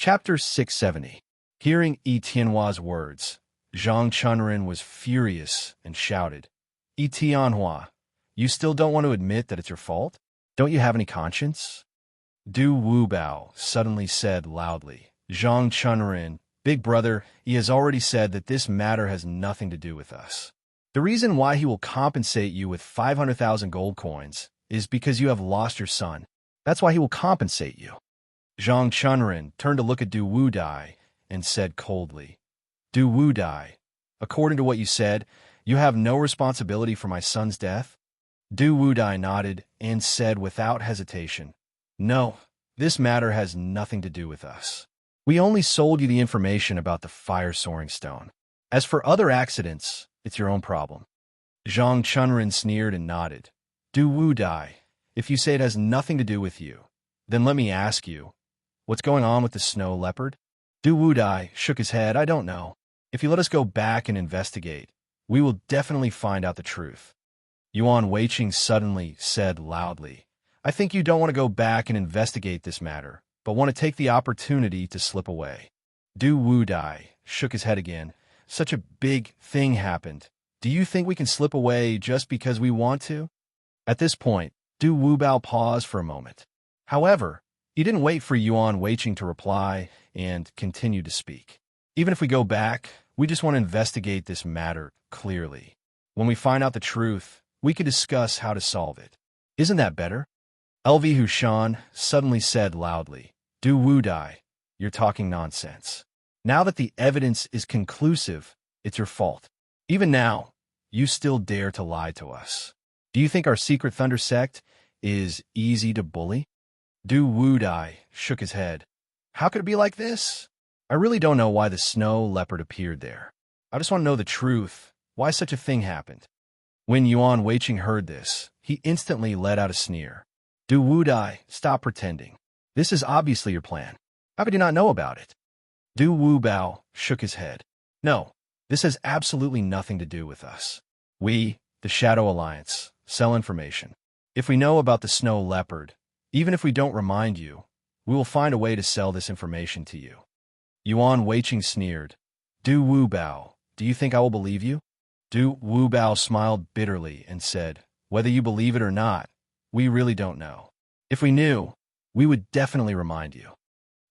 Chapter 670. Hearing Yi Tianhua's words, Zhang Chunrin was furious and shouted, Yi Tianhua, you still don't want to admit that it's your fault? Don't you have any conscience? Du Wubao suddenly said loudly, Zhang Chunrin, big brother, he has already said that this matter has nothing to do with us. The reason why he will compensate you with 500,000 gold coins is because you have lost your son. That's why he will compensate you. Zhang Chunrin turned to look at Du Wudai and said coldly, Du Wudai, according to what you said, you have no responsibility for my son's death? Du Wudai nodded and said without hesitation, No, this matter has nothing to do with us. We only sold you the information about the fire-soaring stone. As for other accidents, it's your own problem. Zhang Chunrin sneered and nodded. Du Wudai, if you say it has nothing to do with you, then let me ask you, what's going on with the snow leopard? Du Wudai shook his head. I don't know. If you let us go back and investigate, we will definitely find out the truth. Yuan Weiqing suddenly said loudly, I think you don't want to go back and investigate this matter, but want to take the opportunity to slip away. Du Wudai shook his head again. Such a big thing happened. Do you think we can slip away just because we want to? At this point, Du Wubao paused for a moment. However, he didn't wait for Yuan Weiqing to reply and continued to speak. Even if we go back, we just want to investigate this matter clearly. When we find out the truth, we could discuss how to solve it. Isn't that better? LV Hushan suddenly said loudly, Du Wudai, you're talking nonsense. Now that the evidence is conclusive, it's your fault. Even now, you still dare to lie to us. Do you think our secret Thunder sect is easy to bully? Du Wudai shook his head. How could it be like this? I really don't know why the snow leopard appeared there. I just want to know the truth, why such a thing happened. When Yuan Weiqing heard this, he instantly let out a sneer. Du Wudai, stop pretending. This is obviously your plan. How could you not know about it? Du Wubao shook his head. No, this has absolutely nothing to do with us. We, the Shadow Alliance, sell information. If we know about the snow leopard, even if we don't remind you, we will find a way to sell this information to you. Yuan Weiqing sneered. Du Wubao, do you think I will believe you? Du Wubao smiled bitterly and said, Whether you believe it or not, we really don't know. If we knew, we would definitely remind you.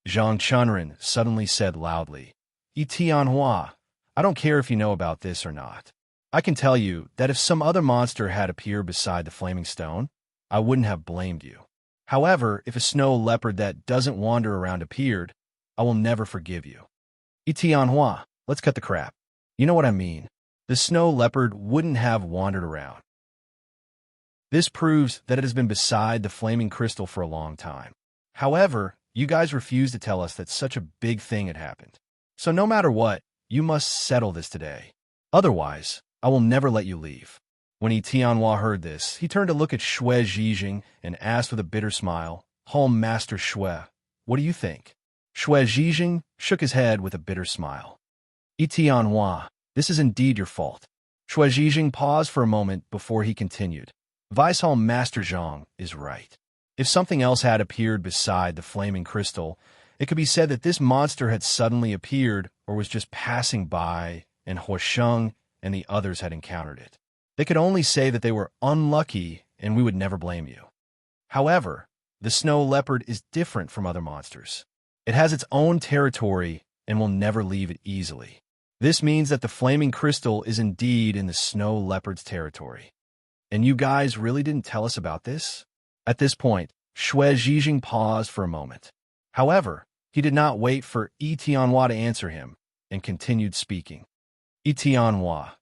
Zhang Chunrin suddenly said loudly, Yi Tianhua, I don't care if you know about this or not. I can tell you that if some other monster had appeared beside the flaming stone, I wouldn't have blamed you. However, if a snow leopard that doesn't wander around appeared, I will never forgive you. Yi Tianhua, let's cut the crap. You know what I mean. The snow leopard wouldn't have wandered around. This proves that it has been beside the flaming crystal for a long time. However, you guys refuse to tell us that such a big thing had happened. So no matter what, you must settle this today. Otherwise, I will never let you leave. When Yi Tianhua heard this, he turned to look at Shui Zhijing and asked with a bitter smile, Home Master Shui, what do you think? Shui Zhijing shook his head with a bitter smile. Yi Tianhua, this is indeed your fault. Shui Zhijing paused for a moment before he continued. Vice Hall Master Zhang is right. If something else had appeared beside the flaming crystal, it could be said that this monster had suddenly appeared or was just passing by, and Huosheng and the others had encountered it. They could only say that they were unlucky, and we would never blame you. However, the snow leopard is different from other monsters. It has its own territory and will never leave it easily. This means that the flaming crystal is indeed in the snow leopard's territory. And you guys really didn't tell us about this? At this point, Shui Zhijing paused for a moment. However, he did not wait for Yi Tianhua to answer him, and continued speaking. Yi Tianhua,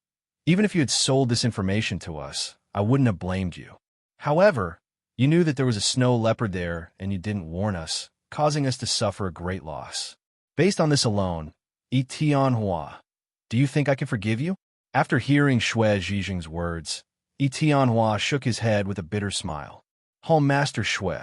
even if you had sold this information to us, I wouldn't have blamed you. However, you knew that there was a snow leopard there and you didn't warn us, causing us to suffer a great loss. Based on this alone, Yi Tianhua, do you think I can forgive you? After hearing Shui Zhijing's words, Yi Tianhua shook his head with a bitter smile. Home Master Shui,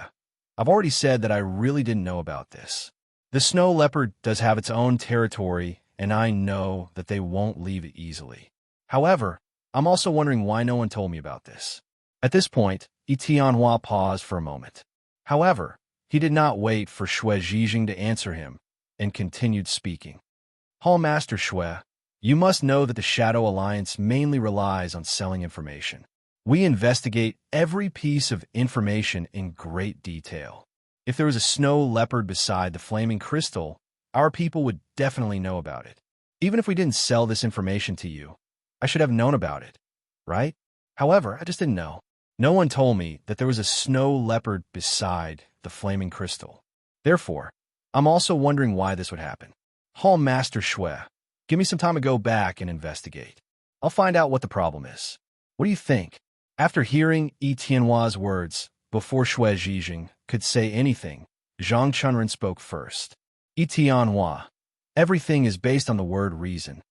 I've already said that I really didn't know about this. The snow leopard does have its own territory, and I know that they won't leave it easily. However, I'm also wondering why no one told me about this. At this point, Yi Tianhua paused for a moment. However, he did not wait for Shui Zhijing to answer him, and continued speaking. Hall Master Shui, you must know that the Shadow Alliance mainly relies on selling information. We investigate every piece of information in great detail. If there was a snow leopard beside the flaming crystal, our people would definitely know about it. Even if we didn't sell this information to you, I should have known about it, right? However, I just didn't know. No one told me that there was a snow leopard beside the flaming crystal. Therefore, I'm also wondering why this would happen. Hall Master Shui, give me some time to go back and investigate. I'll find out what the problem is. What do you think? After hearing Yi Tianhua's words, before Shui Zhijing could say anything, Zhang Chunren spoke first. Yi Tianhua, everything is based on the word reason.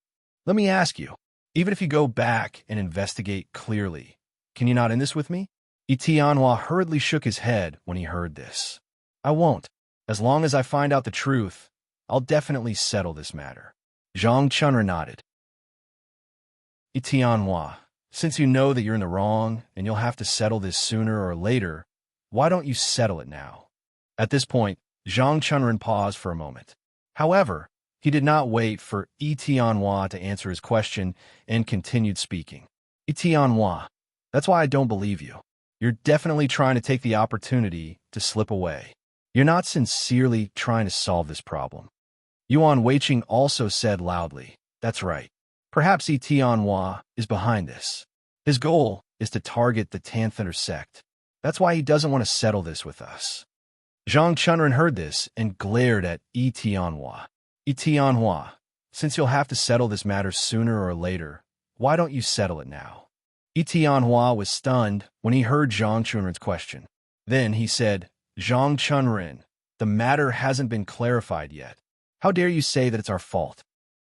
Let me ask you, even if you go back and investigate clearly, can you not end this with me? Yi Tianhua hurriedly shook his head when he heard this. I won't. As long as I find out the truth, I'll definitely settle this matter. Zhang Chunren nodded. Yi Tianhua, since you know that you're in the wrong and you'll have to settle this sooner or later, why don't you settle it now? At this point, Zhang Chunren paused for a moment. However, he did not wait for Yi Tianhua to answer his question and continued speaking. Yi Tianhua, that's why I don't believe you. You're definitely trying to take the opportunity to slip away. You're not sincerely trying to solve this problem. Yuan Weiqing also said loudly, that's right. Perhaps Yi Tianhua is behind this. His goal is to target the Tanthunder sect. That's why he doesn't want to settle this with us. Zhang Chunren heard this and glared at Yi Tianhua. Yi Tianhua, since you'll have to settle this matter sooner or later, why don't you settle it now? Yi Tianhua was stunned when he heard Zhang Chunren's question. Then he said, Zhang Chunren, the matter hasn't been clarified yet. How dare you say that it's our fault?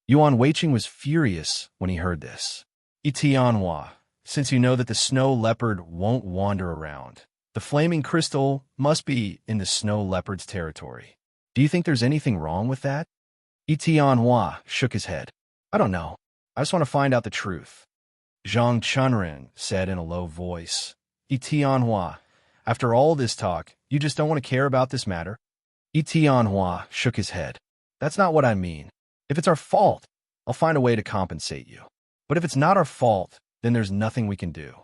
Yuan Weiqing was furious when he heard this. Yi Tianhua, since you know that the snow leopard won't wander around, the flaming crystal must be in the snow leopard's territory. Do you think there's anything wrong with that? Yi Tianhua shook his head. I don't know. I just want to find out the truth. Zhang Chunren said in a low voice. Yi Tianhua, after all this talk, you just don't want to care about this matter? Yi Tianhua shook his head. That's not what I mean. If it's our fault, I'll find a way to compensate you. But if it's not our fault, then there's nothing we can do.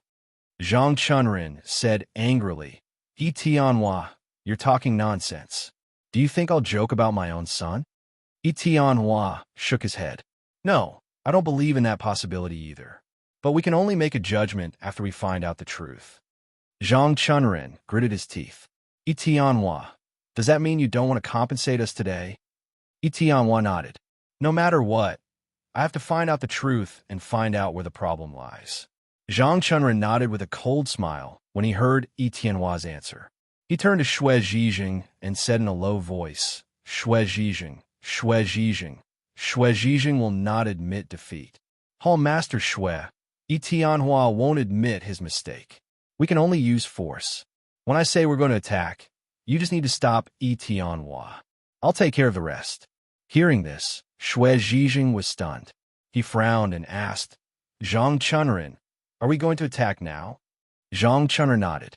Zhang Chunren said angrily, Yi Tianhua, you're talking nonsense. Do you think I'll joke about my own son? Yi Tianhua shook his head. No, I don't believe in that possibility either. But we can only make a judgment after we find out the truth. Zhang Chunren gritted his teeth. Yi Tianhua, does that mean you don't want to compensate us today? Yi Tianhua nodded. No matter what, I have to find out the truth and find out where the problem lies. Zhang Chunren nodded with a cold smile when he heard Yi Tianhua's answer. He turned to Shui Zhijing and said in a low voice, Shui Zhijing, Shui Zhijing. Shui Zhijing will not admit defeat. Hall Master Shui, Yi Tianhua won't admit his mistake. We can only use force. When I say we're going to attack, you just need to stop Yi Tianhua. I'll take care of the rest. Hearing this, Shui Zhijing was stunned. He frowned and asked, Zhang Chunren, are we going to attack now? Zhang Chunren nodded.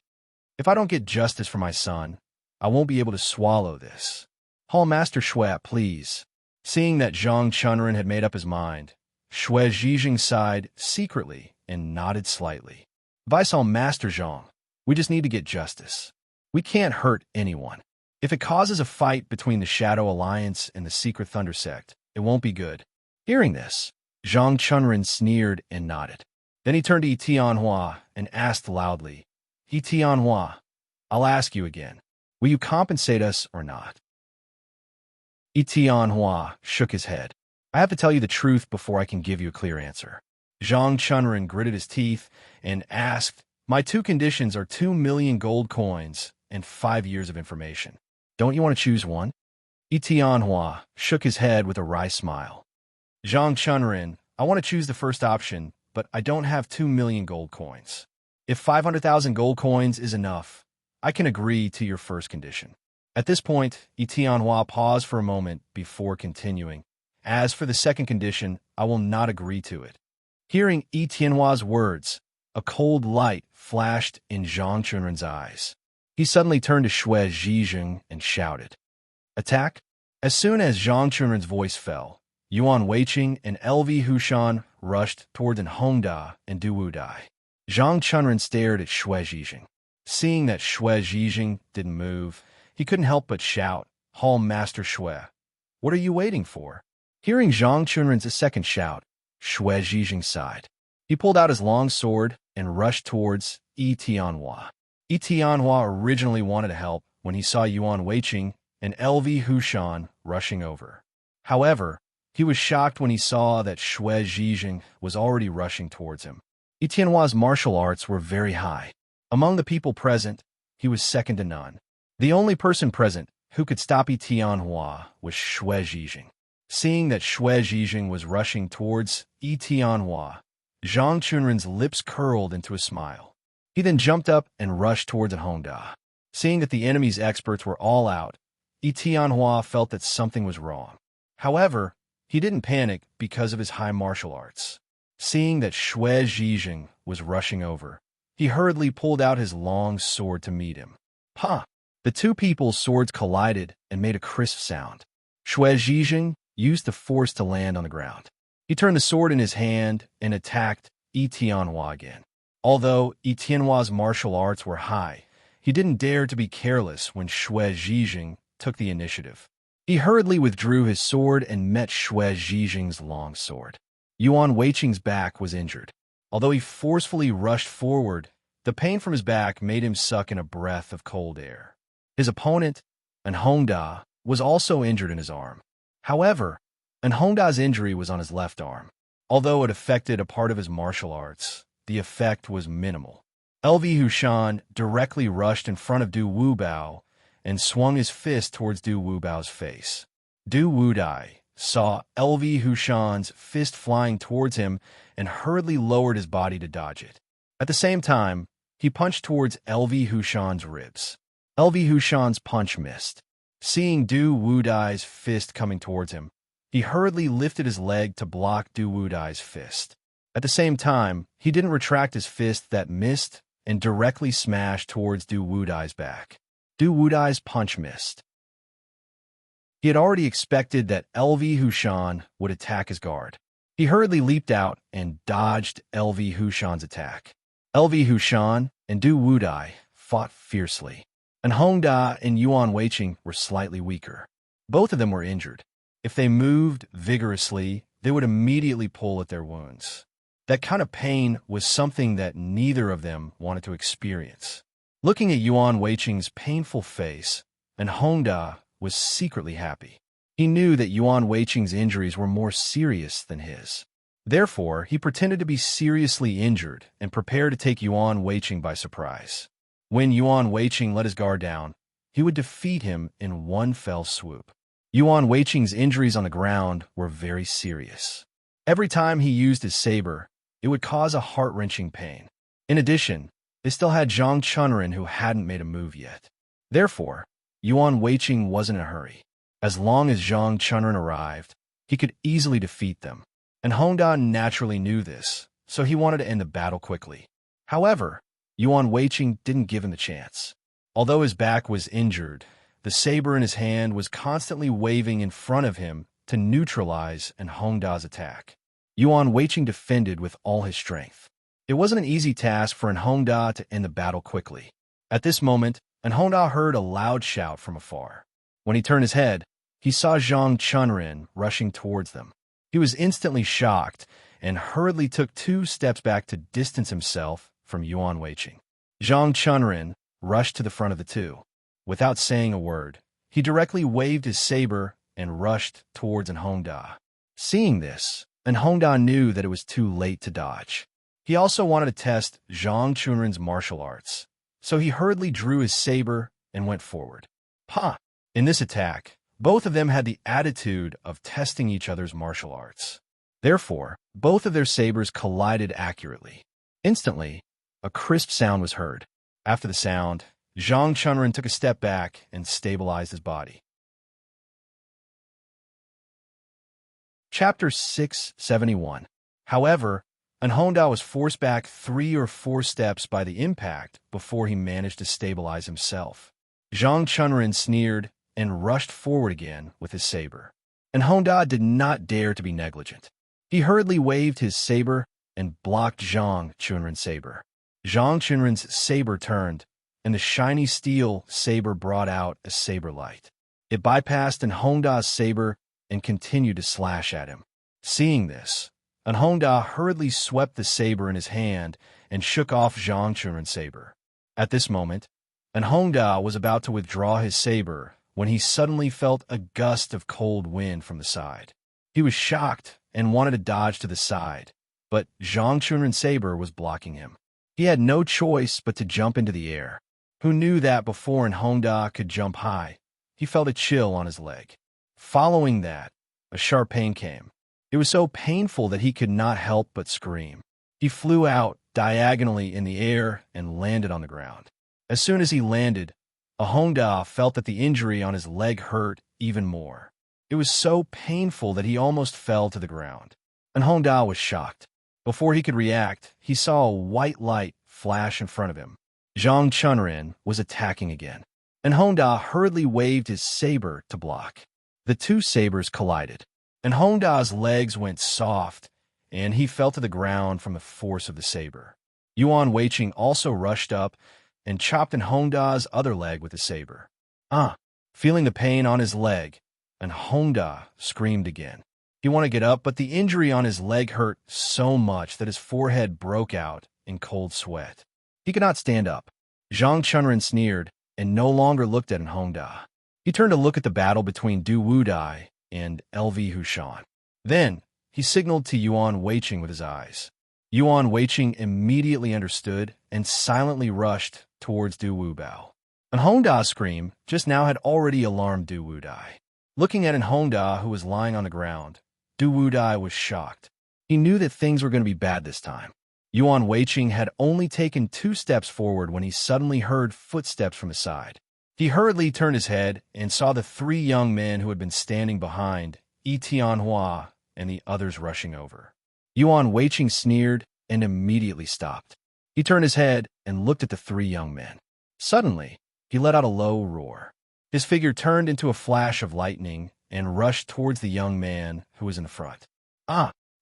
If I don't get justice for my son, I won't be able to swallow this. Hall Master Shui, please. Seeing that Zhang Chunren had made up his mind, Shui Zhijing sighed secretly and nodded slightly. Vice Hall Master Zhang, we just need to get justice. We can't hurt anyone. If it causes a fight between the Shadow Alliance and the Secret Thunder Sect, it won't be good. Hearing this, Zhang Chunren sneered and nodded. Then he turned to Yi Tianhua and asked loudly, Yi Tianhua, I'll ask you again. Will you compensate us or not? Yi Tianhua shook his head. I have to tell you the truth before I can give you a clear answer. Zhang Chunren gritted his teeth and asked, My two conditions are 2 million gold coins and 5 years of information. Don't you want to choose one? Yi Tianhua shook his head with a wry smile. Zhang Chunren, I want to choose the first option, but I don't have 2 million gold coins. If 500,000 gold coins is enough, I can agree to your first condition. At this point, Yi Tianhua paused for a moment before continuing. As for the second condition, I will not agree to it. Hearing Yi Tianhua's words, a cold light flashed in Zhang Chunren's eyes. He suddenly turned to Shui Zhijing and shouted, Attack? As soon as Zhang Chunren's voice fell, Yuan Weiqing and LV Hushan rushed toward Hongda and Du Wudai. Zhang Chunren stared at Xue Zhijing. Seeing that Xue Zhijing didn't move, he couldn't help but shout, "Hall Master Xue, what are you waiting for?" Hearing Zhang Chunren's second shout, Xue Zhijing sighed. He pulled out his long sword and rushed towards Yi Tianhua. Yi Tianhua originally wanted to help when he saw Yuan Weiqing and LV Hushan rushing over. However, he was shocked when he saw that Xue Zhijing was already rushing towards him. Yi Tianhua's martial arts were very high. Among the people present, he was second to none. The only person present who could stop Yi Tianhua was Xue Zhijing. Seeing that Xue Zhijing was rushing towards Yi Tianhua, Zhang Chunren's lips curled into a smile. He then jumped up and rushed towards Hongda. Seeing that the enemy's experts were all out, Yi Tianhua felt that something was wrong. However, he didn't panic because of his high martial arts. Seeing that Xue Zhijing was rushing over, he hurriedly pulled out his long sword to meet him. Ha! The two people's swords collided and made a crisp sound. Xue Zhijing used the force to land on the ground. He turned the sword in his hand and attacked Yi Tianhua again. Although Yi Tianhua's martial arts were high, he didn't dare to be careless when Xue Zhijing took the initiative. He hurriedly withdrew his sword and met Xue Zhijing's long sword. Yuan Weiqing's back was injured. Although he forcefully rushed forward, the pain from his back made him suck in a breath of cold air. His opponent, Hongda, was also injured in his arm. However, Hongda's injury was on his left arm. Although it affected a part of his martial arts, the effect was minimal. LV Hushan directly rushed in front of Du Wubao and swung his fist towards Du Wubao's face. Du Wudai saw LV Hushan's fist flying towards him and hurriedly lowered his body to dodge it. At the same time, he punched towards LV Hushan's ribs. LV Hushan's punch missed. Seeing Du Wudai's fist coming towards him, he hurriedly lifted his leg to block Du Wudai's fist. At the same time, he didn't retract his fist that missed and directly smashed towards Du Wudai's back. Du Wudai's punch missed. He had already expected that LV Hushan would attack his guard. He hurriedly leaped out and dodged LV Hushan's attack. LV Hushan and Du Wudai fought fiercely, and Hongda and Yuan Weiqing were slightly weaker. Both of them were injured. If they moved vigorously, they would immediately pull at their wounds. That kind of pain was something that neither of them wanted to experience. Looking at Yuan Weiqing's painful face, Hongda was secretly happy. He knew that Yuan Weiqing's injuries were more serious than his. Therefore, he pretended to be seriously injured and prepared to take Yuan Weiqing by surprise. When Yuan Weiqing let his guard down, he would defeat him in one fell swoop. Yuan Weiqing's injuries on the ground were very serious. Every time he used his saber, it would cause a heart-wrenching pain. In addition, they still had Zhang Chunren who hadn't made a move yet. Therefore, Yuan Weiqing wasn't in a hurry. As long as Zhang Chunren arrived, he could easily defeat them. And Hongda naturally knew this, so he wanted to end the battle quickly. However, Yuan Weiqing didn't give him the chance. Although his back was injured, the saber in his hand was constantly waving in front of him to neutralize Hongda's attack. Yuan Weiqing defended with all his strength. It wasn't an easy task for Hongda to end the battle quickly. At this moment, Hongda heard a loud shout from afar. When he turned his head, he saw Zhang Chunren rushing towards them. He was instantly shocked and hurriedly took 2 steps back to distance himself from Yuan Weiqing. Zhang Chunren rushed to the front of the two. Without saying a word, he directly waved his saber and rushed towards Hongda. Seeing this, Hongda knew that it was too late to dodge. He also wanted to test Zhang Chunren's martial arts, so he hurriedly drew his saber and went forward. Ha! In this attack, both of them had the attitude of testing each other's martial arts. Therefore, both of their sabers collided accurately. Instantly, a crisp sound was heard. After the sound, Zhang Chunren took a step back and stabilized his body. Chapter 671. However, Hongda was forced back 3 or 4 steps by the impact before he managed to stabilize himself. Zhang Chunren sneered and rushed forward again with his saber. And Honda did not dare to be negligent. He hurriedly waved his saber and blocked Zhang Chunrin's saber. Zhang Chunrin's saber turned, and the shiny steel saber brought out a saber light. It bypassed Honda's saber and continued to slash at him. Seeing this, Honda hurriedly swept the saber in his hand and shook off Zhang Chunrin's saber. At this moment, Honda was about to withdraw his saber when he suddenly felt a gust of cold wind from the side. He was shocked and wanted to dodge to the side, but Zhang Chunrin's saber was blocking him. He had no choice but to jump into the air. Who knew that before Honda could jump high? He felt a chill on his leg. Following that, a sharp pain came. It was so painful that he could not help but scream. He flew out diagonally in the air and landed on the ground. As soon as he landed, Honda felt that the injury on his leg hurt even more. It was so painful that he almost fell to the ground. Honda was shocked. Before he could react, he saw a white light flash in front of him. Zhang Chunrin was attacking again, and Honda hurriedly waved his saber to block. The two sabers collided, and Honda's legs went soft, and he fell to the ground from the force of the saber. Yuan Weiqing also rushed up and chopped Honda's other leg with the saber. Feeling the pain on his leg, and Honda screamed again. He wanted to get up, but the injury on his leg hurt so much that his forehead broke out in cold sweat. He could not stand up. Zhang Chunrin sneered and no longer looked at Honda. He turned to look at the battle between Du Wudai and LV Hushan. Then, he signaled to Yuan Weiqing with his eyes. Yuan Weiqing immediately understood and silently rushed towards Du Wubao. Honda's scream just now had already alarmed Du Wudai. Looking at Honda, who was lying on the ground, Du Wudai was shocked. He knew that things were going to be bad this time. Yuan Weiqing had only taken 2 steps forward when he suddenly heard footsteps from his side. He hurriedly turned his head and saw the 3 young men who had been standing behind, Yi Tianhua and the others rushing over. Yuan Weiqing sneered and immediately stopped. He turned his head and looked at the 3 young men. Suddenly, he let out a low roar. His figure turned into a flash of lightning and rushed towards the young man who was in the front.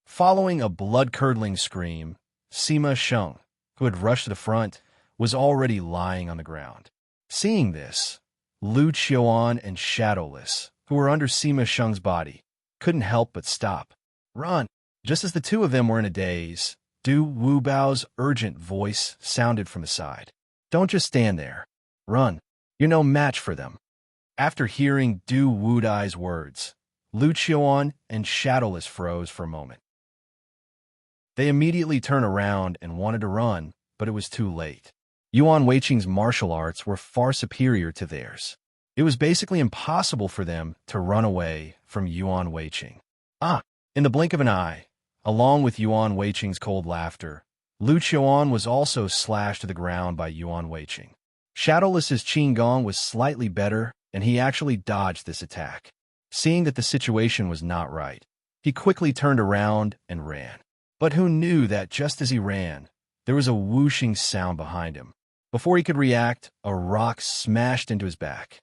Following a blood-curdling scream, Sima Sheng, who had rushed to the front, was already lying on the ground. Seeing this, Lu Qiuan and Shadowless, who were under Sima Sheng's body, couldn't help but stop. Run! Just as the 2 of them were in a daze, Du Wubao's urgent voice sounded from the side. Don't just stand there. Run. You're no match for them. After hearing Du Wudai's words, Lu Qiuan and Shadowless froze for a moment. They immediately turned around and wanted to run, but it was too late. Yuan Weiqing's martial arts were far superior to theirs. It was basically impossible for them to run away from Yuan Weiqing. In the blink of an eye, along with Yuan Weiqing's cold laughter, Lu Qiuan was also slashed to the ground by Yuan Weiqing. Shadowless's Qin Gong was slightly better, and he actually dodged this attack. Seeing that the situation was not right, he quickly turned around and ran. But who knew that just as he ran, there was a whooshing sound behind him. Before he could react, a rock smashed into his back.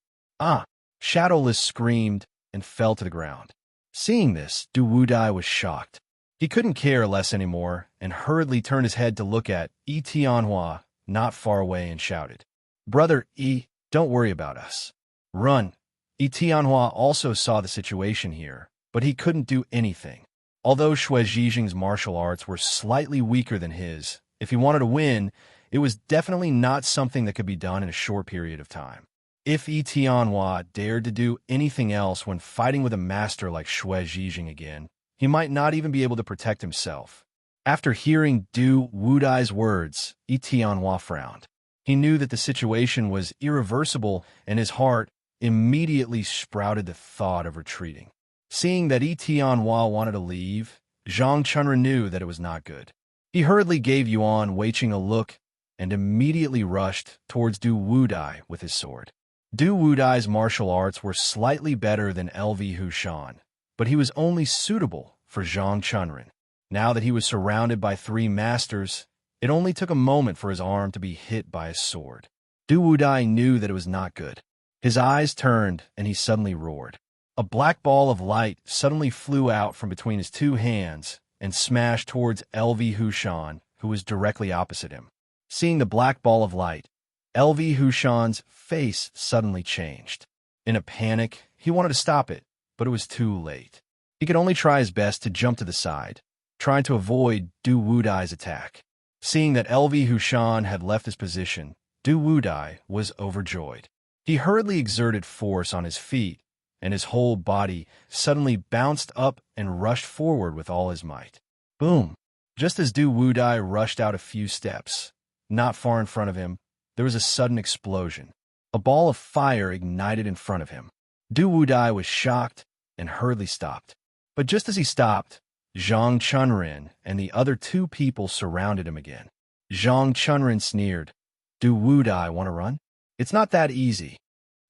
Shadowless screamed and fell to the ground. Seeing this, Du Wudai was shocked. He couldn't care less anymore and hurriedly turned his head to look at Yi Tianhua not far away and shouted, "Brother Yi, don't worry about us. Run." Yi Tianhua also saw the situation here, but he couldn't do anything. Although Shui Zhijing's martial arts were slightly weaker than his, if he wanted to win, it was definitely not something that could be done in a short period of time. If Yi Tianhua dared to do anything else when fighting with a master like Shui Zhijing again, he might not even be able to protect himself. After hearing Du Wudai's words, Yi Tianhua frowned. He knew that the situation was irreversible, and his heart immediately sprouted the thought of retreating. Seeing that Yi Tianhua wanted to leave, Zhang Chunrin knew that it was not good. He hurriedly gave Yuan Weiqing a look and immediately rushed towards Du Wudai with his sword. Du Wudai's martial arts were slightly better than LV Hushan, but he was only suitable for Zhang Chunrin. Now that he was surrounded by 3 masters, it only took a moment for his arm to be hit by a sword. Du Wudai knew that it was not good. His eyes turned, and he suddenly roared. A black ball of light suddenly flew out from between his two hands and smashed towards LV Hushan, who was directly opposite him. Seeing the black ball of light, LV Hushan's face suddenly changed. In a panic, he wanted to stop it, but it was too late. He could only try his best to jump to the side, trying to avoid Du Wudai's attack. Seeing that LV Hushan had left his position, Du Wudai was overjoyed. He hurriedly exerted force on his feet, and his whole body suddenly bounced up and rushed forward with all his might. Boom! Just as Du Wudai rushed out a few steps, not far in front of him, there was a sudden explosion. A ball of fire ignited in front of him. Du Wudai was shocked and hurriedly stopped. But just as he stopped, Zhang Chunrin and the other two people surrounded him again. Zhang Chunrin sneered, "Du Wudai want to run? It's not that easy."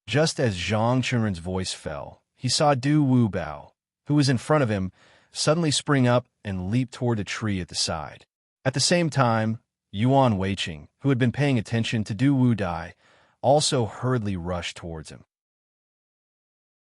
Just as Zhang Chunrin's voice fell, he saw Du Wubao, who was in front of him, suddenly spring up and leap toward the tree at the side. At the same time, Yuan Weiqing, who had been paying attention to Du Wudai, also hurriedly rushed towards him.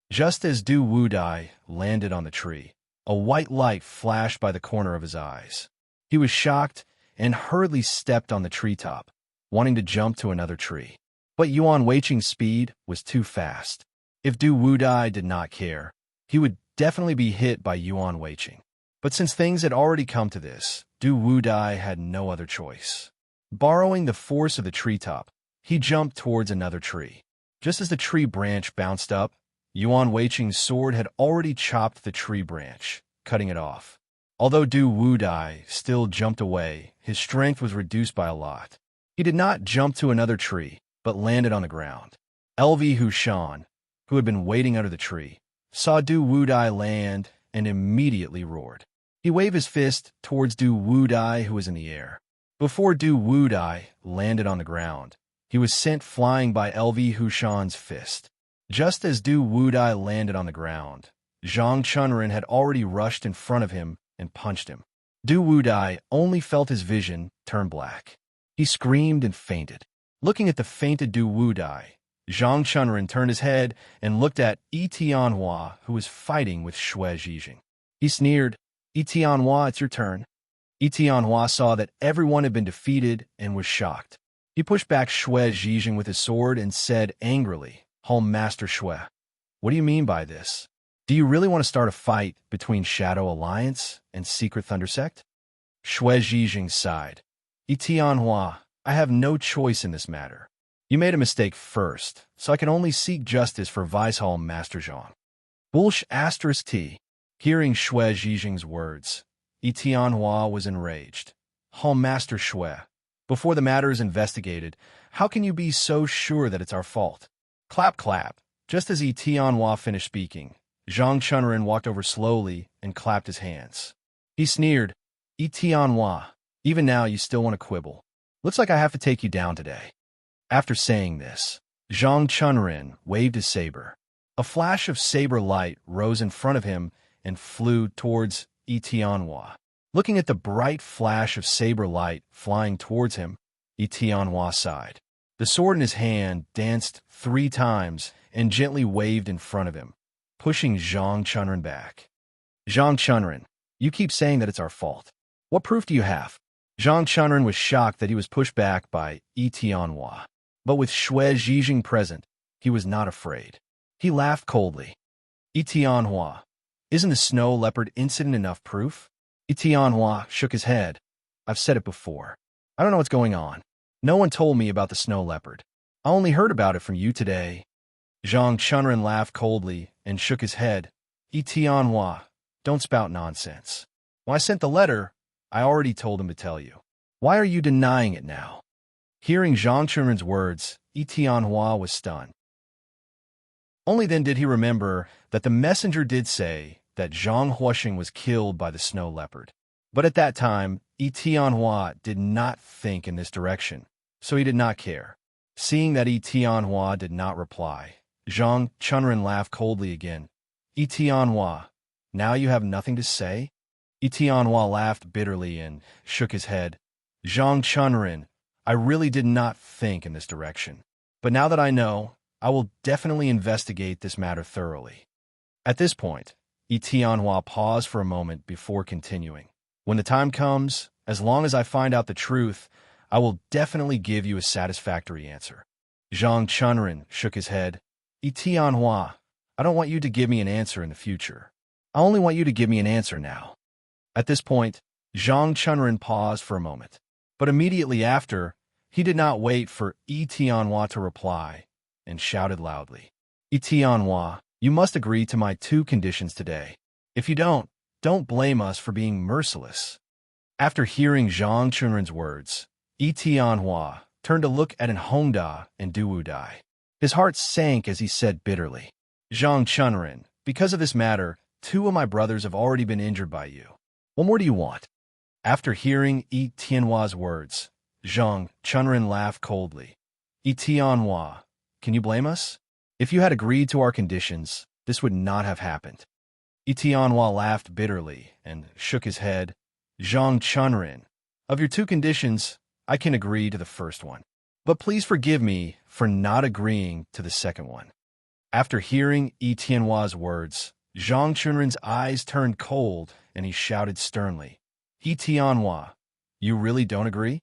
Just as Du Wudai landed on the tree, a white light flashed by the corner of his eyes. He was shocked and hurriedly stepped on the treetop, wanting to jump to another tree. But Yuan Weiqing's speed was too fast. If Du Wudai did not care, he would definitely be hit by Yuan Weiqing. But since things had already come to this, Du Wudai had no other choice. Borrowing the force of the treetop, he jumped towards another tree. Just as the tree branch bounced up, Yuan Weiqing's sword had already chopped the tree branch, cutting it off. Although Du Wudai still jumped away, his strength was reduced by a lot. He did not jump to another tree, but landed on the ground. LV Hushan, who had been waiting under the tree, saw Du Wudai land and immediately roared. He waved his fist towards Du Wudai, who was in the air. Before Du Wudai landed on the ground, he was sent flying by LV Hushan's fist. Just as Du Wudai landed on the ground, Zhang Chunrin had already rushed in front of him and punched him. Du Wudai only felt his vision turn black. He screamed and fainted. Looking at the fainted Du Wudai, Zhang Chunrin turned his head and looked at Yi Tianhua, who was fighting with Xue Zhijing. He sneered, "Yi Tianhua, it's your turn." Yi Tianhua saw that everyone had been defeated and was shocked. He pushed back Xue Zhijing with his sword and said angrily, "Home Master Xue, what do you mean by this? Do you really want to start a fight between Shadow Alliance and Secret Thunder Sect?" Xue Zhijing sighed. "Yi Tianhua, I have no choice in this matter. You made a mistake first, so I can only seek justice for Vice-Hall Master Zhang." T. Hearing Xue Zhijing's words, Yi Tianhua was enraged. "Hall Master Xue, before the matter is investigated, how can you be so sure that it's our fault?" Clap, clap. Just as Yi Tianhua finished speaking, Zhang Chunrin walked over slowly and clapped his hands. He sneered, "Yi Tianhua, even now you still want to quibble. Looks like I have to take you down today." After saying this, Zhang Chunrin waved his saber. A flash of saber light rose in front of him and flew towards Yi Tianhua. Looking at the bright flash of saber light flying towards him, Yi Tianhua sighed. The sword in his hand danced 3 times and gently waved in front of him, pushing Zhang Chunrin back. "Zhang Chunrin, you keep saying that it's our fault. What proof do you have?" Zhang Chunrin was shocked that he was pushed back by Yi Tianhua. But with Xue Zhijing present, he was not afraid. He laughed coldly. "Yi Tianhua, isn't the snow leopard incident enough proof?" Yi Tianhua shook his head. "I've said it before. I don't know what's going on. No one told me about the snow leopard. I only heard about it from you today." Zhang Chunrin laughed coldly and shook his head. "Yi Tianhua, don't spout nonsense. When I sent the letter, I already told him to tell you. Why are you denying it now?" Hearing Zhang Chunrin's words, Yi Tianhua was stunned. Only then did he remember that the messenger did say that Zhang Huoxing was killed by the snow leopard. But at that time, Yi Tianhua did not think in this direction, so he did not care. Seeing that Yi Tianhua did not reply, Zhang Chunrin laughed coldly again. "Yi Tianhua, now you have nothing to say?" Yi Tianhua laughed bitterly and shook his head. "Zhang Chunrin, I really did not think in this direction. But now that I know, I will definitely investigate this matter thoroughly. At this point, Tianhua paused for a moment before continuing. When the time comes, as long as I find out the truth, I will definitely give you a satisfactory answer. Zhang Chunren shook his head. Tianhua, I don't want you to give me an answer in the future. I only want you to give me an answer now. At this point, Zhang Chunren paused for a moment. But immediately after, he did not wait for Tianhua to reply, and shouted loudly. Tianhua, you must agree to my 2 conditions today. If you don't blame us for being merciless. After hearing Zhang Chunren's words, Tianhua turned to look at Hongda and Duwudai. His heart sank as he said bitterly, Zhang Chunren, because of this matter, 2 of my brothers have already been injured by you. What more do you want? After hearing Tianhua's words, Zhang Chunren laughed coldly. Tianhua, can you blame us? If you had agreed to our conditions, this would not have happened. Tianhua laughed bitterly and shook his head. Zhang Chunren, of your 2 conditions, I can agree to the first one. But please forgive me for not agreeing to the second one. After hearing Tianhua's words, Zhang Chunren's eyes turned cold and he shouted sternly, Tianhua, you really don't agree?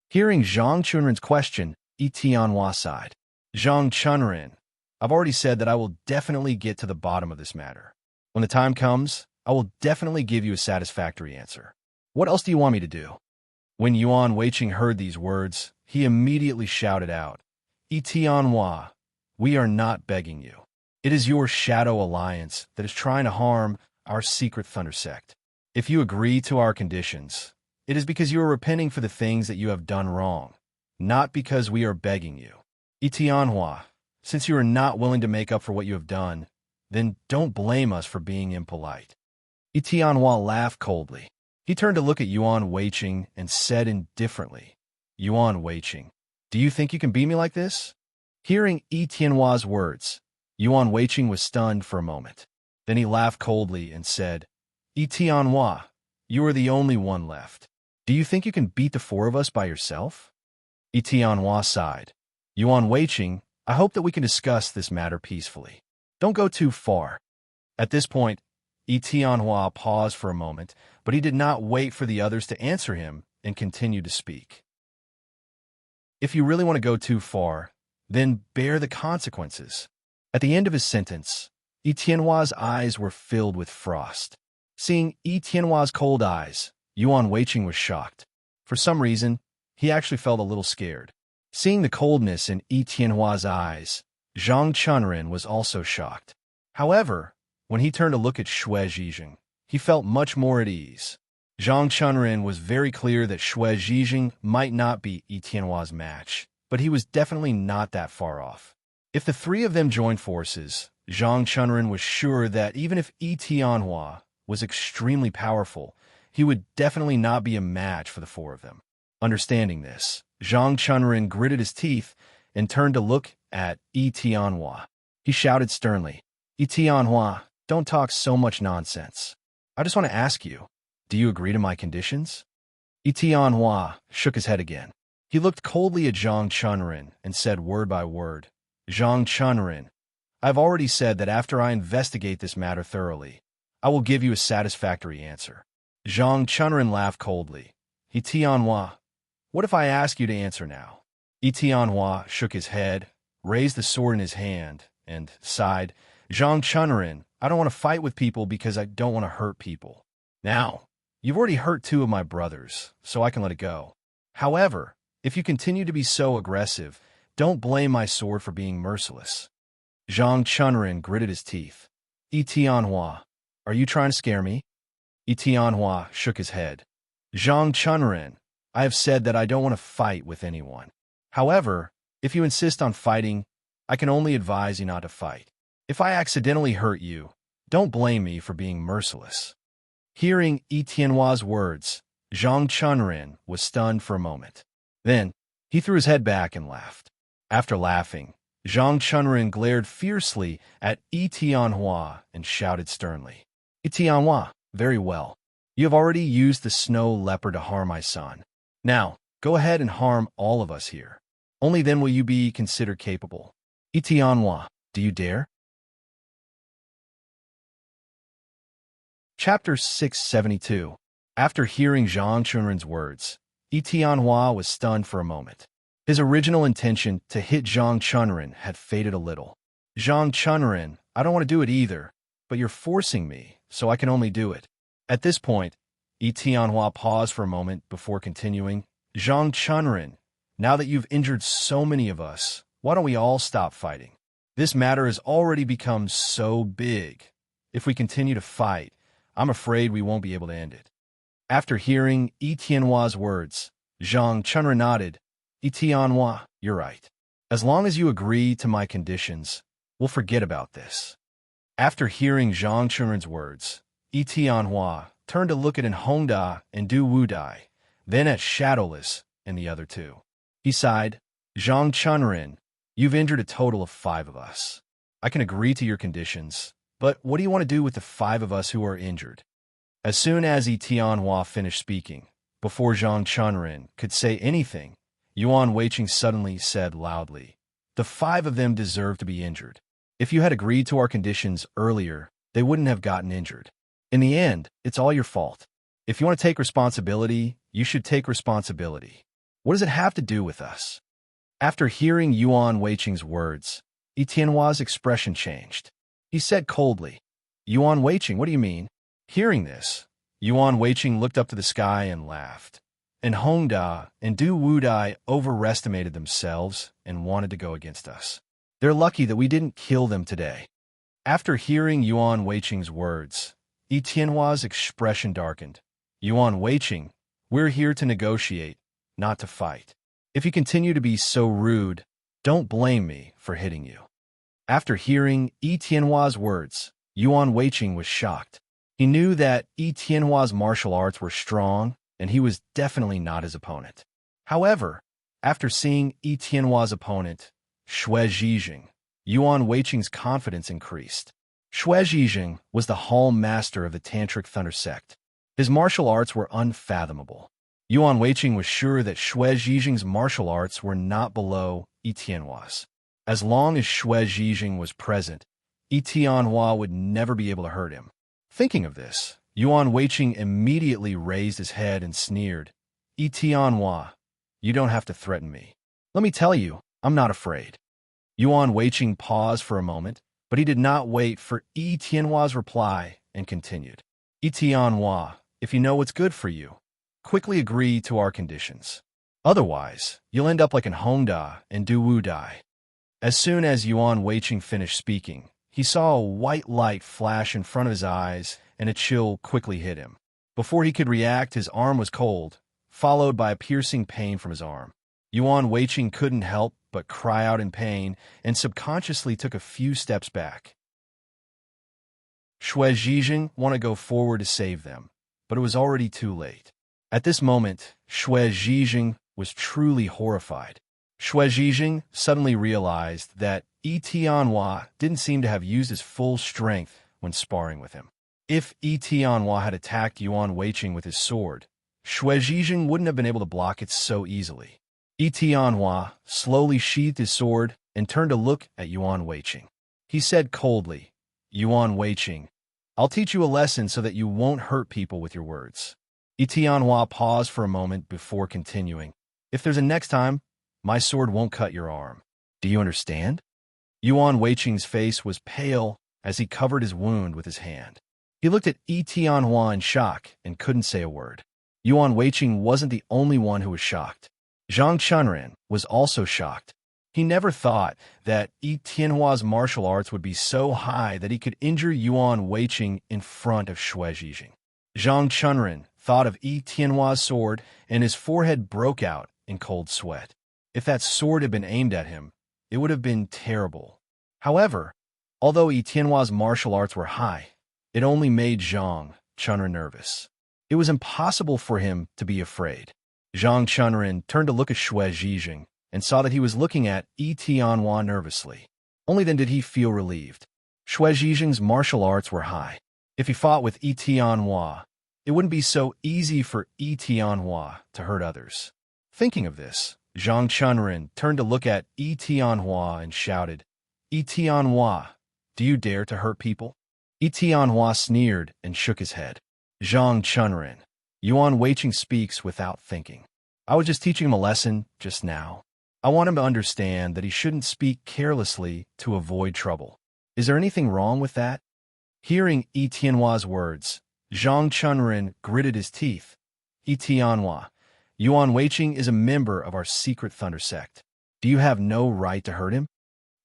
Hearing Zhang Chunren's question, Tianhua sighed. Zhang Chunren, I've already said that I will definitely get to the bottom of this matter. When the time comes, I will definitely give you a satisfactory answer. What else do you want me to do? When Yuan Weiqing heard these words, he immediately shouted out, Tianhua, we are not begging you. It is your shadow alliance that is trying to harm our secret Thunder sect. If you agree to our conditions, it is because you are repenting for the things that you have done wrong, not because we are begging you. Tianhua, since you are not willing to make up for what you have done, then don't blame us for being impolite. Tianhua laughed coldly. He turned to look at Yuan Weiqing and said indifferently, Yuan Weiqing, do you think you can beat me like this? Hearing Tianhua's words, Yuan Weiqing was stunned for a moment. Then he laughed coldly and said, Tianhua, you are the only one left. Do you think you can beat the 4 of us by yourself? Tianhua sighed. Yuan Weiqing, I hope that we can discuss this matter peacefully. Don't go too far. At this point, Tianhua paused for a moment, but he did not wait for the others to answer him and continued to speak. If you really want to go too far, then bear the consequences. At the end of his sentence, Tianhua's eyes were filled with frost. Seeing Tianhua's cold eyes, Yuan Weiqing was shocked. For some reason, he actually felt a little scared. Seeing the coldness in Tianhua's eyes, Zhang Chunren was also shocked. However, when he turned to look at Xue Zhijing, he felt much more at ease. Zhang Chunren was very clear that Xue Zhijing might not be Tianhua's match, but he was definitely not that far off. If the 3 of them joined forces, Zhang Chunren was sure that even if Tianhua was extremely powerful, he would definitely not be a match for the 4 of them. Understanding this, Zhang Chunren gritted his teeth and turned to look at Tianhua. He shouted sternly, Tianhua, don't talk so much nonsense. I just want to ask you, do you agree to my conditions? Tianhua shook his head again. He looked coldly at Zhang Chunren and said word by word, Zhang Chunren, I've already said that after I investigate this matter thoroughly, I will give you a satisfactory answer. Zhang Chunren laughed coldly. Tianhua, what if I ask you to answer now? Tianhua shook his head, raised the sword in his hand, and sighed, Zhang Chunren, I don't want to fight with people because I don't want to hurt people. Now, you've already hurt 2 of my brothers, so I can let it go. However, if you continue to be so aggressive, don't blame my sword for being merciless. Zhang Chunren gritted his teeth. Tianhua, are you trying to scare me? Tianhua shook his head. Zhang Chunren, I have said that I don't want to fight with anyone. However, if you insist on fighting, I can only advise you not to fight. If I accidentally hurt you, don't blame me for being merciless. Hearing Tianhua's words, Zhang Chunren was stunned for a moment. Then, he threw his head back and laughed. After laughing, Zhang Chunren glared fiercely at Tianhua and shouted sternly, Tianhua, very well. You have already used the snow leopard to harm my son. Now, go ahead and harm all of us here. Only then will you be considered capable. Tianhua, do you dare? Chapter 672. After hearing Zhang Chunren's words, Tianhua was stunned for a moment. His original intention to hit Zhang Chunren had faded a little. Zhang Chunren, I don't want to do it either, but you're forcing me, so I can only do it. At this point, Tianhua paused for a moment before continuing. Zhang Chunren, now that you've injured so many of us, why don't we all stop fighting? This matter has already become so big. If we continue to fight, I'm afraid we won't be able to end it. After hearing Tianhua's words, Zhang Chunren nodded. Tianhua, you're right. As long as you agree to my conditions, we'll forget about this. After hearing Zhang Chunren's words, Tianhua turned to look at Hongda and Du Wudai, then at Shadowless and the other two. He sighed. Zhang Chunren, you've injured a total of 5 of us. I can agree to your conditions, but what do you want to do with the 5 of us who are injured? As soon as Tianhua finished speaking, before Zhang Chunren could say anything, Yuan Weiqing suddenly said loudly, the 5 of them deserve to be injured. If you had agreed to our conditions earlier, they wouldn't have gotten injured. In the end, it's all your fault. If you want to take responsibility, you should take responsibility. What does it have to do with us? After hearing Yuan Weiqing's words, Tianhua's expression changed. He said coldly, Yuan Weiqing, what do you mean? Hearing this, Yuan Weiqing looked up to the sky and laughed. And Hongda and Du Wudai overestimated themselves and wanted to go against us. They're lucky that we didn't kill them today. After hearing Yuan Weiqing's words, Tianhua's expression darkened. Yuan Weiqing, we're here to negotiate, not to fight. If you continue to be so rude, don't blame me for hitting you. After hearing Tianhua's words, Yuan Weiqing was shocked. He knew that Tianhua's martial arts were strong, and he was definitely not his opponent. However, after seeing Tianhua's opponent, Xue Zhijing, Yuan Weiqing's confidence increased. Xue Zhijing was the hall master of the Tantric Thunder sect. His martial arts were unfathomable. Yuan Weiqing was sure that Xue Zhijing's martial arts were not below Tianhua's. As long as Xue Zhijing was present, Tianhua would never be able to hurt him. Thinking of this, Yuan Weiqing immediately raised his head and sneered. Tianhua, you don't have to threaten me. Let me tell you, I'm not afraid. Yuan Weiqing paused for a moment, but he did not wait for Tianhua's reply and continued. Tianhua, if you know what's good for you, quickly agree to our conditions. Otherwise, you'll end up like Hongda and Du Wudai. As soon as Yuan Weiqing finished speaking, he saw a white light flash in front of his eyes, and a chill quickly hit him. Before he could react, his arm was cold, followed by a piercing pain from his arm. Yuan Weiqing couldn't help but cry out in pain and subconsciously took a few steps back. Xue Zhijing wanted to go forward to save them, but it was already too late. At this moment, Xue Zhijing was truly horrified. Xue Zhijing suddenly realized that Tianhua didn't seem to have used his full strength when sparring with him. If Tianhua had attacked Yuan Weiqing with his sword, Xue Zhijing wouldn't have been able to block it so easily. Tianhua slowly sheathed his sword and turned to look at Yuan Weiqing. He said coldly, Yuan Weiqing, I'll teach you a lesson so that you won't hurt people with your words. Tianhua paused for a moment before continuing. If there's a next time, my sword won't cut your arm. Do you understand? Yuan Weiqing's face was pale as he covered his wound with his hand. He looked at Tianhua in shock and couldn't say a word. Yuan Weiqing wasn't the only one who was shocked. Zhang Chunren was also shocked. He never thought that Tianhua's martial arts would be so high that he could injure Yuan Weiqing in front of Xue Zhijing. Zhang Chunren thought of Tianhua's sword, and his forehead broke out in cold sweat. If that sword had been aimed at him, it would have been terrible. However, although Tianhua's martial arts were high, it only made Zhang Chunren nervous. It was impossible for him to be afraid. Zhang Chunren turned to look at Xue Zhijing and saw that he was looking at Tianhua nervously. Only then did he feel relieved. Xue Zhijing's martial arts were high. If he fought with Tianhua, it wouldn't be so easy for Tianhua to hurt others. Thinking of this, Zhang Chunren turned to look at Tianhua and shouted, Tianhua, do you dare to hurt people? Tianhua sneered and shook his head. Zhang Chunrin, Yuan Weiqing speaks without thinking. I was just teaching him a lesson just now. I want him to understand that he shouldn't speak carelessly to avoid trouble. Is there anything wrong with that? Hearing Tianhua's words, Zhang Chunrin gritted his teeth. Tianhua, Yuan Weiqing is a member of our secret thunder sect. Do you have no right to hurt him?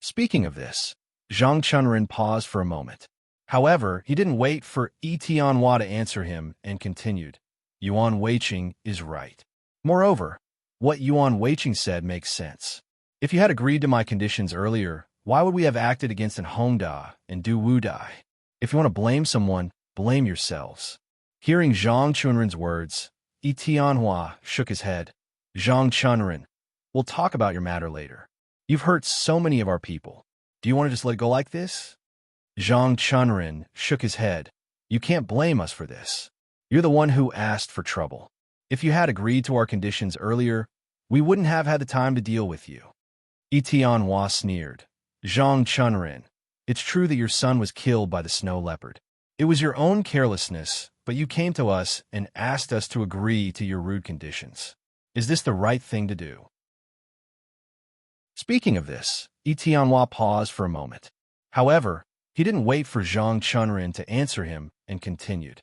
Speaking of this, Zhang Chunrin paused for a moment. However, he didn't wait for Tianhua to answer him and continued. Yuan Weiqing is right. Moreover, what Yuan Weiqing said makes sense. If you had agreed to my conditions earlier, why would we have acted against an Hongda and Du Wudai? If you want to blame someone, blame yourselves. Hearing Zhang Chunrin's words, Tianhua shook his head. Zhang Chunrin, we'll talk about your matter later. You've hurt so many of our people. Do you want to just let it go like this? Zhang Chunrin shook his head. You can't blame us for this. You're the one who asked for trouble. If you had agreed to our conditions earlier, we wouldn't have had the time to deal with you. Tianhua sneered. Zhang Chunrin, it's true that your son was killed by the snow leopard. It was your own carelessness, but you came to us and asked us to agree to your rude conditions. Is this the right thing to do? Speaking of this, Tianhua paused for a moment. However, he didn't wait for Zhang Chunrin to answer him and continued.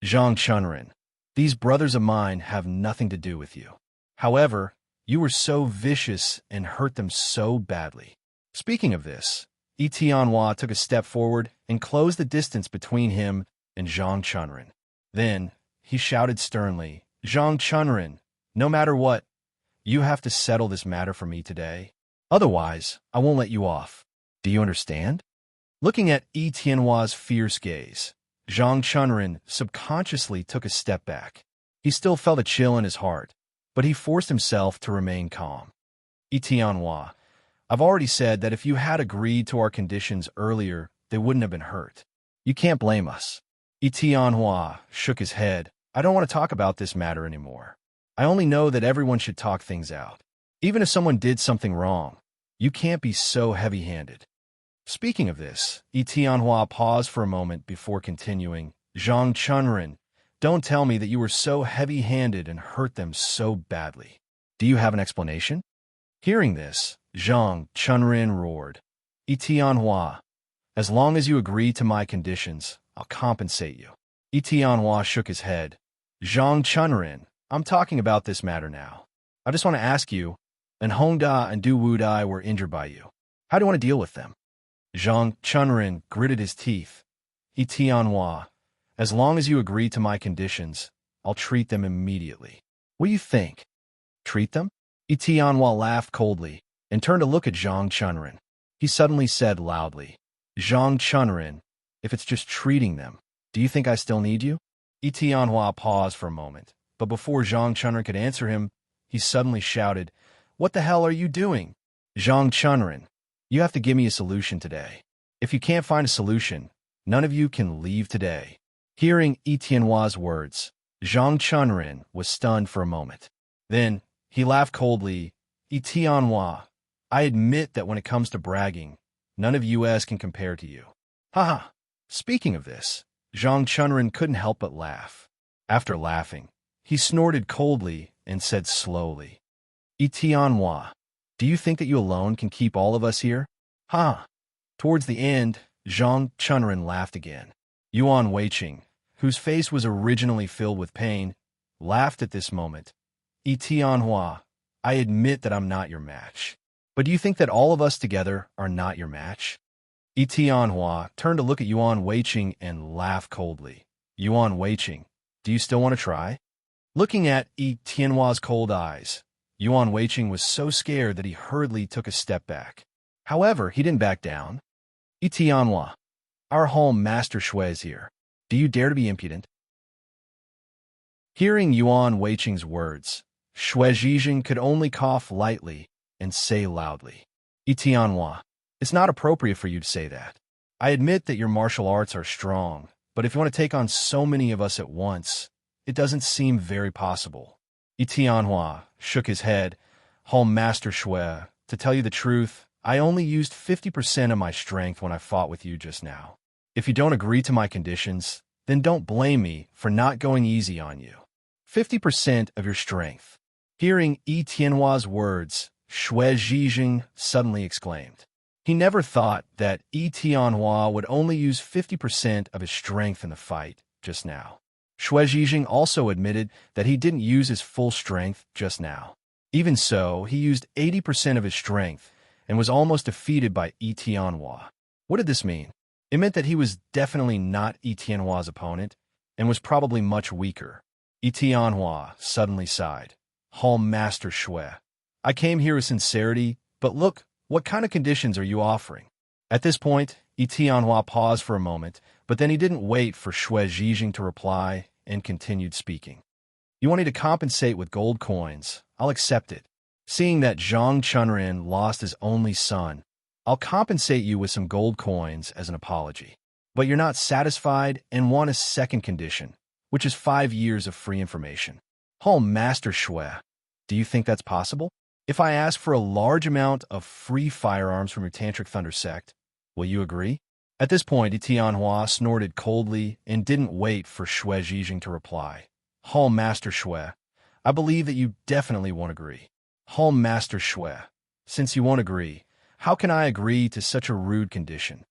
Zhang Chunrin, these brothers of mine have nothing to do with you. However, you were so vicious and hurt them so badly. Speaking of this, Tianhua took a step forward and closed the distance between him and Zhang Chunrin. Then, he shouted sternly, Zhang Chunrin, no matter what, you have to settle this matter for me today. Otherwise, I won't let you off. Do you understand? Looking at Tianhua's fierce gaze, Zhang Chunrin subconsciously took a step back. He still felt a chill in his heart, but he forced himself to remain calm. Tianhua, I've already said that if you had agreed to our conditions earlier, they wouldn't have been hurt. You can't blame us. Tianhua shook his head. I don't want to talk about this matter anymore. I only know that everyone should talk things out. Even if someone did something wrong, you can't be so heavy-handed. Speaking of this, Tianhua paused for a moment before continuing. Zhang Chunrin, don't tell me that you were so heavy-handed and hurt them so badly. Do you have an explanation? Hearing this, Zhang Chunrin roared. Tianhua, as long as you agree to my conditions, I'll compensate you. Tianhua shook his head. Zhang Chunrin, I'm talking about this matter now. I just want to ask you, and Hongda and Du Wudai were injured by you. How do you want to deal with them? Zhang Chunrin gritted his teeth. Tianhua, as long as you agree to my conditions, I'll treat them immediately. What do you think? Treat them? Tianhua laughed coldly and turned to look at Zhang Chunrin. He suddenly said loudly, Zhang Chunrin, if it's just treating them, do you think I still need you? Tianhua paused for a moment, but before Zhang Chunrin could answer him, he suddenly shouted, What the hell are you doing? Zhang Chunrin, you have to give me a solution today. If you can't find a solution, none of you can leave today. Hearing Tianhua's words, Zhang Chunrin was stunned for a moment. Then, he laughed coldly. Tianhua, I admit that when it comes to bragging, none of us can compare to you. Haha. Speaking of this, Zhang Chunrin couldn't help but laugh. After laughing, he snorted coldly and said slowly, Tianhua, do you think that you alone can keep all of us here? Ha! Towards the end, Zhang Chunrin laughed again. Yuan Weiqing, whose face was originally filled with pain, laughed at this moment. Tianhua, I admit that I'm not your match. But do you think that all of us together are not your match? Tianhua turned to look at Yuan Weiqing and laughed coldly. Yuan Weiqing, do you still want to try? Looking at Tianhua's cold eyes, Yuan Weiqing was so scared that he hurriedly took a step back. However, he didn't back down. Tianhua, our home master Shui is here. Do you dare to be impudent? Hearing Yuan Weiqing's words, Shui Zhizhen could only cough lightly and say loudly, Tianhua, it's not appropriate for you to say that. I admit that your martial arts are strong, but if you want to take on so many of us at once, it doesn't seem very possible. Tianhua shook his head. Home Master Shui, to tell you the truth, I only used 50% of my strength when I fought with you just now. If you don't agree to my conditions, then don't blame me for not going easy on you. 50% of your strength. Hearing Yi Tianhua's words, Xue Zhijing suddenly exclaimed. He never thought that Yi Tianhua would only use 50% of his strength in the fight just now. Xue Zhijing also admitted that he didn't use his full strength just now. Even so, he used 80% of his strength and was almost defeated by Yi Tianhua. What did this mean? It meant that he was definitely not Yi Tianhua's opponent and was probably much weaker. Yi Tianhua suddenly sighed. Master Xue, I came here with sincerity, but look, what kind of conditions are you offering? At this point, Yi Tianhua paused for a moment, but then he didn't wait for Xue Zhijing to reply and continued speaking. You want me to compensate with gold coins? I'll accept it. Seeing that Zhang Chunrin lost his only son, I'll compensate you with some gold coins as an apology. But you're not satisfied and want a second condition, which is 5 years of free information. Master Xue, do you think that's possible? If I ask for a large amount of free firearms from your Tantric Thunder sect, will you agree? At this point, Yi Tianhua snorted coldly and didn't wait for Xue Zhijing to reply. Master Xue, I believe that you definitely won't agree. Master Xue, since you won't agree, how can I agree to such a rude condition?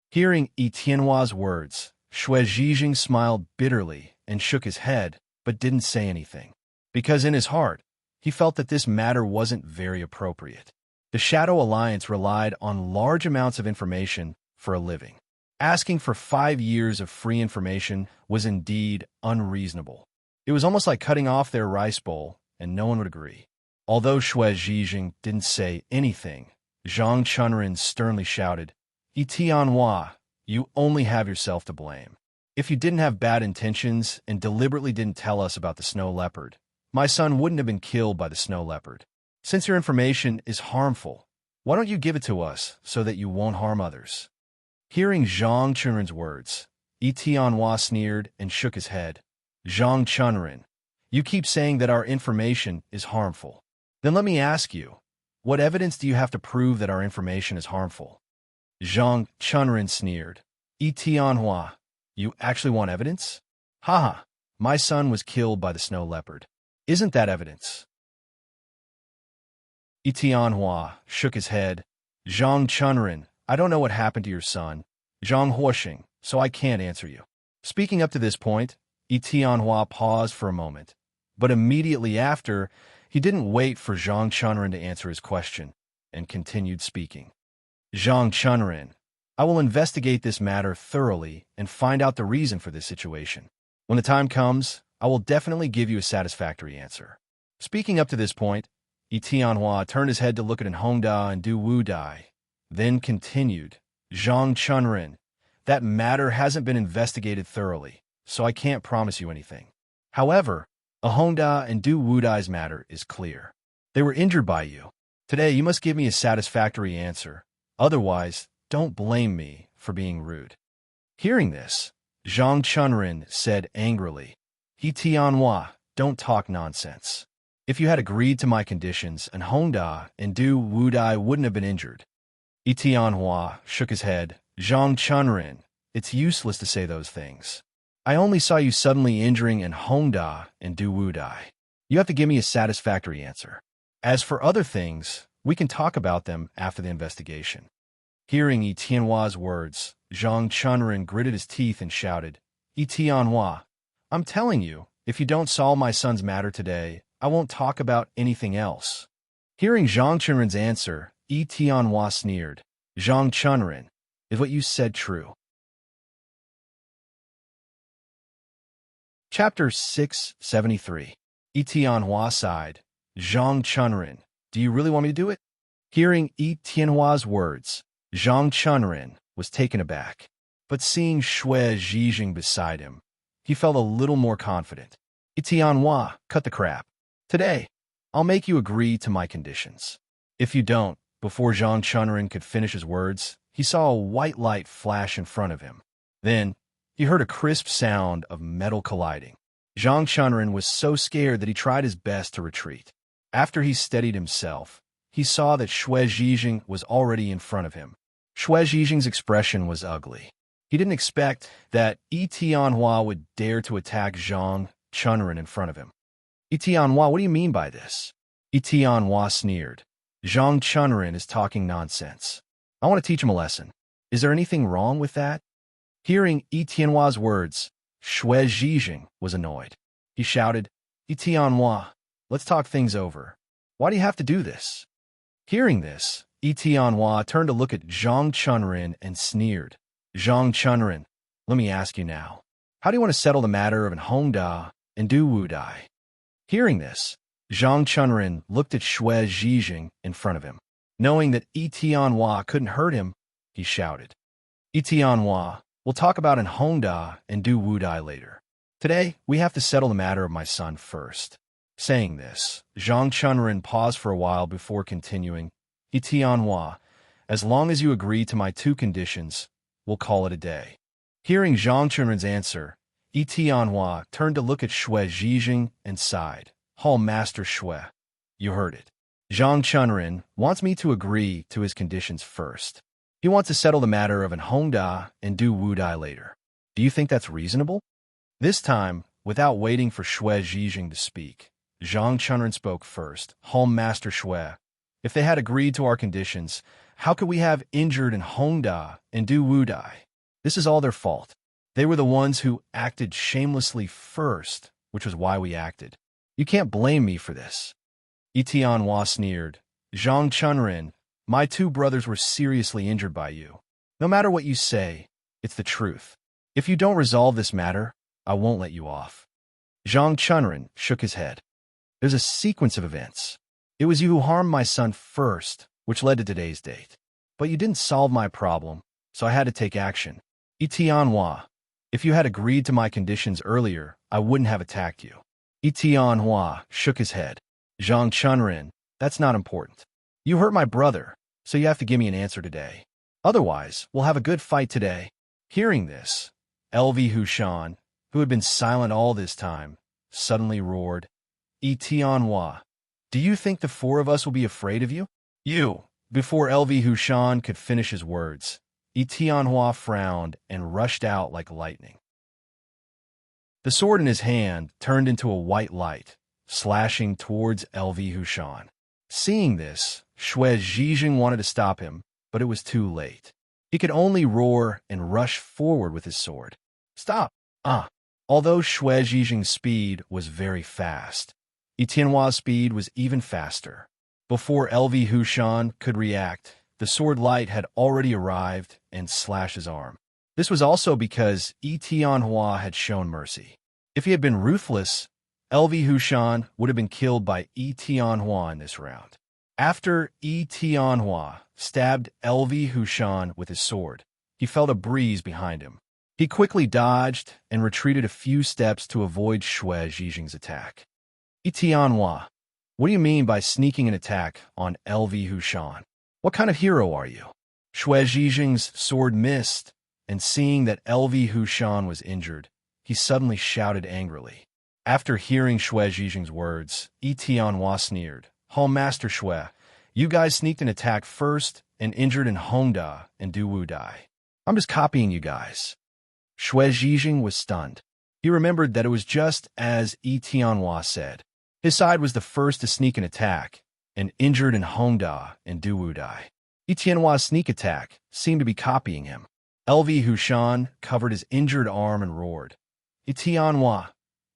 Hearing Yi Tianhua's words, Xue Zhijing smiled bitterly and shook his head, but didn't say anything. Because in his heart, he felt that this matter wasn't very appropriate. The Shadow Alliance relied on large amounts of information for a living. Asking for 5 years of free information was indeed unreasonable. It was almost like cutting off their rice bowl, and no one would agree. Although Xue Zhijing didn't say anything, Zhang Chunrin sternly shouted, Yi Tianhua, you only have yourself to blame. If you didn't have bad intentions and deliberately didn't tell us about the snow leopard, my son wouldn't have been killed by the snow leopard. Since your information is harmful, why don't you give it to us so that you won't harm others? Hearing Zhang Chunrin's words, Yi Tianhua sneered and shook his head. Zhang Chunrin, you keep saying that our information is harmful. Then let me ask you, what evidence do you have to prove that our information is harmful? Zhang Chunrin sneered. Yi Tianhua, you actually want evidence? Haha, my son was killed by the snow leopard. Isn't that evidence? Yi Tianhua shook his head. Zhang Chunrin, I don't know what happened to your son, Zhang Huoxing, so I can't answer you. Speaking up to this point, Yi Tianhua paused for a moment, but immediately after, he didn't wait for Zhang Chunrin to answer his question, and continued speaking. Zhang Chunrin, I will investigate this matter thoroughly and find out the reason for this situation. When the time comes, I will definitely give you a satisfactory answer. Speaking up to this point, Yi Tianhua turned his head to look at Hongda and Du Wudai, then continued, Zhang Chunrin, that matter hasn't been investigated thoroughly, so I can't promise you anything. However, Hongda and Du Wudai's matter is clear. They were injured by you. Today, you must give me a satisfactory answer. Otherwise, don't blame me for being rude. Hearing this, Zhang Chunrin said angrily, Yi Tianhua, don't talk nonsense. If you had agreed to my conditions, and Hongda and Du Wudai wouldn't have been injured. Yi Tianhua shook his head. Zhang Chunrin, it's useless to say those things. I only saw you suddenly injuring an Hongda and Du Wudai. You have to give me a satisfactory answer. As for other things, we can talk about them after the investigation. Hearing Yi Tianhua's words, Zhang Chunrin gritted his teeth and shouted, Yi Tianhua, I'm telling you, if you don't solve my son's matter today, I won't talk about anything else. Hearing Zhang Chunrin's answer, Yi Tianhua sneered. Zhang Chunrin, is what you said true? Chapter 673. Yi Tianhua sighed. Zhang Chunrin, do you really want me to do it? Hearing Yi Tianhua's words, Zhang Chunrin was taken aback, but seeing Xue Zhijing beside him, he felt a little more confident. Yi Tianhua, cut the crap. Today, I'll make you agree to my conditions. If you don't, before Zhang Chunrin could finish his words, he saw a white light flash in front of him. Then, he heard a crisp sound of metal colliding. Zhang Chunrin was so scared that he tried his best to retreat. After he steadied himself, he saw that Xue Zhijing was already in front of him. Xue Zhijing's expression was ugly. He didn't expect that Yi Tianhua would dare to attack Zhang Chunren in front of him. Yi Tianhua, what do you mean by this? Yi Tianhua sneered. Zhang Chunren is talking nonsense. I want to teach him a lesson. Is there anything wrong with that? Hearing Yi Tianhua's words, Xue Zhijing was annoyed. He shouted, Yi Tianhua, let's talk things over. Why do you have to do this? Hearing this, Yi Tianhua turned to look at Zhang Chunren and sneered. Zhang Chunren, let me ask you now. How do you want to settle the matter of Hongda and Du Wudai? Hearing this, Zhang Chunren looked at Xue Zhijing in front of him. Knowing that Yi Tianhua couldn't hurt him, he shouted, Yi Tianhua, we'll talk about Hongda and Du Wudai later. Today, we have to settle the matter of my son first. Saying this, Zhang Chunren paused for a while before continuing, Yi Tianhua, as long as you agree to my two conditions, we'll call it a day. Hearing Zhang Chunren's answer, Yi Tianhua turned to look at Xue Zhijing and sighed. Hall Master Xue, you heard it. Zhang Chunren wants me to agree to his conditions first. He wants to settle the matter of Hongda and Du Wudai later. Do you think that's reasonable? This time, without waiting for Xue Zhijing to speak, Zhang Chunren spoke first. Hall Master Xue, if they had agreed to our conditions, how could we have injured Hongda and Du Wudai? This is all their fault. They were the ones who acted shamelessly first, which was why we acted. You can't blame me for this. Yi Tianhua sneered. Zhang Chunren, my two brothers were seriously injured by you. No matter what you say, it's the truth. If you don't resolve this matter, I won't let you off. Zhang Chunren shook his head. There's a sequence of events. It was you who harmed my son first, which led to today's date. But you didn't solve my problem, so I had to take action. Yi Tianhua, if you had agreed to my conditions earlier, I wouldn't have attacked you. Yi Tianhua shook his head. Zhang Chunren, that's not important. You hurt my brother, so you have to give me an answer today. Otherwise, we'll have a good fight today. Hearing this, LV Hushan, who had been silent all this time, suddenly roared, Yi Tianhua, do you think the four of us will be afraid of you? You! Before LV Hushan could finish his words, Yi Tianhua frowned and rushed out like lightning. The sword in his hand turned into a white light, slashing towards LV Hushan. Seeing this, Xue Zhijing wanted to stop him, but it was too late. He could only roar and rush forward with his sword. Stop! Although Xue Zhijing's speed was very fast, Yi Tianhua's speed was even faster. Before LV Hushan could react, the sword light had already arrived and slashed his arm. This was also because Yi Tianhua had shown mercy. If he had been ruthless, LV Hushan would have been killed by Yi Tianhua in this round. After Yi Tianhua stabbed LV Hushan with his sword, he felt a breeze behind him. He quickly dodged and retreated a few steps to avoid Xue Zhijing's attack. Yi Tianhua, what do you mean by sneaking an attack on LV Hushan? What kind of hero are you? Xue Zhijing's sword missed, and seeing that LV Hushan was injured, he suddenly shouted angrily. After hearing Xue Zhijing's words, Yi Tianhua sneered. Hall Master Xue, you guys sneaked an attack first and injured Hongda and Du Wudai. I'm just copying you guys. Xue Zhijing was stunned. He remembered that it was just as Yi Tianhua said. His side was the first to sneak an attack and injured Hongda and Du Wudai. Yi Tianhua's sneak attack seemed to be copying him. LV Hushan covered his injured arm and roared. Yi Tianhua,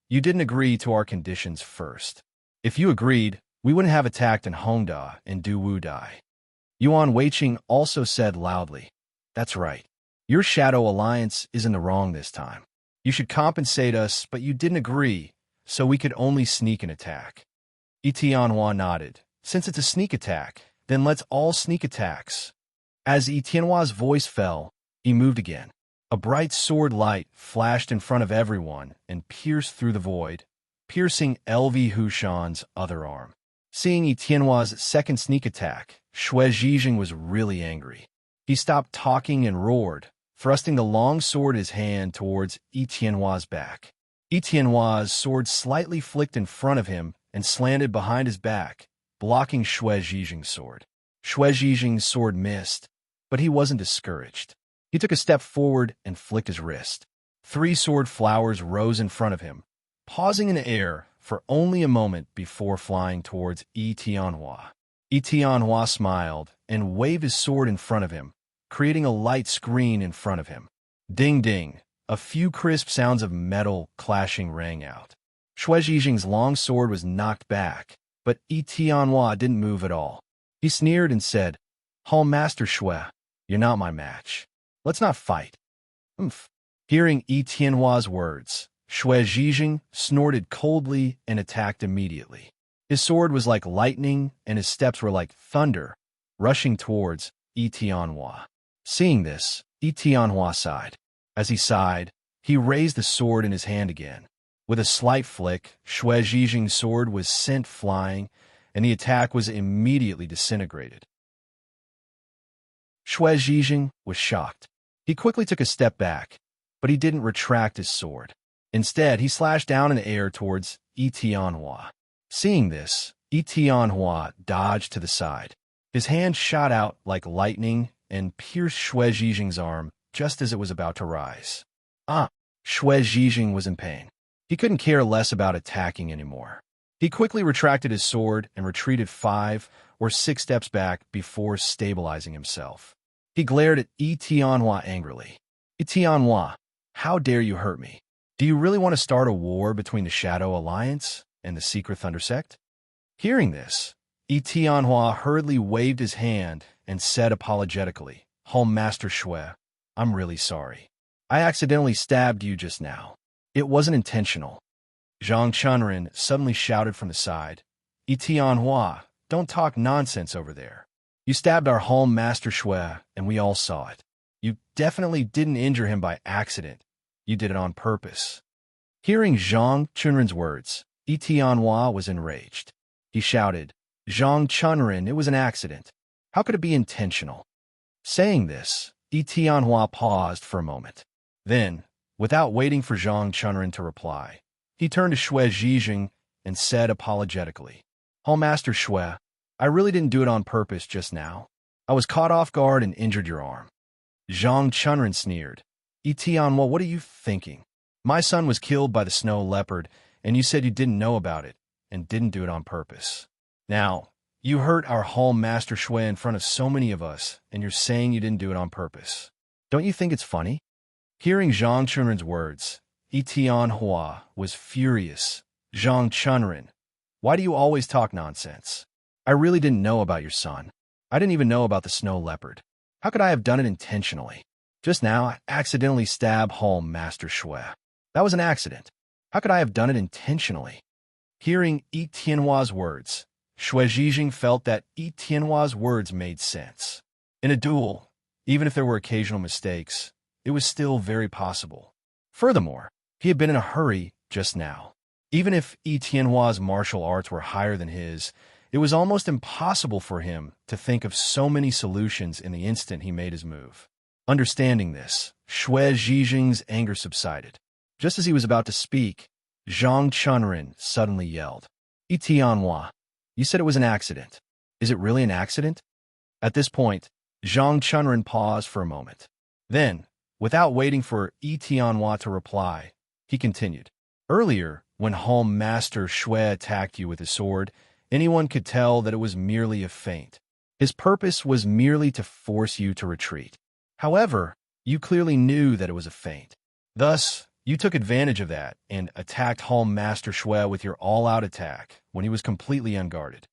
you didn't agree to our conditions first. If you agreed, we wouldn't have attacked Hongda and Du Wudai. Yuan Weiqing also said loudly, that's right. Your Shadow Alliance is in the wrong this time. You should compensate us, but you didn't agree, so we could only sneak an attack. Yi Tianhua nodded. Since it's a sneak attack, then let's all sneak attacks. As Yi Tianhua's voice fell, he moved again. A bright sword light flashed in front of everyone and pierced through the void, piercing LV Hushan's other arm. Seeing Yi Tianhua's second sneak attack, Xue Zhijing was really angry. He stopped talking and roared, thrusting the long sword in his hand towards Yi Tianhua's back. Yi Tianhua's sword slightly flicked in front of him and slanted behind his back, blocking Xue Zhijing's sword. Xue Zhijing's sword missed, but he wasn't discouraged. He took a step forward and flicked his wrist. 3 sword flowers rose in front of him, pausing in the air for only a moment before flying towards Yi Tianhua. Yi Tianhua smiled and waved his sword in front of him, creating a light screen in front of him. Ding ding, a few crisp sounds of metal clashing rang out. Xue Zhijing's long sword was knocked back, but Yi Tianhua didn't move at all. He sneered and said, "Hall Master Xue, you're not my match. Let's not fight." Oomph. Hearing Yi Tianhua's words, Xue Zhijing snorted coldly and attacked immediately. His sword was like lightning, and his steps were like thunder, rushing towards Yi Tianhua. Seeing this, Yi Tianhua sighed. As he sighed, he raised the sword in his hand again. With a slight flick, Xue Zhijing's sword was sent flying, and the attack was immediately disintegrated. Xue Zhijing was shocked. He quickly took a step back, but he didn't retract his sword. Instead, he slashed down in the air towards Yi Tianhua. Seeing this, Yi Tianhua dodged to the side. His hand shot out like lightning and pierced Xue Zhijing's arm just as it was about to rise. Xue Zhijing was in pain. He couldn't care less about attacking anymore. He quickly retracted his sword and retreated 5 or 6 steps back before stabilizing himself. He glared at Yi Tianhua angrily. "Yi Tianhua, how dare you hurt me? Do you really want to start a war between the Shadow Alliance and the Secret Thunder Sect?" Hearing this, Yi Tianhua hurriedly waved his hand and said apologetically, "Hall Master Xue, I'm really sorry. I accidentally stabbed you just now. It wasn't intentional." Zhang Chunren suddenly shouted from the side, "Yi Tianhua, don't talk nonsense over there. You stabbed our Hall Master Xue, and we all saw it. You definitely didn't injure him by accident. You did it on purpose." Hearing Zhang Chunren's words, Yi Tianhua was enraged. He shouted, "Zhang Chunren, it was an accident. How could it be intentional?" Saying this, Yi Tianhua paused for a moment. Then, without waiting for Zhang Chunren to reply, he turned to Xue Zhijing and said apologetically, "Hall Master Xue, I really didn't do it on purpose just now. I was caught off guard and injured your arm." Zhang Chunren sneered, "Yi Tianhua, what are you thinking? My son was killed by the snow leopard, and you said you didn't know about it and didn't do it on purpose. Now, you hurt our Hall Master Xue in front of so many of us, and you're saying you didn't do it on purpose. Don't you think it's funny?" Hearing Zhang Chunren's words, Yi Tianhua was furious. "Zhang Chunren, why do you always talk nonsense? I really didn't know about your son. I didn't even know about the snow leopard. How could I have done it intentionally? Just now, I accidentally stabbed Hall Master Xue. That was an accident. How could I have done it intentionally?" Hearing Yi Tianhua's words, Xue Zhijing felt that Yi Tianhua's words made sense. In a duel, even if there were occasional mistakes, it was still very possible. Furthermore, he had been in a hurry just now. Even if Yi Tianhua's martial arts were higher than his, it was almost impossible for him to think of so many solutions in the instant he made his move. Understanding this, Xue Zhijing's anger subsided. Just as he was about to speak, Zhang Chunren suddenly yelled, "Yi Tianhua, you said it was an accident. Is it really an accident?" At this point, Zhang Chunren paused for a moment. Then, without waiting for Yi Tianhua to reply, he continued, "Earlier, when Hall Master Xue attacked you with his sword, anyone could tell that it was merely a feint. His purpose was merely to force you to retreat. However, you clearly knew that it was a feint. Thus, you took advantage of that and attacked Hall Master Xue with your all-out attack when he was completely unguarded.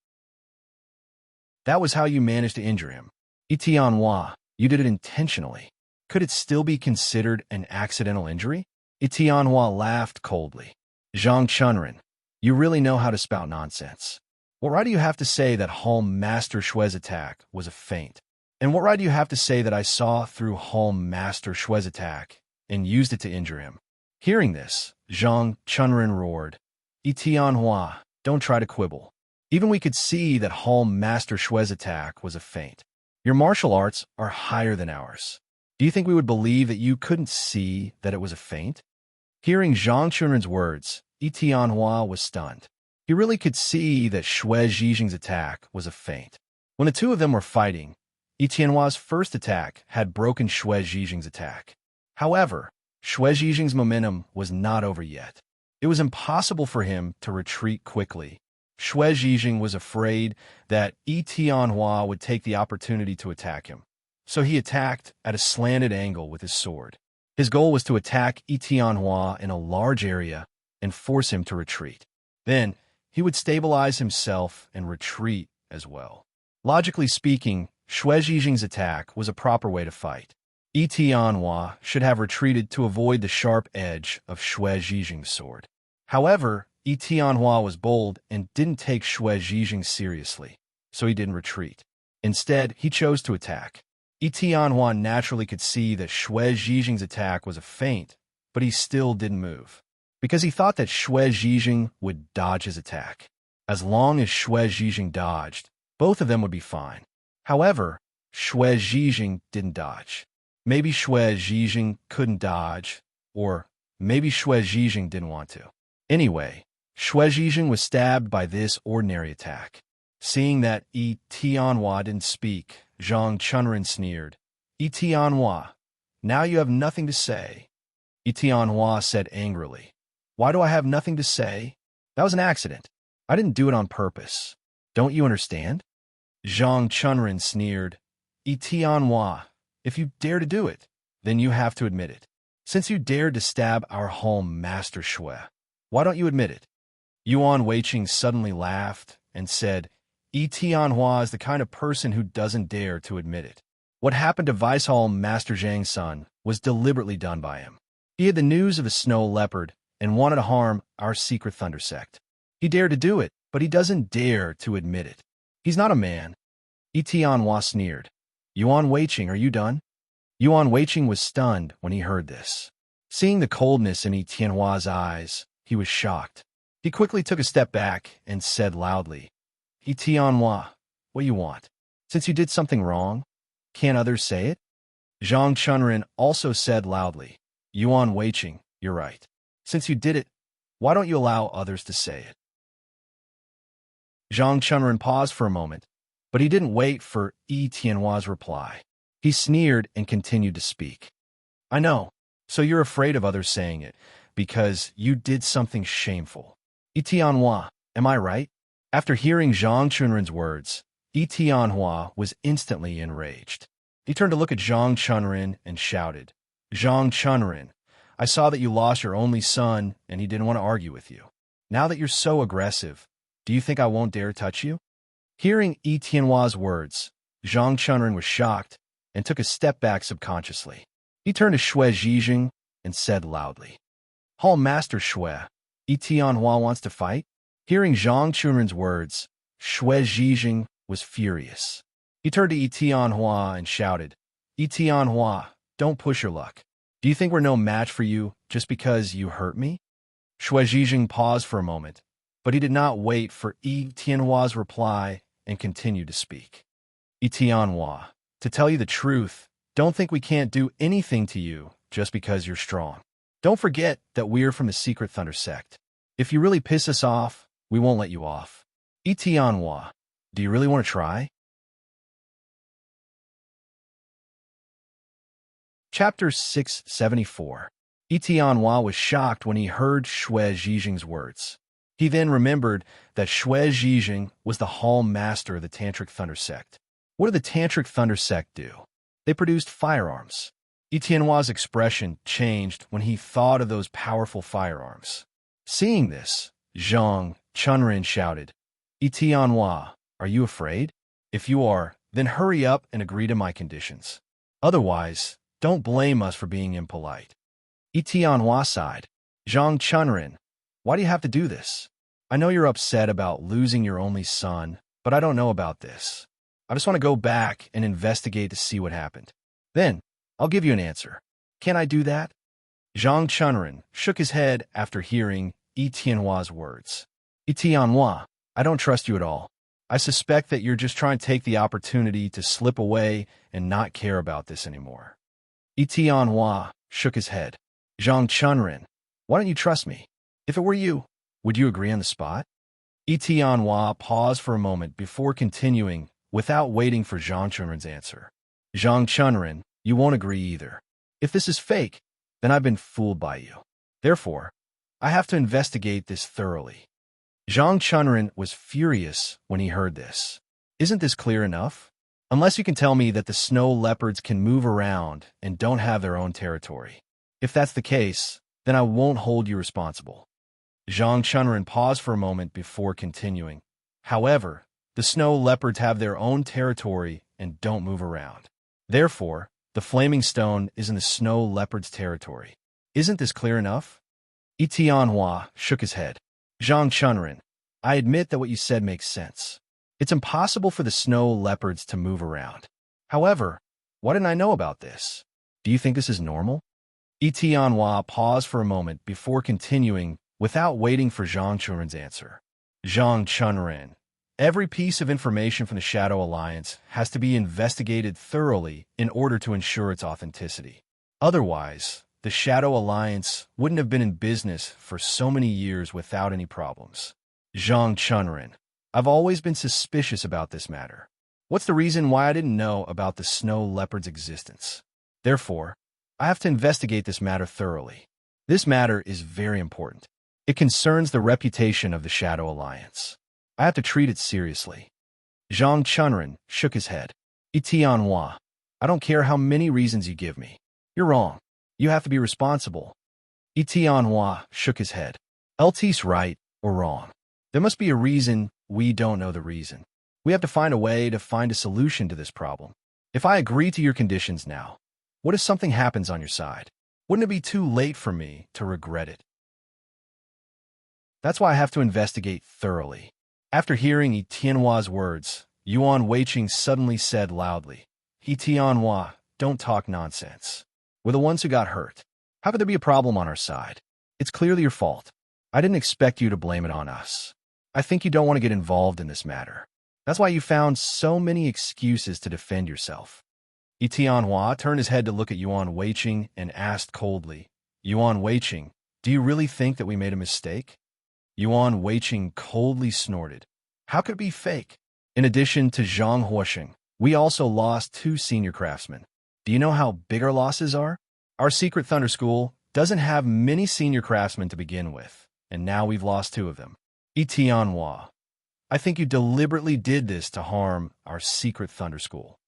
That was how you managed to injure him. Yi Tianhua, you did it intentionally. Could it still be considered an accidental injury?" Yi Tianhua laughed coldly. "Zhang Chunren, you really know how to spout nonsense. What right do you have to say that Hall Master Xue's attack was a feint? And what right do you have to say that I saw through Hall Master Xue's attack and used it to injure him?" Hearing this, Zhang Chunren roared, "Yi Tianhua, don't try to quibble. Even we could see that Hall Master Xue's attack was a feint. Your martial arts are higher than ours. Do you think we would believe that you couldn't see that it was a feint?" Hearing Zhang Chunren's words, Yi Tianhua was stunned. He really could see that Xue Zhijing's attack was a feint. When the two of them were fighting, Yi Tianhua's first attack had broken Xue Zhijing's attack. However, Xue Zhijing's momentum was not over yet. It was impossible for him to retreat quickly. Xue Zhijing was afraid that Yi Tianhua would take the opportunity to attack him, so he attacked at a slanted angle with his sword. His goal was to attack Yi Tianhua in a large area and force him to retreat. Then, he would stabilize himself and retreat as well. Logically speaking, Xue Zhijing's attack was a proper way to fight. Yi Tianhua should have retreated to avoid the sharp edge of Xue Zhijing's sword. However, Yi Tianhua was bold and didn't take Xue Zhijing seriously, so he didn't retreat. Instead, he chose to attack. Yi Tianhua naturally could see that Xue Zhijing's attack was a feint, but he still didn't move, because he thought that Xue Zhijing would dodge his attack. As long as Xue Zhijing dodged, both of them would be fine. However, Xue Zhijing didn't dodge. Maybe Xue Zhijing couldn't dodge, or maybe Xue Zhijing didn't want to. Anyway, Xue Zhijing was stabbed by this ordinary attack. Seeing that Yi Tianhua didn't speak, Zhang Chunren sneered. Yi Tianhua, now you have nothing to say. Yi Tianhua said angrily. Why do I have nothing to say? That was an accident. I didn't do it on purpose. Don't you understand? Zhang Chunren sneered. Yi Tianhua, if you dare to do it, then you have to admit it. Since you dared to stab our home master Xue, why don't you admit it? Yuan Weiqing suddenly laughed and said, Yi Tianhua is the kind of person who doesn't dare to admit it. What happened to Vicehalm Master Zhang's son was deliberately done by him. He had the news of a snow leopard and wanted to harm our secret thunder sect. He dared to do it, but he doesn't dare to admit it. He's not a man. Yi Tianhua sneered. Yuan Weiqing, are you done? Yuan Weiqing was stunned when he heard this. Seeing the coldness in Yi Tianhua's eyes, he was shocked. He quickly took a step back and said loudly, Yi Tianhua, what you want? Since you did something wrong, can't others say it? Zhang Chunren also said loudly, Yuan Weiqing, you're right. Since you did it, why don't you allow others to say it? Zhang Chunren paused for a moment, but he didn't wait for Yi Tianhua's reply. He sneered and continued to speak. I know, so you're afraid of others saying it, because you did something shameful. Yi Tianhua, am I right? After hearing Zhang Chunren's words, Yi Tianhua was instantly enraged. He turned to look at Zhang Chunren and shouted, Zhang Chunren, I saw that you lost your only son and he didn't want to argue with you. Now that you're so aggressive, do you think I won't dare touch you? Hearing Yi Tianhua's words, Zhang Chunren was shocked and took a step back subconsciously. He turned to Xue Zhijing and said loudly, Hall Master Xue, Yi Tianhua wants to fight? Hearing Zhang Chunren's words, Xue Zhijing was furious. He turned to Yi Tianhua and shouted, Yi Tianhua, don't push your luck. Do you think we're no match for you just because you hurt me? Xue Zhijing paused for a moment, but he did not wait for Yi Tianhua's reply and continued to speak. Yi Tianhua, to tell you the truth, don't think we can't do anything to you just because you're strong. Don't forget that we're from the secret thunder sect. If you really piss us off, we won't let you off. Yi Tianhua, do you really want to try? Chapter 674. Yi Tianhua was shocked when he heard Xue Zhijing's words. He then remembered that Xue Zhijing was the hall master of the Tantric Thunder Sect. What did the Tantric Thunder Sect do? They produced firearms. Yi Tianhua's expression changed when he thought of those powerful firearms. Seeing this, Zhang Chunren shouted, Yi Tianhua, are you afraid? If you are, then hurry up and agree to my conditions. Otherwise, don't blame us for being impolite. Yi Tianhua sighed. Zhang Chunren, why do you have to do this? I know you're upset about losing your only son, but I don't know about this. I just want to go back and investigate to see what happened. Then, I'll give you an answer. Can I do that? Zhang Chunren shook his head after hearing Yi Tianhua's words. Yi Tianhua, I don't trust you at all. I suspect that you're just trying to take the opportunity to slip away and not care about this anymore. Yi Tianhua shook his head. Zhang Chunren, why don't you trust me? If it were you, would you agree on the spot? Tianhua paused for a moment before continuing, without waiting for Zhang Chunren's answer. Zhang Chunren, you won't agree either. If this is fake, then I've been fooled by you. Therefore, I have to investigate this thoroughly. Zhang Chunren was furious when he heard this. Isn't this clear enough? Unless you can tell me that the snow leopards can move around and don't have their own territory. If that's the case, then I won't hold you responsible. Zhang Chunren paused for a moment before continuing. However, the snow leopards have their own territory and don't move around. Therefore, the flaming stone is in the snow leopard's territory. Isn't this clear enough? Tianhua shook his head. Zhang Chunren, I admit that what you said makes sense. It's impossible for the snow leopards to move around. However, why didn't I know about this? Do you think this is normal? Tianhua paused for a moment before continuing, without waiting for Zhang Chunren's answer. Zhang Chunren, every piece of information from the Shadow Alliance has to be investigated thoroughly in order to ensure its authenticity. Otherwise, the Shadow Alliance wouldn't have been in business for so many years without any problems. Zhang Chunren, I've always been suspicious about this matter. What's the reason why I didn't know about the snow leopard's existence? Therefore, I have to investigate this matter thoroughly. This matter is very important. It concerns the reputation of the Shadow Alliance. I have to treat it seriously. Zhang Chunren shook his head. Tianhua, I don't care how many reasons you give me. You're wrong. You have to be responsible. Tianhua shook his head. LT's right or wrong. There must be a reason. We don't know the reason. We have to find a way to find a solution to this problem. If I agree to your conditions now, what if something happens on your side? Wouldn't it be too late for me to regret it? That's why I have to investigate thoroughly. After hearing Tianhua's words, Yuan Weiqing suddenly said loudly, Tianhua, don't talk nonsense. We're the ones who got hurt. How could there be a problem on our side? It's clearly your fault. I didn't expect you to blame it on us. I think you don't want to get involved in this matter. That's why you found so many excuses to defend yourself. Tianhua turned his head to look at Yuan Weiqing and asked coldly, Yuan Weiqing, do you really think that we made a mistake? Yuan Weiqing coldly snorted. How could it be fake? In addition to Zhang Huosheng, we also lost 2 senior craftsmen. Do you know how big our losses are? Our secret Thunder School doesn't have many senior craftsmen to begin with, and now we've lost 2 of them. Tianhua, I think you deliberately did this to harm our secret Thunder School.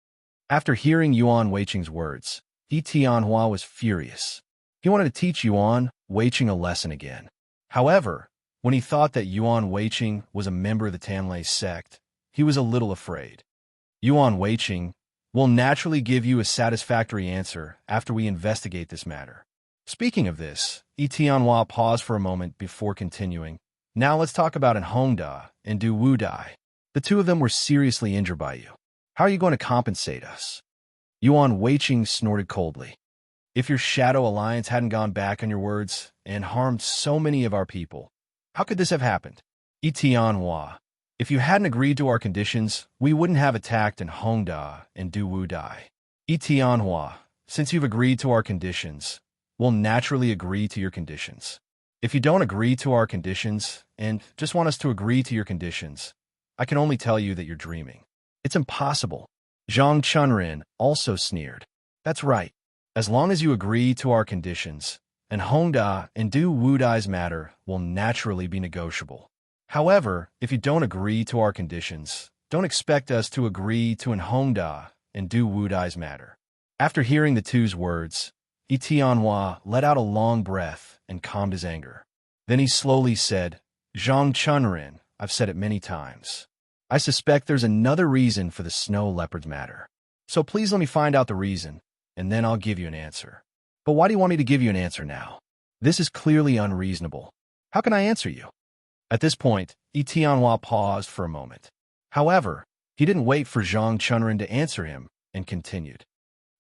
After hearing Yuan Weiqing's words, Tianhua was furious. He wanted to teach Yuan Weiqing a lesson again. However, when he thought that Yuan Weiqing was a member of the Tanlei sect, he was a little afraid. Yuan Weiqing will naturally give you a satisfactory answer after we investigate this matter. Speaking of this, Tianhua paused for a moment before continuing. Now let's talk about Hongda and Du Wudai. The 2 of them were seriously injured by you. How are you going to compensate us? Yuan Weiqing snorted coldly. If your Shadow Alliance hadn't gone back on your words and harmed so many of our people, how could this have happened? Tianhua, if you hadn't agreed to our conditions, we wouldn't have attacked Hongda and Du Wudai. Tianhua, since you've agreed to our conditions, we'll naturally agree to your conditions. If you don't agree to our conditions and just want us to agree to your conditions, I can only tell you that you're dreaming. It's impossible. Zhang Chunren also sneered. That's right. As long as you agree to our conditions, Hongda and Du Wudai's matter will naturally be negotiable. However, if you don't agree to our conditions, don't expect us to agree to Hongda and Du Wudai's matter. After hearing the 2's words, Tianhua let out a long breath and calmed his anger. Then he slowly said, Zhang Chunren, I've said it many times. I suspect there's another reason for the snow leopard's matter. So please let me find out the reason, and then I'll give you an answer. But why do you want me to give you an answer now? This is clearly unreasonable. How can I answer you? At this point, Tianhua paused for a moment. However, he didn't wait for Zhang Chunren to answer him and continued.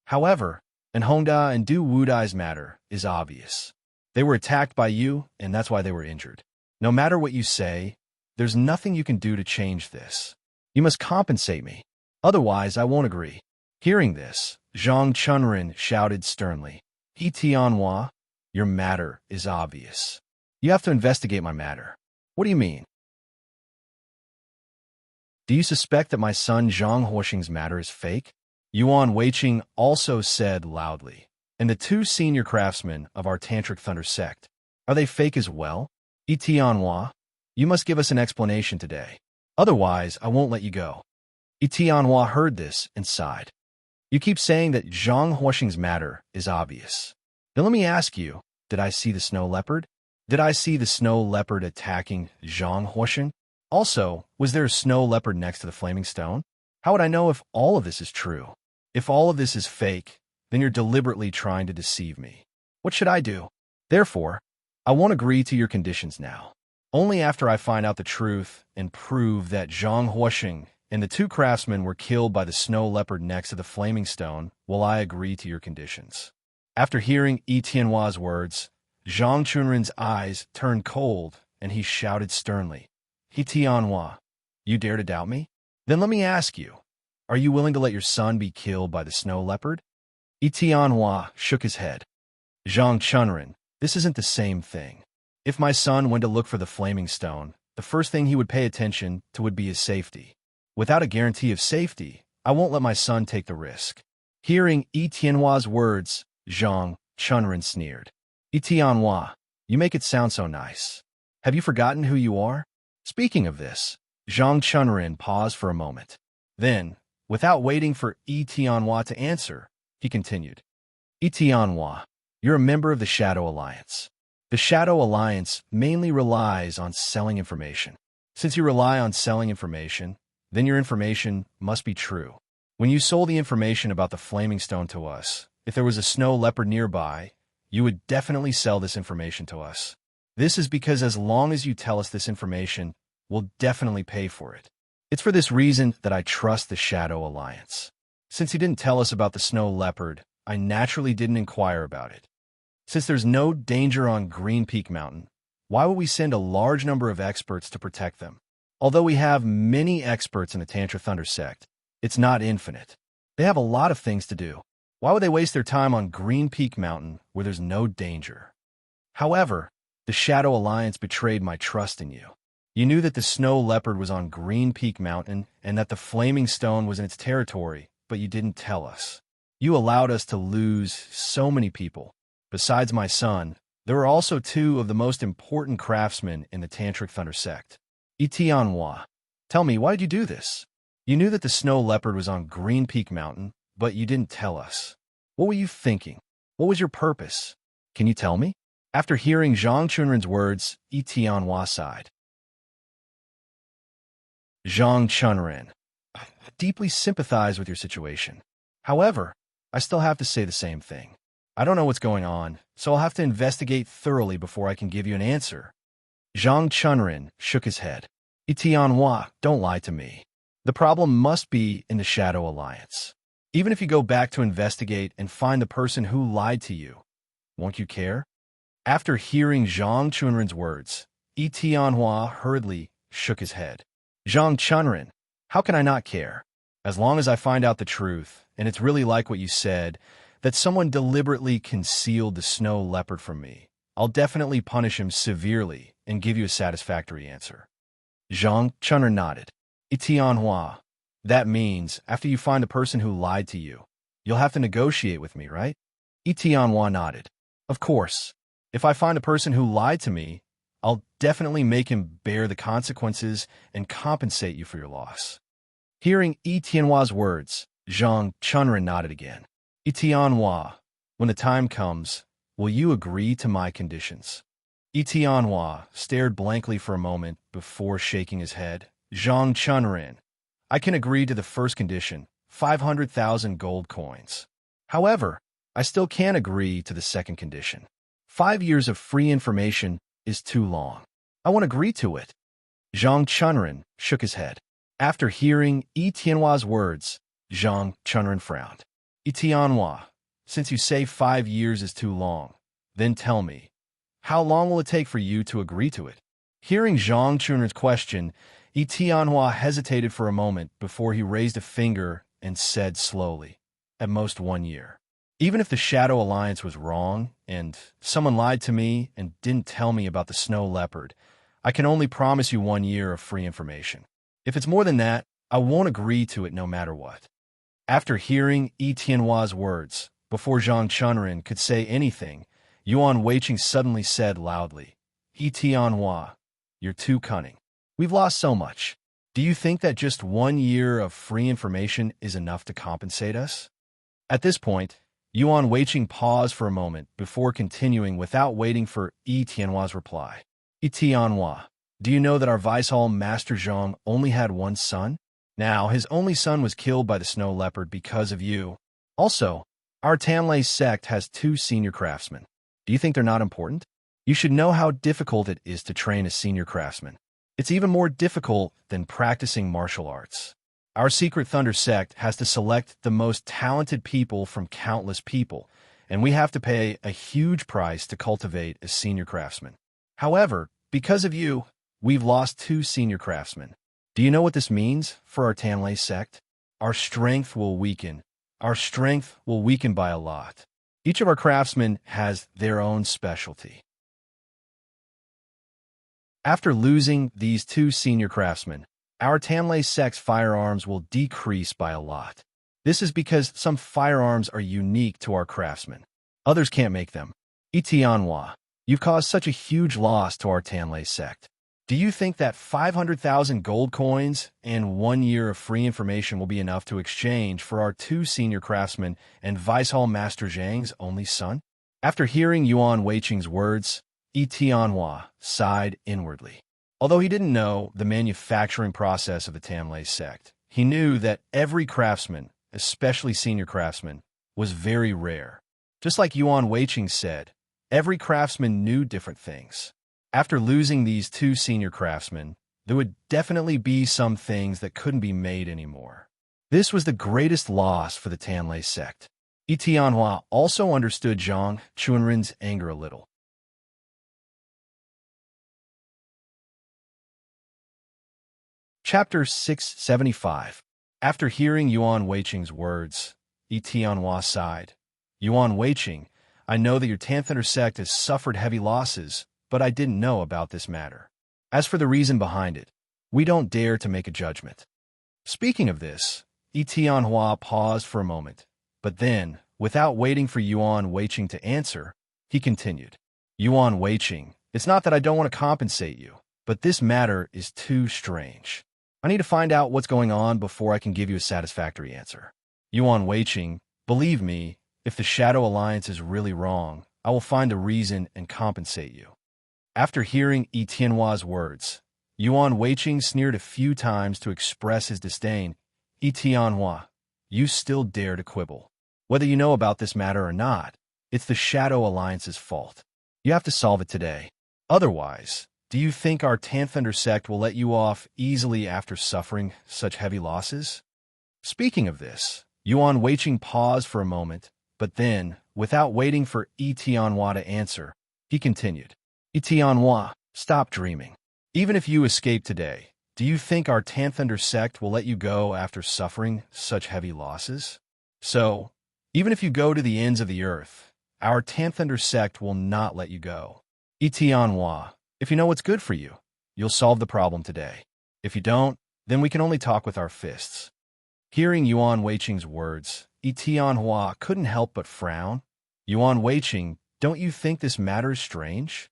However, Hongda and Du Wudai's matter is obvious. They were attacked by you, and that's why they were injured. No matter what you say, there's nothing you can do to change this. You must compensate me. Otherwise, I won't agree. Hearing this, Zhang Chunren shouted sternly, Tianhua, your matter is obvious. You have to investigate my matter. What do you mean? Do you suspect that my son Zhang Huoxing's matter is fake? Yuan Weiqing also said loudly. And the two senior craftsmen of our Tantric Thunder sect, are they fake as well? Etianhua, you must give us an explanation today. Otherwise, I won't let you go. Etianhua heard this and sighed. You keep saying that Zhang Huoxing's matter is obvious. Then let me ask you, did I see the snow leopard? Did I see the snow leopard attacking Zhang Huoxing? Also, was there a snow leopard next to the flaming stone? How would I know if all of this is true? If all of this is fake, then you're deliberately trying to deceive me. What should I do? Therefore, I won't agree to your conditions now. Only after I find out the truth and prove that Zhang Huoxing and the two craftsmen were killed by the snow leopard next to the flaming stone will I agree to your conditions. After hearing Yi Tianhua's words, Zhang Chunrin's eyes turned cold and he shouted sternly, Yi Tianhua, you dare to doubt me? Then let me ask you, are you willing to let your son be killed by the snow leopard? Yi Tianhua shook his head. Zhang Chunrin, this isn't the same thing. If my son went to look for the flaming stone, the first thing he would pay attention to would be his safety. Without a guarantee of safety, I won't let my son take the risk. Hearing Yi Tianhua's words, Zhang Chunrin sneered. Yi Tianhua, you make it sound so nice. Have you forgotten who you are? Speaking of this, Zhang Chunrin paused for a moment. Then, without waiting for Yi Tianhua to answer, he continued. Yi Tianhua, you're a member of the Shadow Alliance. The Shadow Alliance mainly relies on selling information. Since you rely on selling information, then your information must be true. When you sold the information about the flaming stone to us, if there was a snow leopard nearby, you would definitely sell this information to us. This is because as long as you tell us this information, we'll definitely pay for it. It's for this reason that I trust the Shadow Alliance. Since you didn't tell us about the snow leopard, I naturally didn't inquire about it. Since there's no danger on Green Peak Mountain, why would we send a large number of experts to protect them? Although we have many experts in the Tantra Thunder sect, it's not infinite. They have a lot of things to do. Why would they waste their time on Green Peak Mountain where there's no danger? However, the Shadow Alliance betrayed my trust in you. You knew that the snow leopard was on Green Peak Mountain and that the flaming stone was in its territory, but you didn't tell us. You allowed us to lose so many people. Besides my son, there were also two of the most important craftsmen in the Tantric Thunder sect. Yi Tianhua, tell me, why did you do this? You knew that the snow leopard was on Green Peak Mountain, but you didn't tell us. What were you thinking? What was your purpose? Can you tell me? After hearing Zhang Chunrin's words, Yi Tianhua sighed. Zhang Chunrin, I deeply sympathize with your situation. However, I still have to say the same thing. I don't know what's going on, so I'll have to investigate thoroughly before I can give you an answer. Zhang Chunrin shook his head. Yi Tianhua, don't lie to me. The problem must be in the Shadow Alliance. Even if you go back to investigate and find the person who lied to you, won't you care? After hearing Zhang Chunrin's words, Yi Tianhua hurriedly shook his head. Zhang Chunrin, how can I not care? As long as I find out the truth, and it's really like what you said, that someone deliberately concealed the snow leopard from me, I'll definitely punish him severely and give you a satisfactory answer. Zhang Chunrin nodded. Yi Tianhua, that means after you find the person who lied to you, you'll have to negotiate with me, right? Yi Tianhua nodded. Of course. If I find a person who lied to me, I'll definitely make him bear the consequences and compensate you for your loss. Hearing Yi Tianhua's words, Zhang Chunrin nodded again. Yi Tianhua, when the time comes, will you agree to my conditions? Yi Tianhua stared blankly for a moment before shaking his head. Zhang Chunrin, I can agree to the first condition, 500,000 gold coins. However, I still can't agree to the second condition. 5 years of free information is too long. I won't agree to it. Zhang Chunrin shook his head. After hearing Yi Tianhua's words, Zhang Chunrin frowned. Yi Tianhua, since you say 5 years is too long, then tell me, how long will it take for you to agree to it? Hearing Zhang Chunrin's question, Yi Tianhua hesitated for a moment before he raised a finger and said slowly, at most 1 year. Even if the Shadow Alliance was wrong, and someone lied to me and didn't tell me about the snow leopard, I can only promise you 1 year of free information. If it's more than that, I won't agree to it no matter what. After hearing Yi Tianhua's words, before Zhang Chunren could say anything, Yuan Weiqing suddenly said loudly, Yi Tianhua, you're too cunning. We've lost so much. Do you think that just 1 year of free information is enough to compensate us? At this point, Yuan Weiqing paused for a moment before continuing without waiting for Yi Tianhua's reply. Yi Tianhua, do you know that our Vice Hall Master Zhang only had one son? Now, his only son was killed by the snow leopard because of you. Also, our Tanlei sect has 2 senior craftsmen. Do you think they're not important? You should know how difficult it is to train a senior craftsman. It's even more difficult than practicing martial arts. Our Secret Thunder sect has to select the most talented people from countless people, and we have to pay a huge price to cultivate a senior craftsman. However, because of you, we've lost 2 senior craftsmen. Do you know what this means for our Tanlei sect? Our strength will weaken. Our strength will weaken by a lot. Each of our craftsmen has their own specialty. After losing these 2 senior craftsmen, our Tanlei sect's firearms will decrease by a lot. This is because some firearms are unique to our craftsmen. Others can't make them. Yi Tianhua, you've caused such a huge loss to our Tanlei sect. Do you think that 500,000 gold coins and 1 year of free information will be enough to exchange for our 2 senior craftsmen and Vice Hall Master Zhang's only son? After hearing Yuan Weiqing's words, Yi Tianhua sighed inwardly. Although he didn't know the manufacturing process of the Tanlei sect, he knew that every craftsman, especially senior craftsman, was very rare. Just like Yuan Weiqing said, every craftsman knew different things. After losing these 2 senior craftsmen, there would definitely be some things that couldn't be made anymore. This was the greatest loss for the Tanlei sect. Yi Tianhua also understood Zhang Chunren's anger a little. Chapter 675. After hearing Yuan Weiqing's words, Yi Tianhua sighed. Yuan Weiqing, I know that your Tanthunder sect has suffered heavy losses, but I didn't know about this matter. As for the reason behind it, we don't dare to make a judgment. Speaking of this, Yi Tianhua paused for a moment, but then, without waiting for Yuan Weiqing to answer, he continued. Yuan Weiqing, it's not that I don't want to compensate you, but this matter is too strange. I need to find out what's going on before I can give you a satisfactory answer. Yuan Weiqing, believe me, if the Shadow Alliance is really wrong, I will find a reason and compensate you. After hearing Yi Tianhua's words, Yuan Weiqing sneered a few times to express his disdain. Yi Tianhua, you still dare to quibble. Whether you know about this matter or not, it's the Shadow Alliance's fault. You have to solve it today. Otherwise, do you think our Tanthunder sect will let you off easily after suffering such heavy losses? Speaking of this, Yuan Weiqing paused for a moment, but then, without waiting for Yi Tianhua to answer, he continued. Yi Tianhua, stop dreaming. Even if you escape today, do you think our Tanthunder sect will let you go after suffering such heavy losses? So, even if you go to the ends of the earth, our Tanthunder sect will not let you go. Yi Tianhua, if you know what's good for you, you'll solve the problem today. If you don't, then we can only talk with our fists. Hearing Yuan Weiqing's words, Yi Tianhua couldn't help but frown. Yuan Weiqing, don't you think this matter is strange?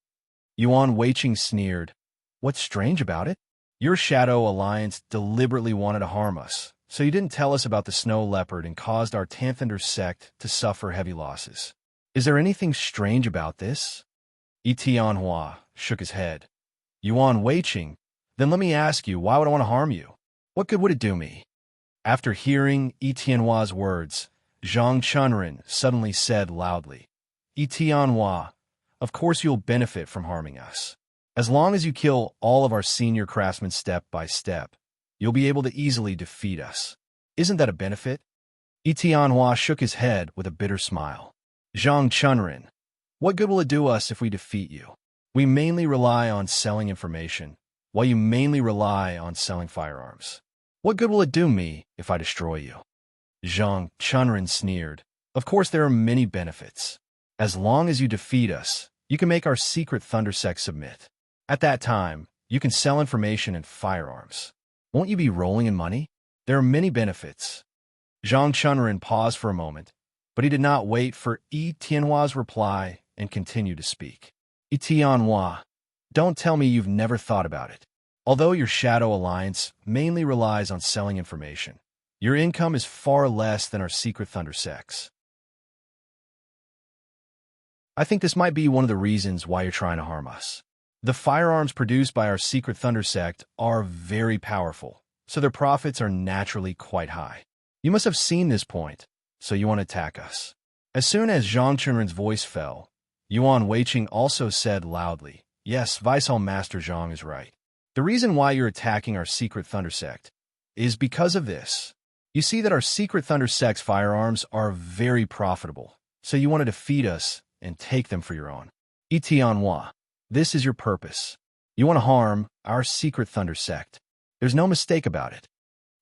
Yuan Weiqing sneered. What's strange about it? Your Shadow Alliance deliberately wanted to harm us, so you didn't tell us about the snow leopard and caused our Tanthunder sect to suffer heavy losses. Is there anything strange about this? Yi Tianhua shook his head. Yuan Weiqing, then let me ask you, why would I want to harm you? What good would it do me? After hearing Yi Tianhua's words, Zhang Chunren suddenly said loudly, Yi Tianhua, of course you'll benefit from harming us. As long as you kill all of our senior craftsmen step by step, you'll be able to easily defeat us. Isn't that a benefit? Yi Tianhua shook his head with a bitter smile. Zhang Chunren, what good will it do us if we defeat you? We mainly rely on selling information, while you mainly rely on selling firearms. What good will it do me if I destroy you? Zhang Chunren sneered. Of course there are many benefits. As long as you defeat us, you can make our Secret Thunder sect submit. At that time, you can sell information and firearms. Won't you be rolling in money? There are many benefits. Zhang Chunren paused for a moment, but he did not wait for Yi Tianhua's reply and continued to speak. Yi Tianhua, don't tell me you've never thought about it. Although your Shadow Alliance mainly relies on selling information, your income is far less than our Secret Thunder sects. I think this might be one of the reasons why you're trying to harm us. The firearms produced by our Secret Thunder sect are very powerful, so their profits are naturally quite high. You must have seen this point, so you want to attack us. As soon as Zhang Chunren's voice fell, Yuan Weiqing also said loudly, yes, Vice-Hall Master Zhang is right. The reason why you're attacking our Secret Thunder sect is because of this. You see that our Secret Thunder sect's firearms are very profitable, so you want to defeat us and take them for your own. Yi Tianhua, this is your purpose. You want to harm our Secret Thunder sect. There's no mistake about it.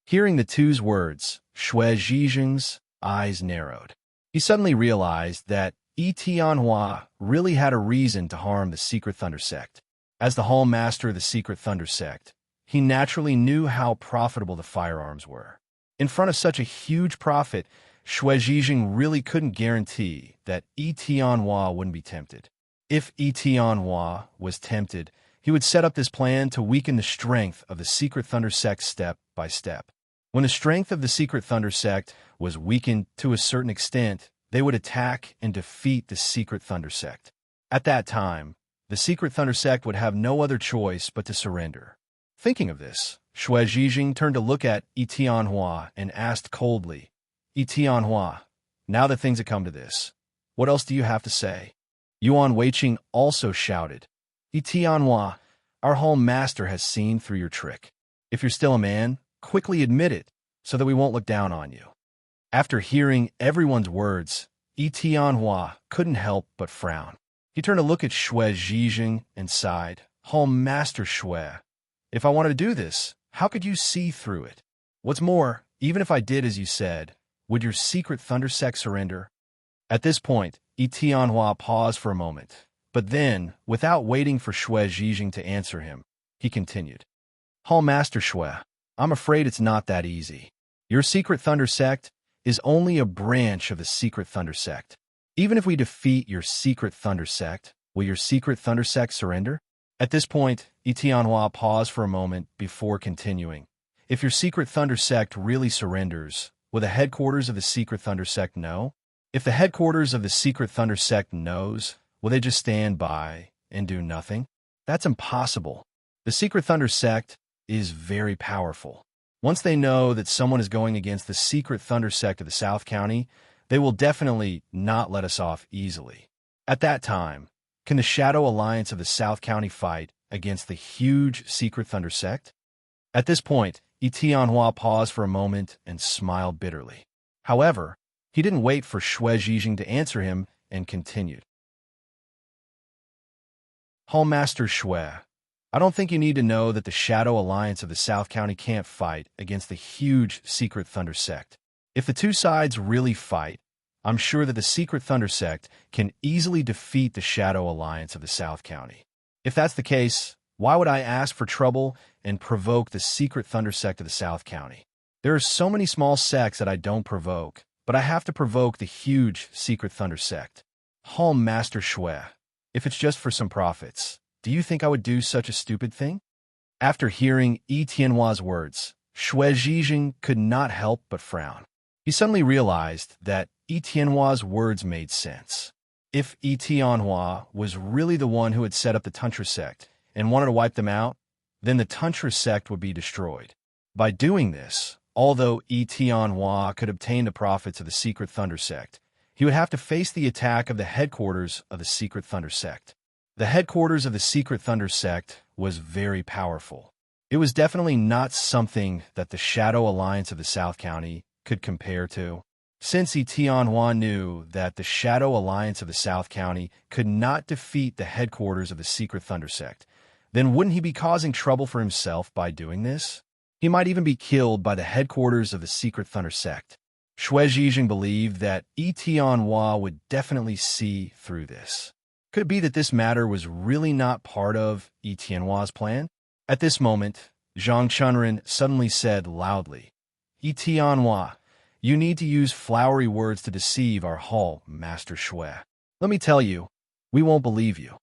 Hearing the two's words, Xue Zhizheng's eyes narrowed. He suddenly realized that Yi Tianhua really had a reason to harm the Secret Thunder sect. As the Hall Master of the Secret Thunder sect, he naturally knew how profitable the firearms were. In front of such a huge profit, Xue Zhizheng really couldn't guarantee that Yi Tianhua wouldn't be tempted. If Yi Tianhua was tempted, he would set up this plan to weaken the strength of the Secret Thunder sect step by step. When the strength of the Secret Thunder sect was weakened to a certain extent, they would attack and defeat the Secret Thunder sect. At that time, the Secret Thunder sect would have no other choice but to surrender. Thinking of this, Xue Zhizheng turned to look at Yi Tianhua and asked coldly, Yi Tianhua, now that things have come to this, what else do you have to say? Yuan Weiqing also shouted, Yi Tianhua, our Hall Master has seen through your trick. If you're still a man, quickly admit it, so that we won't look down on you. After hearing everyone's words, Yi Tianhua couldn't help but frown. He turned to look at Xue Zhizheng and sighed, Hall Master Xue, if I wanted to do this, how could you see through it? What's more, even if I did as you said, would your Secret Thunder sect surrender? At this point, Yi Tianhua paused for a moment, but then, without waiting for Xue Zhizheng to answer him, he continued. Hall Master Xue, I'm afraid it's not that easy. Your Secret Thunder sect is only a branch of the Secret Thunder sect. Even if we defeat your Secret Thunder sect, will your Secret Thunder sect surrender? At this point, Yi Tianhua paused for a moment before continuing. If your Secret Thunder sect really surrenders, will the headquarters of the Secret Thunder sect know? If the headquarters of the Secret Thunder sect knows, will they just stand by and do nothing? That's impossible. The Secret Thunder sect is very powerful. Once they know that someone is going against the Secret Thunder sect of the South County, they will definitely not let us off easily. At that time, can the Shadow Alliance of the South County fight against the huge Secret Thunder sect? At this point, Yi Tianhua paused for a moment and smiled bitterly. However, he didn't wait for Xue Zhizheng to answer him and continued. Hall Master Xue, I don't think you need to know that the Shadow Alliance of the South County can't fight against the huge Secret Thunder sect. If the two sides really fight, I'm sure that the Secret Thunder sect can easily defeat the Shadow Alliance of the South County. If that's the case, why would I ask for trouble and provoke the Secret Thunder sect of the South County? There are so many small sects that I don't provoke, but I have to provoke the huge Secret Thunder sect. Hall Master Xue, if it's just for some profits, do you think I would do such a stupid thing? After hearing Yi Tianhua's words, Xue Zhizheng could not help but frown. He suddenly realized that Yi Tianhua's words made sense. If Yi Tianhua was really the one who had set up the Tantra sect and wanted to wipe them out, then the Tantra sect would be destroyed. By doing this, although Yi Tianhua could obtain the profits of the Secret Thunder sect, he would have to face the attack of the headquarters of the Secret Thunder sect. The headquarters of the Secret Thunder sect was very powerful. It was definitely not something that the Shadow Alliance of the South County could compare to. Since Yi Tianhua knew that the Shadow Alliance of the South County could not defeat the headquarters of the Secret Thunder sect, then wouldn't he be causing trouble for himself by doing this? He might even be killed by the headquarters of the Secret Thunder sect. Xue Zhizheng believed that Yi Tianhua would definitely see through this. Could it be that this matter was really not part of Yi Tianhua's plan? At this moment, Zhang Chunren suddenly said loudly, Tianhua, you need to use flowery words to deceive our hall, Master Shui. Let me tell you, we won't believe you.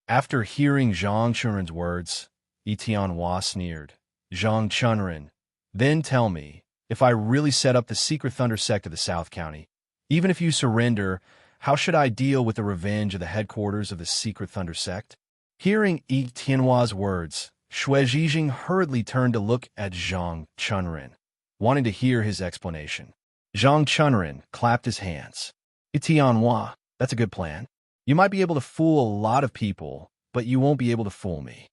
After hearing Zhang Chunrin's words, Tianhua sneered. Zhang Chunrin, then tell me, if I really set up the secret thunder sect of the South County, even if you surrender, how should I deal with the revenge of the headquarters of the secret thunder sect? Hearing Tianhua's words, Shui Zhijing hurriedly turned to look at Zhang Chunrin, wanting to hear his explanation. Zhang Chunrin clapped his hands. Tianhua, that's a good plan. You might be able to fool a lot of people, but you won't be able to fool me.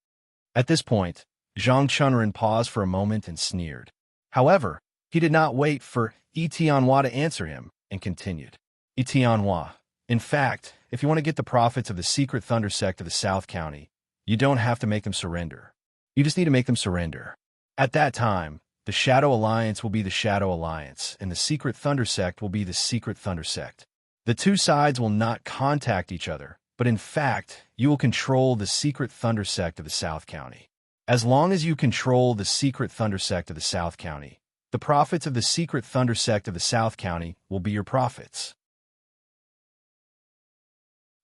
At this point, Zhang Chunrin paused for a moment and sneered. However, he did not wait for Tianhua to answer him and continued. Tianhua, in fact, if you want to get the profits of the secret thunder sect of the South County, you don't have to make them surrender. You just need to make them surrender. At that time, the Shadow Alliance will be the Shadow Alliance, and the secret thunder sect will be the secret thunder sect. The two sides will not contact each other, but in fact, you will control the secret thunder sect of the South County. As long as you control the secret thunder sect of the South County, the profits of the secret thunder sect of the South County will be your profits.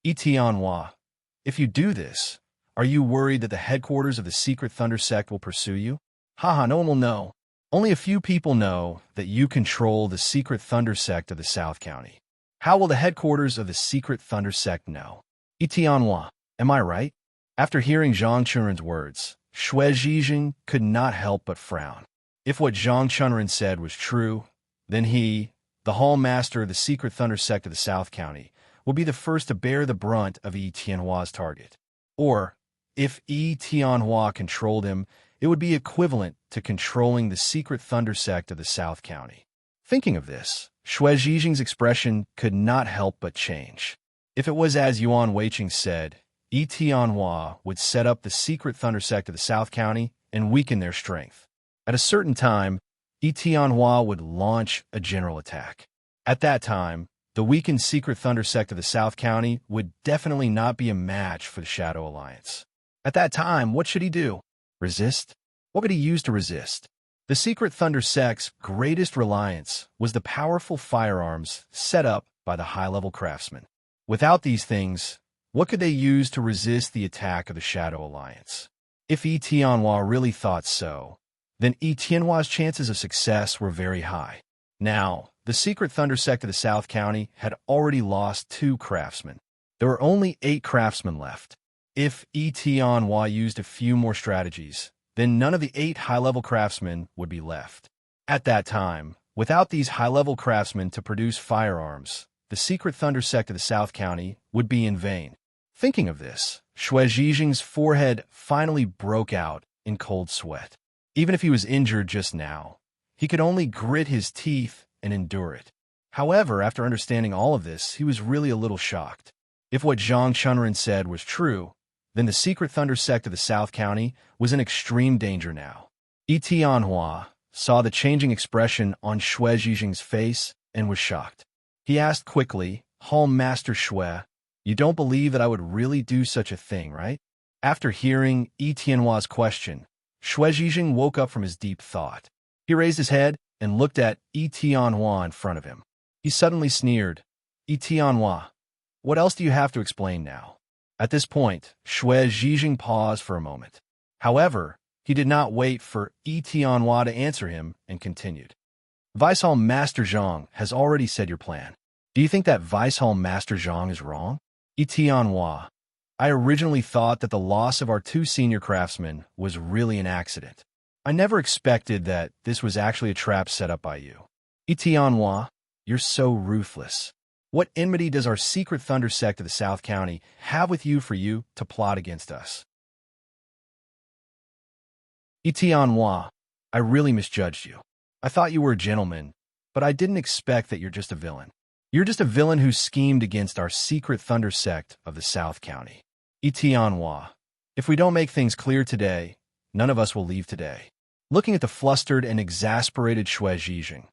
Tianhua, if you do this, are you worried that the headquarters of the secret thunder sect will pursue you? Haha, no one will know. Only a few people know that you control the secret thunder sect of the South County. How will the headquarters of the secret thunder sect know? Tianhua, am I right? After hearing Zhang Chunrin's words, Shui Zhijing could not help but frown. If what Zhang Chunrin said was true, then he, the hall master of the secret thunder sect of the South County, will be the first to bear the brunt of Tianhua's target. Or, if Tianhua controlled him, it would be equivalent to controlling the secret thunder sect of the South County. Thinking of this, Shui Zhijing's expression could not help but change. If it was as Yuan Weiqing said, Tianhua would set up the secret thunder sect of the South County and weaken their strength. At a certain time, Tianhua would launch a general attack. At that time, the weakened secret thunder sect of the South County would definitely not be a match for the Shadow Alliance. At that time, what should he do? Resist? What could he use to resist? The secret thunder sect's greatest reliance was the powerful firearms set up by the high-level craftsmen. Without these things, what could they use to resist the attack of the Shadow Alliance? If Tianhua really thought so, then Tianhua's chances of success were very high. Now, the secret thunder sect of the South County had already lost 2 craftsmen. There were only 8 craftsmen left. If Tianhua used a few more strategies, then none of the 8 high-level craftsmen would be left. At that time, without these high-level craftsmen to produce firearms, the secret thunder sect of the South County would be in vain. Thinking of this, Shui Zhijing's forehead finally broke out in cold sweat. Even if he was injured just now, he could only grit his teeth and endure it. However, after understanding all of this, he was really a little shocked. If what Zhang Chunrin said was true, then the secret thunder sect of the South County was in extreme danger now. Tianhua saw the changing expression on Shui Zhijing's face and was shocked. He asked quickly, Hall Master Shui, you don't believe that I would really do such a thing, right? After hearing Tianhua's question, Shui Zhijing woke up from his deep thought. He raised his head and looked at Tianhua in front of him. He suddenly sneered. Tianhua, what else do you have to explain now? At this point, Shui Zhijing paused for a moment. However, he did not wait for Tianhua to answer him and continued. Vice Hall Master Zhang has already said your plan. Do you think that Vice Hall Master Zhang is wrong? Tianhua, I originally thought that the loss of our 2 senior craftsmen was really an accident. I never expected that this was actually a trap set up by you. Tianhua, you're so ruthless. What enmity does our secret thunder sect of the South County have with you for you to plot against us? Tianhua, I really misjudged you. I thought you were a gentleman, but I didn't expect that you're just a villain. You're just a villain who schemed against our secret thunder sect of the South County. Tianhua, if we don't make things clear today, none of us will leave today. Looking at the flustered and exasperated Shui Zhijing,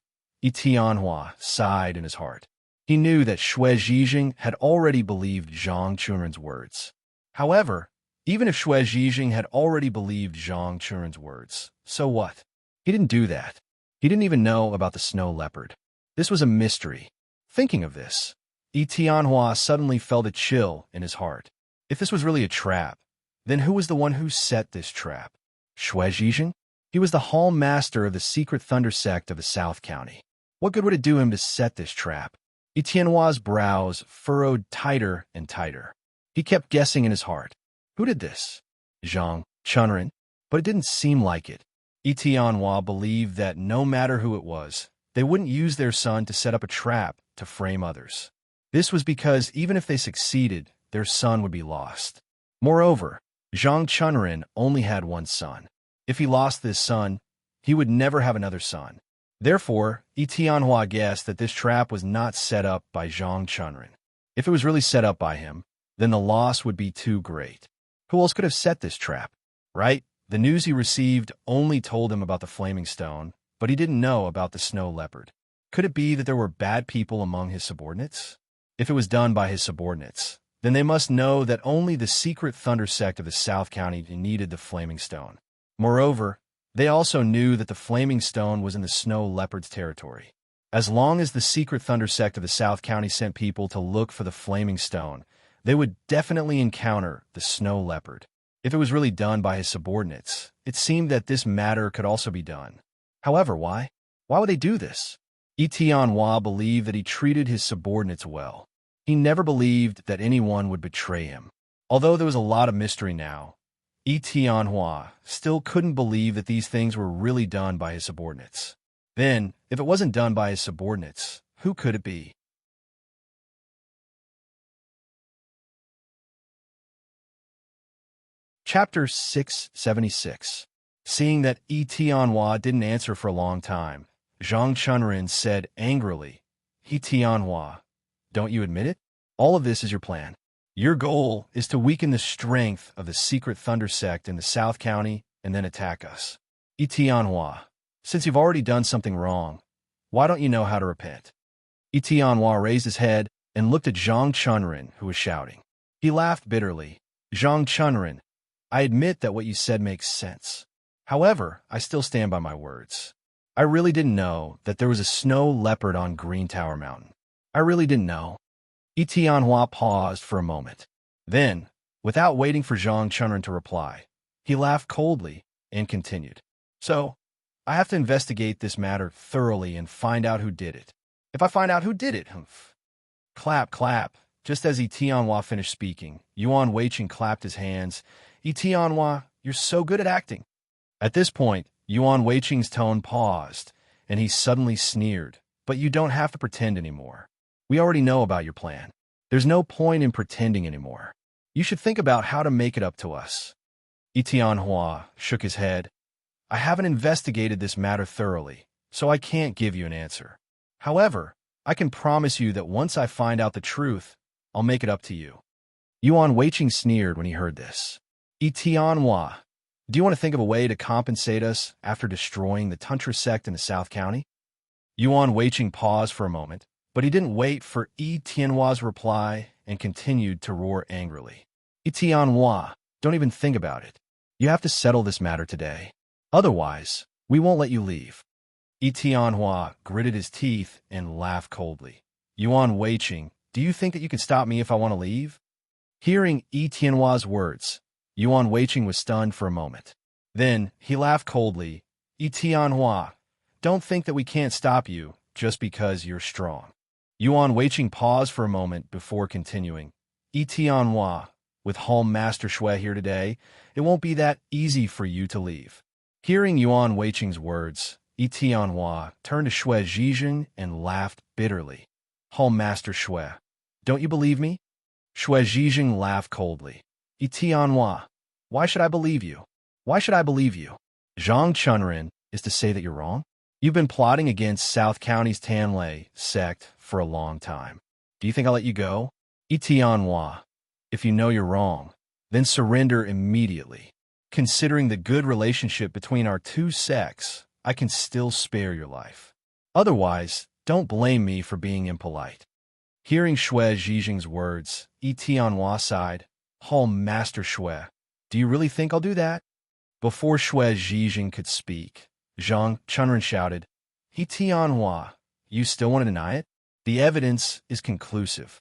Tianhua sighed in his heart. He knew that Shui Zhijing had already believed Zhang Chunrin's words. However, even if Shui Zhijing had already believed Zhang Chunrin's words, so what? He didn't do that. He didn't even know about the snow leopard. This was a mystery. Thinking of this, Tianhua suddenly felt a chill in his heart. If this was really a trap, then who was the one who set this trap? Shui Zhizhen? He was the hall master of the secret thunder sect of the South County. What good would it do him to set this trap? Tianhua's brows furrowed tighter and tighter. He kept guessing in his heart. Who did this? Zhang Chunren? But it didn't seem like it. Tianhua believed that no matter who it was, they wouldn't use their son to set up a trap to frame others. This was because even if they succeeded, their son would be lost. Moreover, Zhang Chunren only had one son. If he lost this son, he would never have another son. Therefore, Tianhua guessed that this trap was not set up by Zhang Chunren. If it was really set up by him, then the loss would be too great. Who else could have set this trap? Right? The news he received only told him about the flaming stone, but he didn't know about the snow leopard. Could it be that there were bad people among his subordinates? If it was done by his subordinates, then they must know that only the secret thunder sect of the South County needed the flaming stone. Moreover, they also knew that the flaming stone was in the snow leopard's territory. As long as the secret thunder sect of the South County sent people to look for the flaming stone, they would definitely encounter the snow leopard. If it was really done by his subordinates, it seemed that this matter could also be done. However, why? Why would they do this? Tianhua believed that he treated his subordinates well. He never believed that anyone would betray him. Although there was a lot of mystery now, Tianhua still couldn't believe that these things were really done by his subordinates. Then, if it wasn't done by his subordinates, who could it be? Chapter 676. Seeing that Tianhua didn't answer for a long time, Zhang Chunren said angrily, Tianhua, don't you admit it? All of this is your plan. Your goal is to weaken the strength of the secret thunder sect in the South County and then attack us. Tianhua, since you've already done something wrong, why don't you know how to repent? Tianhua raised his head and looked at Zhang Chunren, who was shouting. He laughed bitterly. Zhang Chunren, I admit that what you said makes sense. However, I still stand by my words. I really didn't know that there was a snow leopard on Green Tower Mountain. I really didn't know. Tianhua paused for a moment. Then, without waiting for Zhang Chunren to reply, he laughed coldly and continued. So, I have to investigate this matter thoroughly and find out who did it. If I find out who did it, humph. Clap, clap. Just as Tianhua finished speaking, Yuan Weiqing clapped his hands. Tianhua, you're so good at acting. At this point, Yuan Weiqing's tone paused, and he suddenly sneered. But you don't have to pretend anymore. We already know about your plan. There's no point in pretending anymore. You should think about how to make it up to us. Tianhua shook his head. I haven't investigated this matter thoroughly, so I can't give you an answer. However, I can promise you that once I find out the truth, I'll make it up to you. Yuan Weiqing sneered when he heard this. Tianhua, do you want to think of a way to compensate us after destroying the Tantra sect in the South County? Yuan Weiqing paused for a moment, but he didn't wait for Tianhua's reply and continued to roar angrily. Tianhua, don't even think about it. You have to settle this matter today. Otherwise, we won't let you leave. Tianhua gritted his teeth and laughed coldly. Yuan Weiqing, do you think that you can stop me if I want to leave? Hearing Tianhua's words, Yuan Weiqing was stunned for a moment. Then he laughed coldly. Tianhua, don't think that we can't stop you just because you're strong. Yuan Weiqing paused for a moment before continuing. Tianhua, with Hall Master Shui here today, it won't be that easy for you to leave. Hearing Yuan Weiqing's words, Tianhua turned to Shui Zhizhen and laughed bitterly. Hall Master Shui, don't you believe me? Shui Zhizhen laughed coldly. Tianhua, why should I believe you? Why should I believe you? Zhang Chunren is to say that you're wrong? You've been plotting against South County's Tanlei sect for a long time. Do you think I'll let you go? Tianhua, if you know you're wrong, then surrender immediately. Considering the good relationship between our two sects, I can still spare your life. Otherwise, don't blame me for being impolite. Hearing Shui Zhizhen's words, Tianhua sighed. Hall Master Shui, do you really think I'll do that? Before Shui Zhizhen could speak, Zhang Chunren shouted, Tianhua, you still want to deny it? The evidence is conclusive.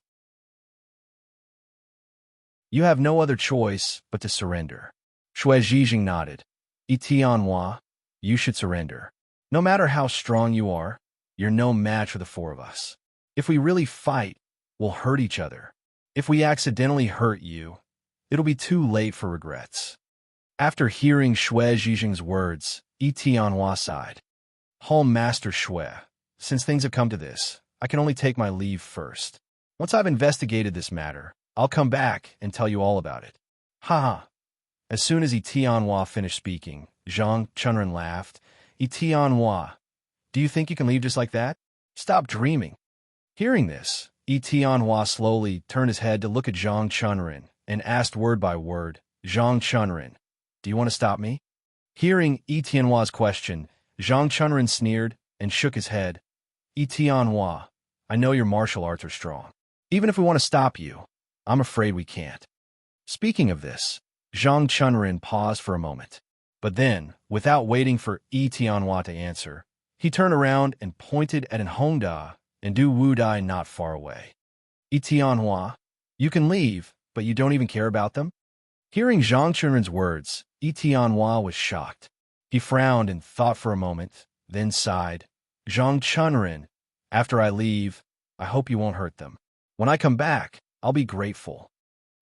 You have no other choice but to surrender. Shui Zhijing nodded. Tianhua, you should surrender. No matter how strong you are, you're no match for the four of us. If we really fight, we'll hurt each other. If we accidentally hurt you, it'll be too late for regrets. After hearing Shui Zhijing's words, Tianhua sighed. Hall Master Shui, since things have come to this, I can only take my leave first. Once I've investigated this matter, I'll come back and tell you all about it. Ha! As soon as Tianhua finished speaking, Zhang Chunren laughed. Tianhua, do you think you can leave just like that? Stop dreaming. Hearing this, Tianhua slowly turned his head to look at Zhang Chunren and asked word by word, Zhang Chunren, do you want to stop me? Hearing Tianhua's question, Zhang Chunren sneered and shook his head. Tianhua, I know your martial arts are strong. Even if we want to stop you, I'm afraid we can't. Speaking of this, Zhang Chunren paused for a moment. But then, without waiting for Tianhua to answer, he turned around and pointed at an Hongda and Du Wudai not far away. Tianhua, you can leave, but you don't even care about them? Hearing Zhang Chunren's words, Tianhua was shocked. He frowned and thought for a moment, then sighed. Zhang Chunren, after I leave, I hope you won't hurt them. When I come back, I'll be grateful.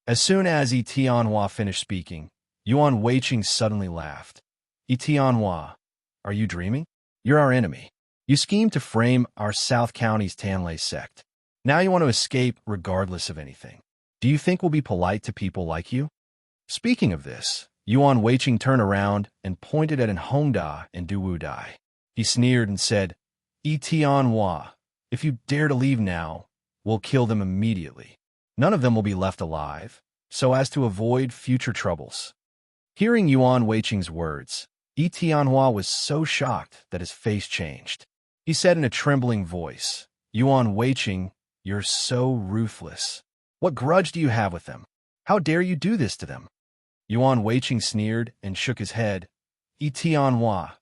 As soon as Tianhua finished speaking, Yuan Weiqing suddenly laughed. Tianhua, are you dreaming? You're our enemy. You schemed to frame our South County's Tanlei sect. Now you want to escape regardless of anything. Do you think we'll be polite to people like you? Speaking of this, Yuan Weiqing turned around and pointed at an Hongda and Du Wudai. He sneered and said, Tianhua, if you dare to leave now, we'll kill them immediately. None of them will be left alive, so as to avoid future troubles. Hearing Yuan Weiqing's words, Tianhua was so shocked that his face changed. He said in a trembling voice, Yuan Weiqing, you're so ruthless. What grudge do you have with them? How dare you do this to them? Yuan Weiqing sneered and shook his head. Tianhua,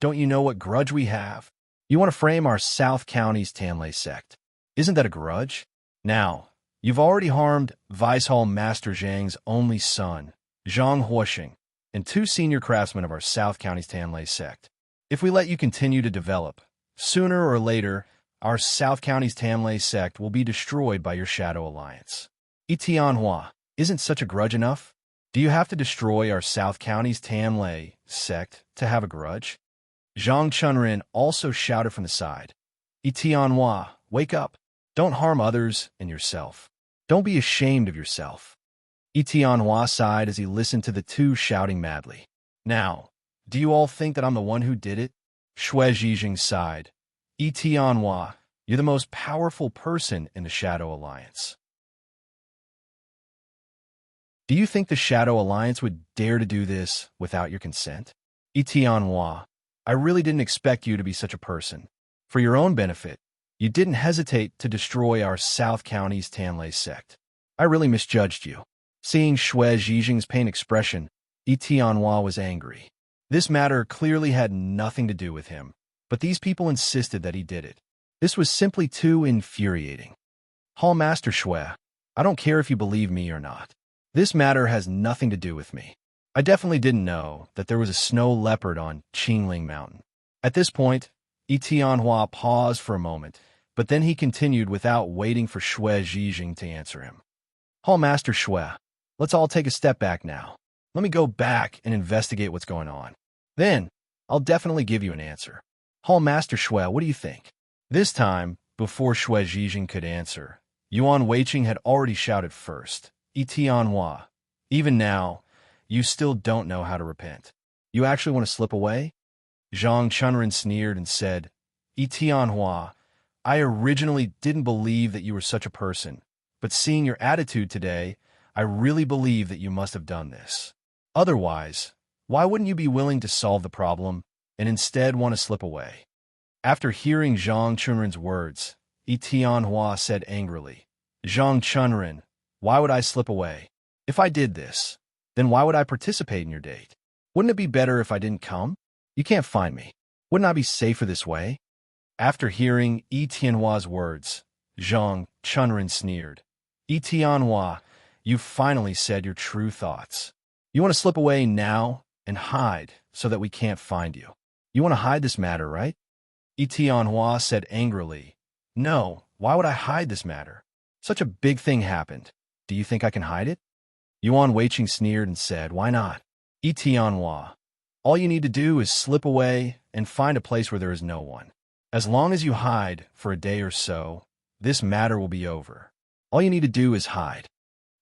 don't you know what grudge we have? You want to frame our South County's Tanlei sect. Isn't that a grudge? Now, you've already harmed Vice Hall Master Zhang's only son, Zhang Huoxing, and 2 senior craftsmen of our South County's Tanlei sect. If we let you continue to develop, sooner or later, our South County's Tanlei sect will be destroyed by your Shadow Alliance. Tianhua, isn't such a grudge enough? Do you have to destroy our South County's Tanlei sect to have a grudge? Zhang Chunren also shouted from the side. Tianhua, wake up. Don't harm others and yourself. Don't be ashamed of yourself. Tianhua sighed as he listened to the two shouting madly. Now, do you all think that I'm the one who did it? Shui Zhijing sighed. Tianhua, you're the most powerful person in the Shadow Alliance. Do you think the Shadow Alliance would dare to do this without your consent? Tianhua, I really didn't expect you to be such a person. For your own benefit, you didn't hesitate to destroy our South County's Tanlei sect. I really misjudged you. Seeing Shui Zhijing's pain expression, Tianhua was angry. This matter clearly had nothing to do with him, but these people insisted that he did it. This was simply too infuriating. Hall Master Shui, I don't care if you believe me or not. This matter has nothing to do with me. I definitely didn't know that there was a snow leopard on Qingling Mountain. At this point, Tianhua paused for a moment, but then he continued without waiting for Shui Zhijing to answer him. Hall Master Shui, let's all take a step back now. Let me go back and investigate what's going on. Then, I'll definitely give you an answer. Hall Master Shui, what do you think? This time, before Shui Zhijing could answer, Yuan Weiqing had already shouted first. Tianhua, even now, you still don't know how to repent. You actually want to slip away? Zhang Chunren sneered and said, Tianhua, I originally didn't believe that you were such a person, but seeing your attitude today, I really believe that you must have done this. Otherwise, why wouldn't you be willing to solve the problem and instead want to slip away? After hearing Zhang Chunren's words, Tianhua said angrily, Zhang Chunren, why would I slip away? If I did this, then why would I participate in your date? Wouldn't it be better if I didn't come? You can't find me. Wouldn't I be safer this way? After hearing Yi Tianhua's words, Zhang Chunren sneered. Yi Tianhua, you've finally said your true thoughts. You want to slip away now and hide so that we can't find you. You want to hide this matter, right? Yi Tianhua said angrily. No, why would I hide this matter? Such a big thing happened. Do you think I can hide it? Yuan Weiqing sneered and said, why not? Yi Tianhua, all you need to do is slip away and find a place where there is no one. As long as you hide for a day or so, this matter will be over. All you need to do is hide.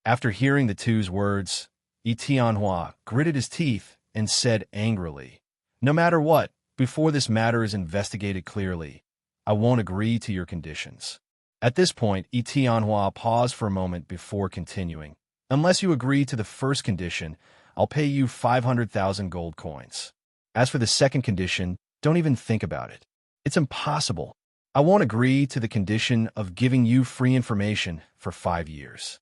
After hearing the two's words, Yi Tianhua gritted his teeth and said angrily, no matter what, before this matter is investigated clearly, I won't agree to your conditions. At this point, Yi Tianhua paused for a moment before continuing. Unless you agree to the first condition, I'll pay you 500,000 gold coins. As for the second condition, don't even think about it. It's impossible. I won't agree to the condition of giving you free information for 5 years.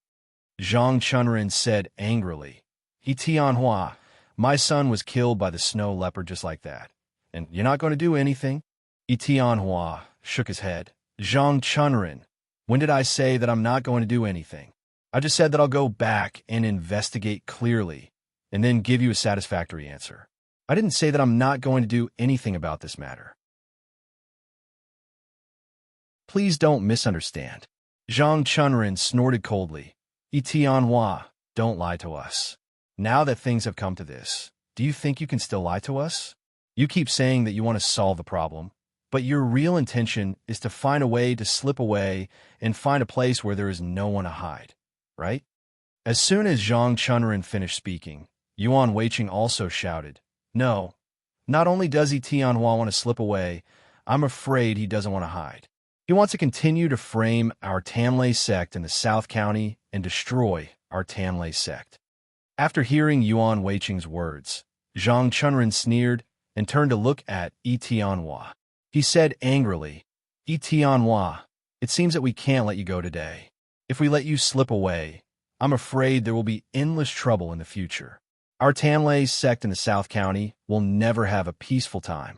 Zhang Chunren said angrily. Yi Tianhua, my son was killed by the snow leopard just like that. And you're not going to do anything? Yi Tianhua shook his head. Zhang Chunren, when did I say that I'm not going to do anything? I just said that I'll go back and investigate clearly, and then give you a satisfactory answer. I didn't say that I'm not going to do anything about this matter. Please don't misunderstand. Zhang Chunren snorted coldly. Yi Tianhua, don't lie to us. Now that things have come to this, do you think you can still lie to us? You keep saying that you want to solve the problem, but your real intention is to find a way to slip away and find a place where there is no one to hide, right? As soon as Zhang Chunren finished speaking, Yuan Weiqing also shouted, no, not only does Yi Tianhua want to slip away, I'm afraid he doesn't want to hide. He wants to continue to frame our Tanlei sect in the South County and destroy our Tanlei sect. After hearing Yuan Weiqing's words, Zhang Chunren sneered and turned to look at Yi Tianhua. He said angrily, Yi Tianhua, it seems that we can't let you go today. If we let you slip away, I'm afraid there will be endless trouble in the future. Our Tanlei sect in the South County will never have a peaceful time.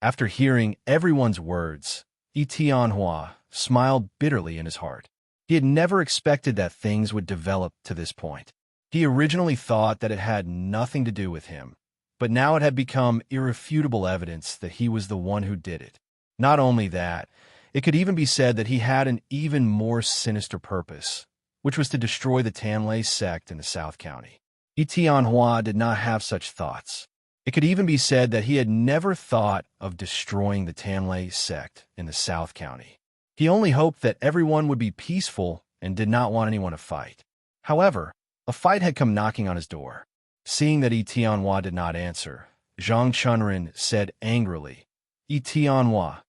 After hearing everyone's words, Yi Tianhua smiled bitterly in his heart. He had never expected that things would develop to this point. He originally thought that it had nothing to do with him, but now it had become irrefutable evidence that he was the one who did it. Not only that, it could even be said that he had an even more sinister purpose, which was to destroy the Tanlei sect in the South County. Yi Tianhua did not have such thoughts. It could even be said that he had never thought of destroying the Tanlei sect in the South County. He only hoped that everyone would be peaceful and did not want anyone to fight. However, a fight had come knocking on his door. Seeing that Yi Tianhua did not answer, Zhang Chunren said angrily, Yi Tianhua,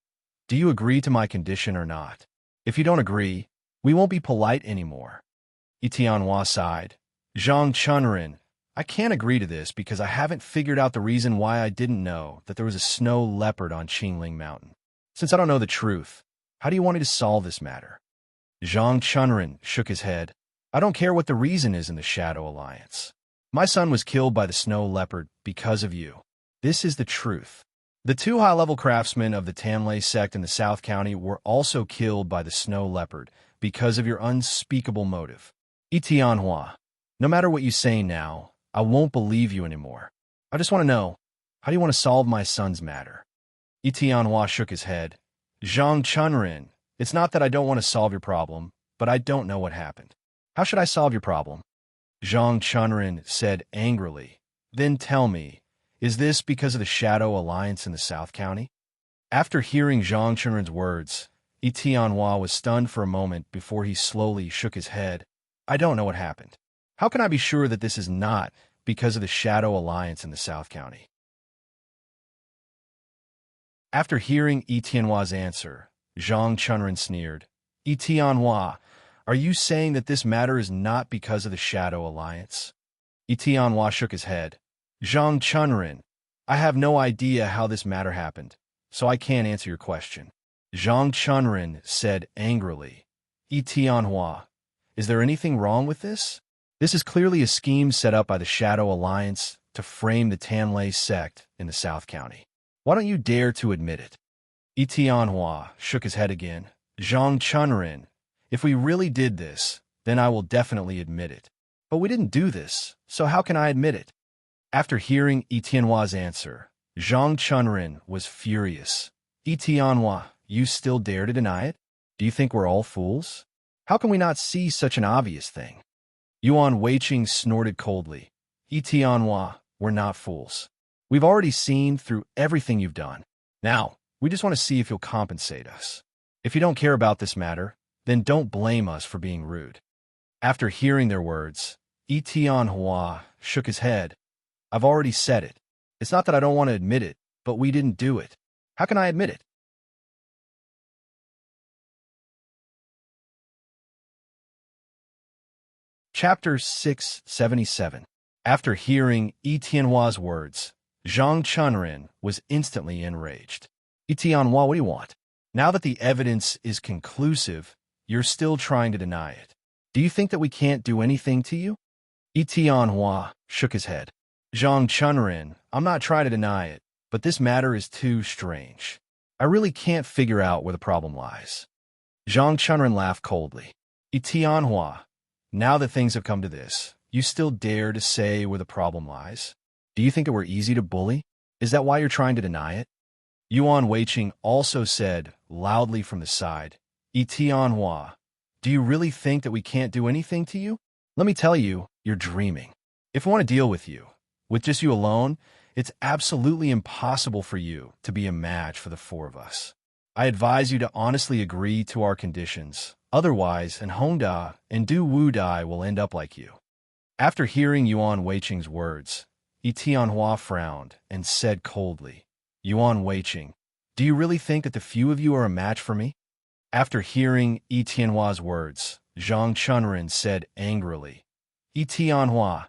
do you agree to my condition or not? If you don't agree, we won't be polite anymore. Yi Tianhua sighed. Zhang Chunren, I can't agree to this because I haven't figured out the reason why I didn't know that there was a snow leopard on Qingling Mountain. Since I don't know the truth, how do you want me to solve this matter? Zhang Chunren shook his head. I don't care what the reason is in the Shadow Alliance. My son was killed by the snow leopard because of you. This is the truth. The two high-level craftsmen of the Tanlei sect in the South County were also killed by the snow leopard because of your unspeakable motive. Yi Tianhua, no matter what you say now, I won't believe you anymore. I just want to know, how do you want to solve my son's matter? Yi Tianhua shook his head. Zhang Chunren, it's not that I don't want to solve your problem, but I don't know what happened. How should I solve your problem? Zhang Chunren said angrily. Then tell me, is this because of the Shadow Alliance in the South County? After hearing Zhang Chunren's words, Yi Tianhua was stunned for a moment before he slowly shook his head. I don't know what happened. How can I be sure that this is not because of the Shadow Alliance in the South County? After hearing Yi Tianhua's answer, Zhang Chunren sneered. Yi Tianhua, are you saying that this matter is not because of the Shadow Alliance? Yi Tianhua shook his head. Zhang Chunren, I have no idea how this matter happened, so I can't answer your question. Zhang Chunren said angrily. Yi Tianhua, is there anything wrong with this? This is clearly a scheme set up by the Shadow Alliance to frame the Tanlei sect in the South County. Why don't you dare to admit it? Tianhua shook his head again. Zhang Chunrin, if we really did this, then I will definitely admit it. But we didn't do this, so how can I admit it? After hearing Tianhua's answer, Zhang Chunrin was furious. Tianhua, you still dare to deny it? Do you think we're all fools? How can we not see such an obvious thing? Yuan Weiqing snorted coldly. Tianhua, we're not fools. We've already seen through everything you've done. Now, we just want to see if you'll compensate us. If you don't care about this matter, then don't blame us for being rude. After hearing their words, Tianhua shook his head. I've already said it. It's not that I don't want to admit it, but we didn't do it. How can I admit it? Chapter 677. After hearing Tianhua's words, Zhang Chunrin was instantly enraged. Tianhua, what do you want? Now that the evidence is conclusive, you're still trying to deny it. Do you think that we can't do anything to you? Tianhua shook his head. Zhang Chunrin, I'm not trying to deny it, but this matter is too strange. I really can't figure out where the problem lies. Zhang Chunrin laughed coldly. Tianhua, now that things have come to this, you still dare to say where the problem lies? Do you think that we're easy to bully? Is that why you're trying to deny it? Yuan Weiqing also said, loudly from the side, Tianhua, do you really think that we can't do anything to you? Let me tell you, you're dreaming. If we want to deal with you, with just you alone, it's absolutely impossible for you to be a match for the four of us. I advise you to honestly agree to our conditions. Otherwise, and Hongda and Du Wudai will end up like you. After hearing Yuan Weiqing's words, Tianhua frowned and said coldly, Yuan Weiqing, do you really think that the few of you are a match for me? After hearing Tianhua's words, Zhang Chunrin said angrily, Tianhua,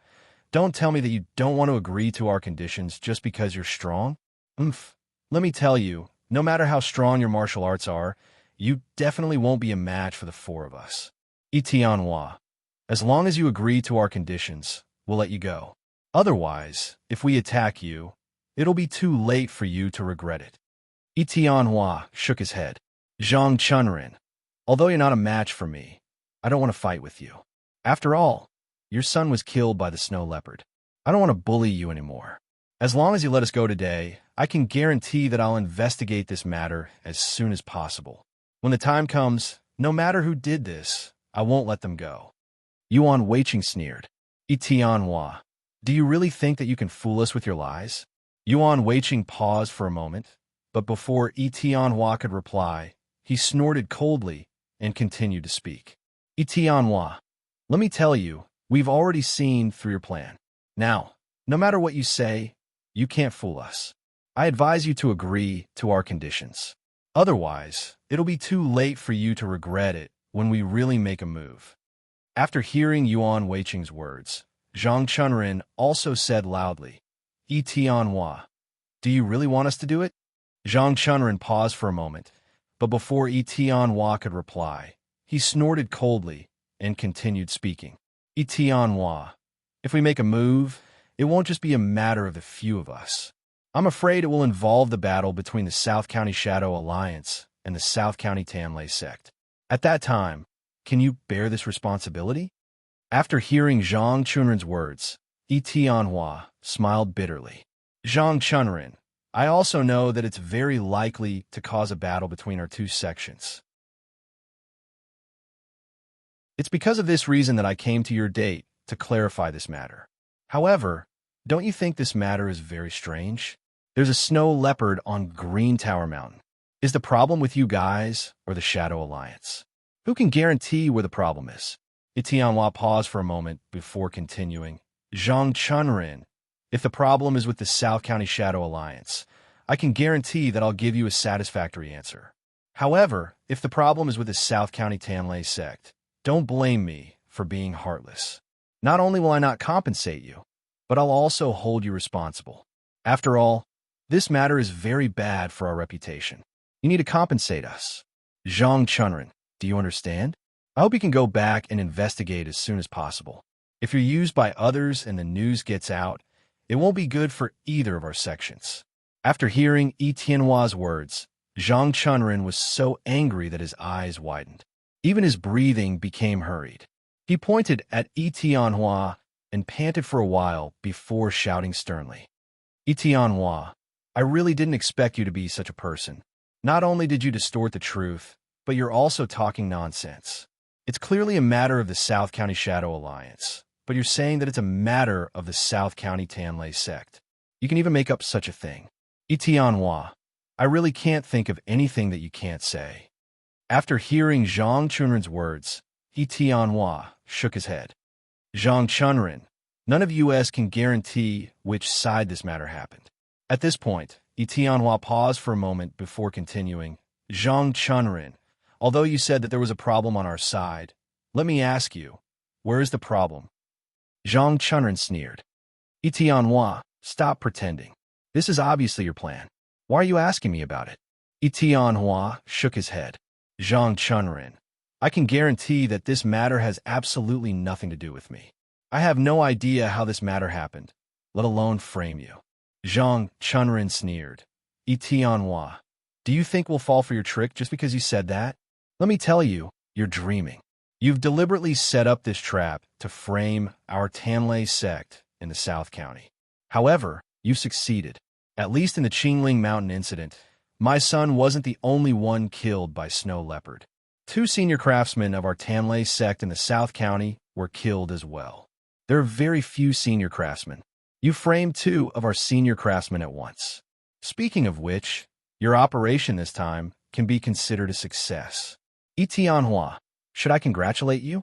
don't tell me that you don't want to agree to our conditions just because you're strong. Let me tell you, no matter how strong your martial arts are, you definitely won't be a match for the four of us. Tianhua, as long as you agree to our conditions, we'll let you go. Otherwise, if we attack you, it'll be too late for you to regret it. Tianhua shook his head. Zhang Chunrin, although you're not a match for me, I don't want to fight with you. After all, your son was killed by the snow leopard. I don't want to bully you anymore. As long as you let us go today, I can guarantee that I'll investigate this matter as soon as possible. When the time comes, no matter who did this, I won't let them go. Yuan Weiqing sneered. Tianhua, do you really think that you can fool us with your lies? Yuan Weiqing paused for a moment, but before Tianhua could reply, he snorted coldly and continued to speak. Tianhua, let me tell you, we've already seen through your plan. Now, no matter what you say, you can't fool us. I advise you to agree to our conditions. Otherwise, it'll be too late for you to regret it when we really make a move. After hearing Yuan Weiqing's words, Zhang Chunrin also said loudly, Tianhua, do you really want us to do it? Zhang Chunrin paused for a moment, but before Tianhua could reply, he snorted coldly and continued speaking. Tianhua, if we make a move, it won't just be a matter of the few of us. I'm afraid it will involve the battle between the South County Shadow Alliance and the South County Tamlay sect. At that time, can you bear this responsibility? After hearing Zhang Chunrin's words, Tianhua smiled bitterly. Zhang Chunrin, I also know that it's very likely to cause a battle between our two sections. It's because of this reason that I came to your date to clarify this matter. However, don't you think this matter is very strange? There's a snow leopard on Green Tower Mountain. Is the problem with you guys or the Shadow Alliance? Who can guarantee where the problem is? Tianhua paused for a moment before continuing. Zhang Chunrin, if the problem is with the South County Shadow Alliance, I can guarantee that I'll give you a satisfactory answer. However, if the problem is with the South County Tamlay sect, don't blame me for being heartless. Not only will I not compensate you, but I'll also hold you responsible. After all, this matter is very bad for our reputation. You need to compensate us. Zhang Chunrin, do you understand? I hope you can go back and investigate as soon as possible. If you're used by others and the news gets out, it won't be good for either of our sections. After hearing Tianhua's words, Zhang Chunrin was so angry that his eyes widened. Even his breathing became hurried. He pointed at Yi Tianhua and panted for a while before shouting sternly. Yi Tianhua, I really didn't expect you to be such a person. Not only did you distort the truth, but you're also talking nonsense. It's clearly a matter of the South County Shadow Alliance, but you're saying that it's a matter of the South County Tanlei sect. You can even make up such a thing. Yi Tianhua, I really can't think of anything that you can't say. After hearing Zhang Chunrin's words, Yi Tianhua shook his head. Zhang Chunrin, none of us can guarantee which side this matter happened. At this point, Yi Tianhua paused for a moment before continuing. Zhang Chunrin, although you said that there was a problem on our side, let me ask you, where is the problem? Zhang Chunrin sneered. Yi Tianhua, stop pretending. This is obviously your plan. Why are you asking me about it? Yi Tianhua shook his head. Zhang Chunrin, I can guarantee that this matter has absolutely nothing to do with me. I have no idea how this matter happened, let alone frame you. Zhang Chunrin sneered. Yi Tianhua, do you think we'll fall for your trick just because you said that? Let me tell you, you're dreaming. You've deliberately set up this trap to frame our Tanlei sect in the South County. However, you succeeded. At least in the Qingling Mountain incident, my son wasn't the only one killed by snow leopard. 2 senior craftsmen of our Tanlei sect in the South County were killed as well. There are very few senior craftsmen. You framed 2 of our senior craftsmen at once. Speaking of which, your operation this time can be considered a success. Yi Tianhua, should I congratulate you?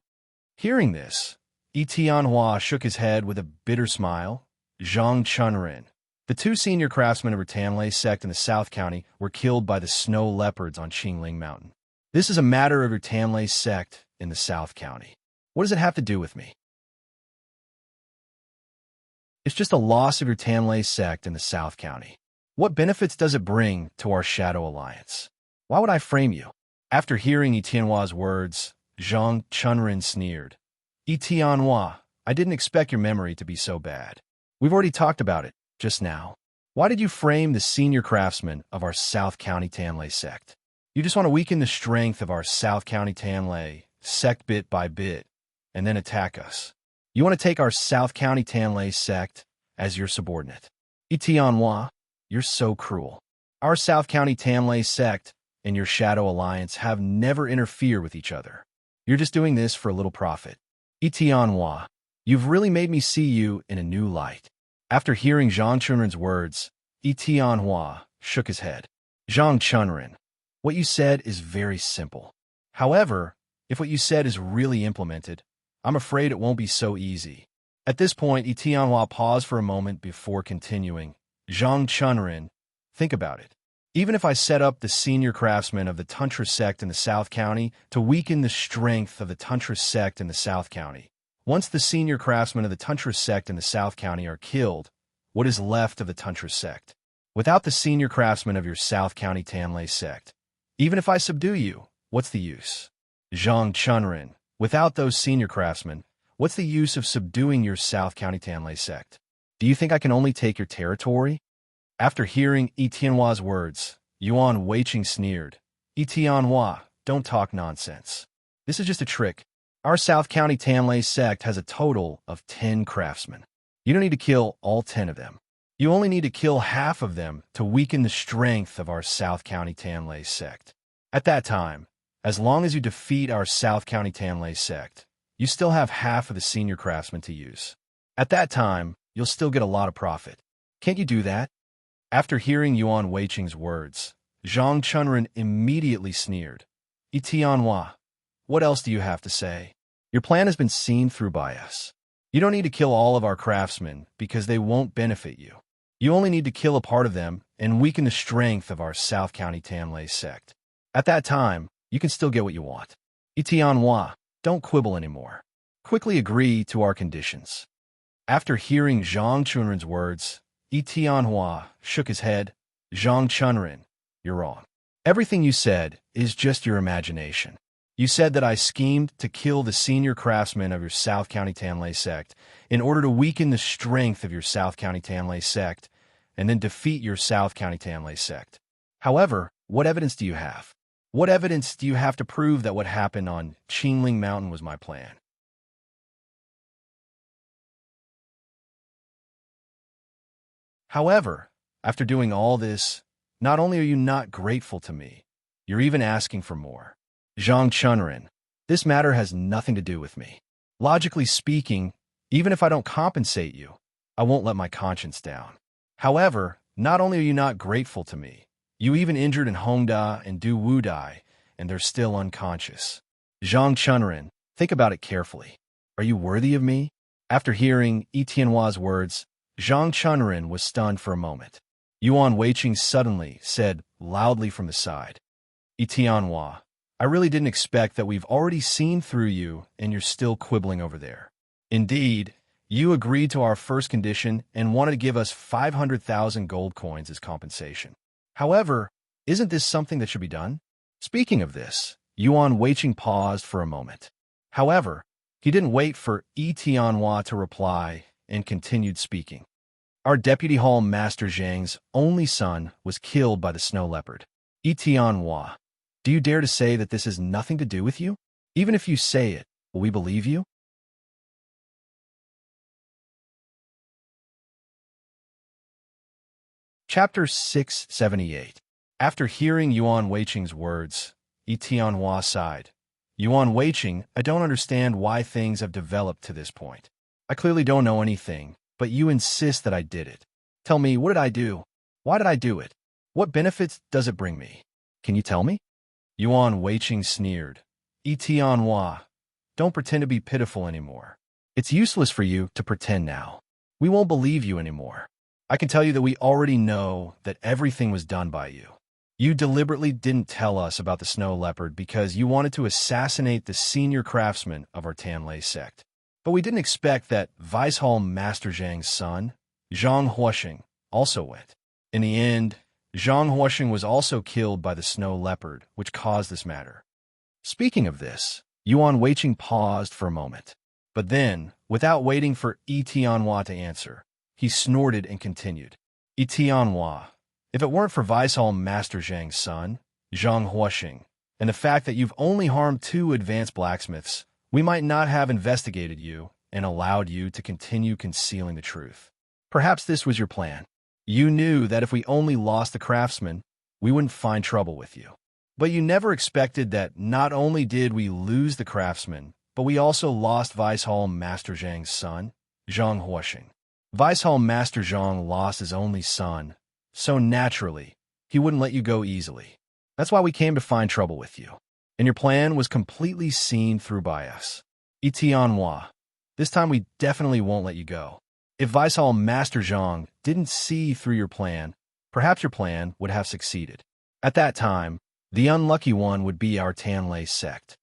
Hearing this, Yi Tianhua shook his head with a bitter smile. Zhang Chunrin, the 2 senior craftsmen of our Tanlei sect in the South County were killed by the snow leopards on Qingling Mountain. This is a matter of your Tanlei sect in the South County. What does it have to do with me? It's just a loss of your Tanlei sect in the South County. What benefits does it bring to our Shadow Alliance? Why would I frame you? After hearing Yi Tianhua's words, Zhang Chunrin sneered. Yi Tianhua, I didn't expect your memory to be so bad. We've already talked about it just now. Why did you frame the senior craftsmen of our South County Tanlei sect? You just want to weaken the strength of our South County Tanlei sect bit by bit, and then attack us. You want to take our South County Tanlei sect as your subordinate. Yi Tianhua, you're so cruel. Our South County Tanlei sect and your Shadow Alliance have never interfered with each other. You're just doing this for a little profit. Yi Tianhua, you've really made me see you in a new light. After hearing Zhang Chunrin's words, Yi Tianhua shook his head. Zhang Chunrin, what you said is very simple. However, if what you said is really implemented, I'm afraid it won't be so easy. At this point, Yi Tianhua paused for a moment before continuing. Zhang Chunrin, think about it. Even if I set up the senior craftsmen of the Tantra sect in the South County to weaken the strength of the Tantra sect in the South County, once the senior craftsmen of the Tantra sect in the South County are killed, what is left of the Tantra sect? Without the senior craftsmen of your South County Tanlei sect, even if I subdue you, what's the use? Zhang Chunrin, without those senior craftsmen, what's the use of subduing your South County Tanlei sect? Do you think I can only take your territory? After hearing Yi Tianhua's words, Yuan Weiqing sneered. Yi Tianhua, don't talk nonsense. This is just a trick. Our South County Tanlei sect has a total of 10 craftsmen. You don't need to kill all 10 of them. You only need to kill half of them to weaken the strength of our South County Tanlei sect. At that time, as long as you defeat our South County Tanlei sect, you still have half of the senior craftsmen to use. At that time, you'll still get a lot of profit. Can't you do that? After hearing Yuan Weiqing's words, Zhang Chunrin immediately sneered. Yi Tianhua, what else do you have to say? Your plan has been seen through by us. You don't need to kill all of our craftsmen because they won't benefit you. You only need to kill a part of them and weaken the strength of our South County Tanlei sect. At that time, you can still get what you want. Yi Tianhua, don't quibble anymore. Quickly agree to our conditions. After hearing Zhang Chunrin's words, Yi Tianhua shook his head. Zhang Chunrin, you're wrong. Everything you said is just your imagination. You said that I schemed to kill the senior craftsmen of your South County Tanlei sect in order to weaken the strength of your South County Tanlei sect and then defeat your South County Tanlei sect. However, What evidence do you have? What evidence do you have to prove that what happened on Qingling Mountain was my plan? However, after doing all this, not only are you not grateful to me, you're even asking for more. Zhang Chunren, this matter has nothing to do with me. Logically speaking, even if I don't compensate you, I won't let my conscience down. However, not only are you not grateful to me, you even injured in Hongda and Du Wudai, and they're still unconscious. Zhang Chunren, think about it carefully. Are you worthy of me? After hearing Yi Tianhua's words, Zhang Chunren was stunned for a moment. Yuan Weiqing suddenly said loudly from the side, Yi Tianhua, I really didn't expect that we've already seen through you and you're still quibbling over there. Indeed, you agreed to our first condition and wanted to give us 500,000 gold coins as compensation. However, isn't this something that should be done? Speaking of this, Yuan Weiqing paused for a moment. However, he didn't wait for Yi Tianhua to reply and continued speaking. Our Deputy Hall Master Zhang's only son was killed by the snow leopard. Yi Tianhua, do you dare to say that this has nothing to do with you? Even if you say it, will we believe you? Chapter 678. After hearing Yuan Weiqing's words, Yi Tianhua sighed. Yuan Weiqing, I don't understand why things have developed to this point. I clearly don't know anything, but you insist that I did it. Tell me, what did I do? Why did I do it? What benefits does it bring me? Can you tell me? Yuan Weiqing sneered. Yi Tianhua, don't pretend to be pitiful anymore. It's useless for you to pretend now. We won't believe you anymore. I can tell you that we already know that everything was done by you. You deliberately didn't tell us about the snow leopard because you wanted to assassinate the senior craftsman of our Tanlei sect. But we didn't expect that Vice Hall Master Zhang's son, Zhang Huosheng, also went. In the end, Zhang Huosheng was also killed by the snow leopard, which caused this matter. Speaking of this, Yuan Weiqing paused for a moment. But then, without waiting for Yi Tianhua to answer, he snorted and continued. Yi Tianhua, if it weren't for Vice Hall Master Zhang's son, Zhang Huosheng, and the fact that you've only harmed 2 advanced blacksmiths, we might not have investigated you and allowed you to continue concealing the truth. Perhaps this was your plan. You knew that if we only lost the craftsman, we wouldn't find trouble with you. But you never expected that not only did we lose the craftsman, but we also lost Vice Hall Master Zhang's son, Zhang Huosheng. Vice Hall Master Zhang lost his only son, so naturally, he wouldn't let you go easily. That's why we came to find trouble with you. And your plan was completely seen through by us. Yi Tianhua, this time we definitely won't let you go. If Vice Hall Master Zhang didn't see through your plan, perhaps your plan would have succeeded. At that time, the unlucky one would be our Tanlei sect.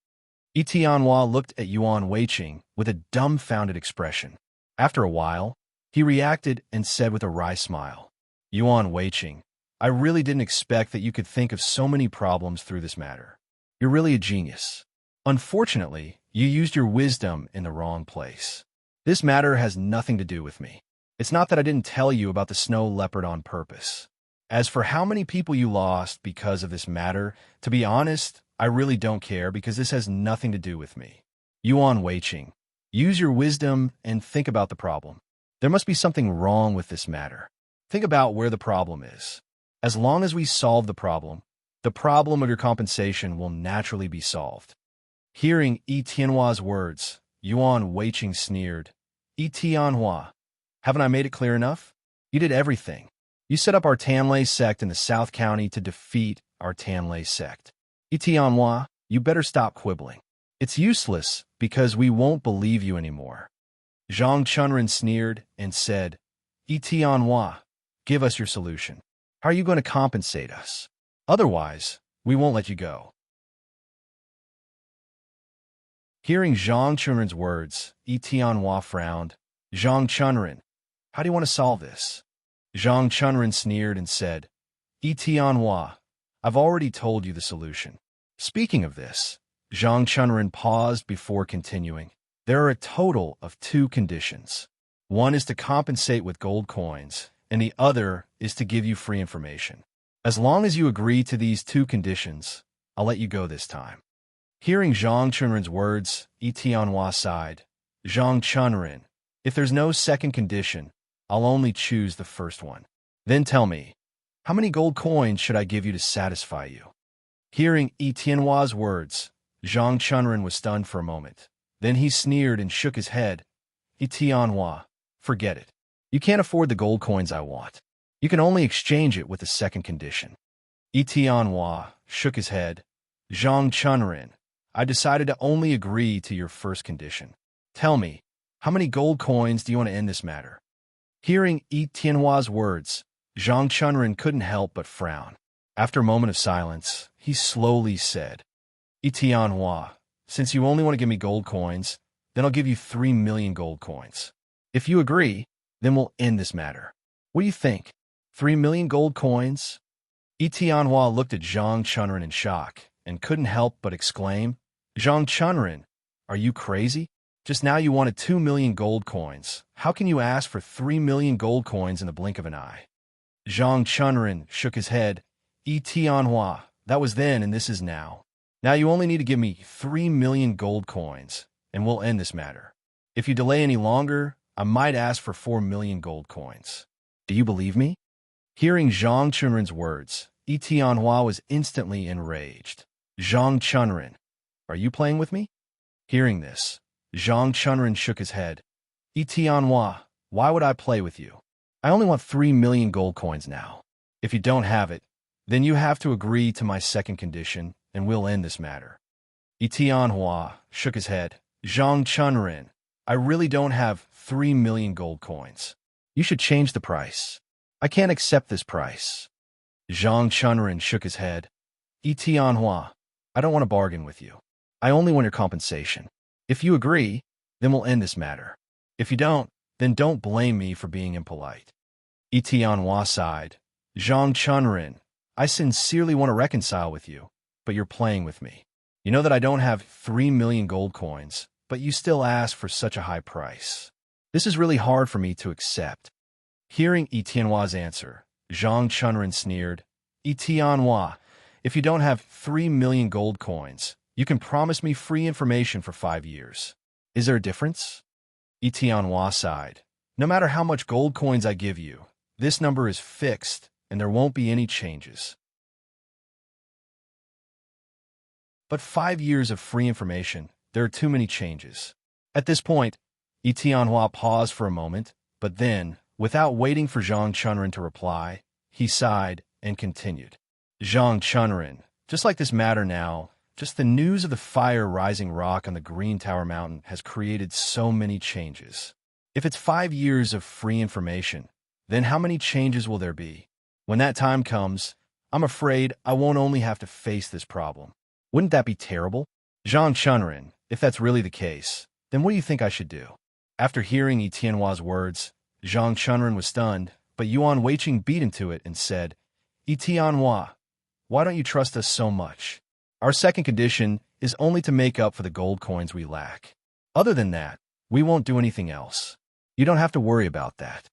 Yi Tianhua looked at Yuan Weiqing with a dumbfounded expression. After a while, he reacted and said with a wry smile, Yuan Weiqing, I really didn't expect that you could think of so many problems through this matter. You're really a genius. Unfortunately, you used your wisdom in the wrong place. This matter has nothing to do with me. It's not that I didn't tell you about the snow leopard on purpose. As for how many people you lost because of this matter, to be honest, I really don't care because this has nothing to do with me. Yuan Weiqing, use your wisdom and think about the problem. There must be something wrong with this matter. Think about where the problem is. As long as we solve the problem of your compensation will naturally be solved. Hearing Yi Tianhua's words, Yuan Weiqing sneered. Yi Tianhua, haven't I made it clear enough? You did everything. You set up our Tanlei sect in the South County to defeat our Tanlei sect. Yi Tianhua, you better stop quibbling. It's useless because we won't believe you anymore. Zhang Chunren sneered and said, Yi Tianhua, give us your solution. How are you going to compensate us? Otherwise, we won't let you go. Hearing Zhang Chunren's words, Yi Tianhua frowned. Zhang Chunren, how do you want to solve this? Zhang Chunren sneered and said, Yi Tianhua, I've already told you the solution. Speaking of this, Zhang Chunren paused before continuing. There are a total of 2 conditions. One is to compensate with gold coins, and the other is to give you free information. As long as you agree to these two conditions, I'll let you go this time. Hearing Zhang Chunrin's words, Tianhua sighed. Zhang Chunrin, if there's no second condition, I'll only choose the first one. Then tell me, how many gold coins should I give you to satisfy you? Hearing Tianhua's words, Zhang Chunrin was stunned for a moment. Then he sneered and shook his head. Tianhua, forget it. You can't afford the gold coins I want. You can only exchange it with the second condition. Tianhua shook his head. Zhang Chunrin, I decided to only agree to your first condition. Tell me, how many gold coins do you want to end this matter? Hearing Tianhua's words, Zhang Chunrin couldn't help but frown. After a moment of silence, he slowly said, Tianhua, since you only want to give me gold coins, then I'll give you 3 million gold coins. If you agree, then we'll end this matter. What do you think? 3 million gold coins? Tianhua looked at Zhang Chunrin in shock and couldn't help but exclaim, Zhang Chunrin, are you crazy? Just now you wanted 2 million gold coins. How can you ask for 3 million gold coins in the blink of an eye? Zhang Chunrin shook his head. Tianhua, that was then and this is now. Now you only need to give me 3 million gold coins, and we'll end this matter. If you delay any longer, I might ask for 4 million gold coins. Do you believe me? Hearing Zhang Chunrin's words, Tianhua was instantly enraged. Zhang Chunrin, are you playing with me? Hearing this, Zhang Chunrin shook his head. Tianhua, why would I play with you? I only want 3 million gold coins now. If you don't have it, then you have to agree to my second condition, and we'll end this matter. Tianhua shook his head. Zhang Chunrin, I really don't have 3 million gold coins. You should change the price. I can't accept this price. Zhang Chunrin shook his head. Tianhua, I don't want to bargain with you. I only want your compensation. If you agree, then we'll end this matter. If you don't, then don't blame me for being impolite. Tianhua sighed. Zhang Chunrin, I sincerely want to reconcile with you, but you're playing with me. You know that I don't have 3 million gold coins, but you still ask for such a high price. This is really hard for me to accept. Hearing Tianhua's answer, Zhang Chunrin sneered. Tianhua, if you don't have 3 million gold coins, you can promise me free information for 5 years. Is there a difference? Tianhua sighed. No matter how much gold coins I give you, this number is fixed, and there won't be any changes. But 5 years of free information, there are too many changes. At this point, Tianhua paused for a moment, but then, without waiting for Zhang Chunrin to reply, he sighed and continued. Zhang Chunrin, just like this matter now, just the news of the fire rising rock on the Green Tower Mountain has created so many changes. If it's 5 years of free information, then how many changes will there be? When that time comes, I'm afraid I won't only have to face this problem. Wouldn't that be terrible? Zhang Chunrin, if that's really the case, then what do you think I should do? After hearing Tianhua's words, Zhang Chunrin was stunned, but Yuan Weiqing beat into it and said, Tianhua, why don't you trust us so much? Our second condition is only to make up for the gold coins we lack. Other than that, we won't do anything else. You don't have to worry about that.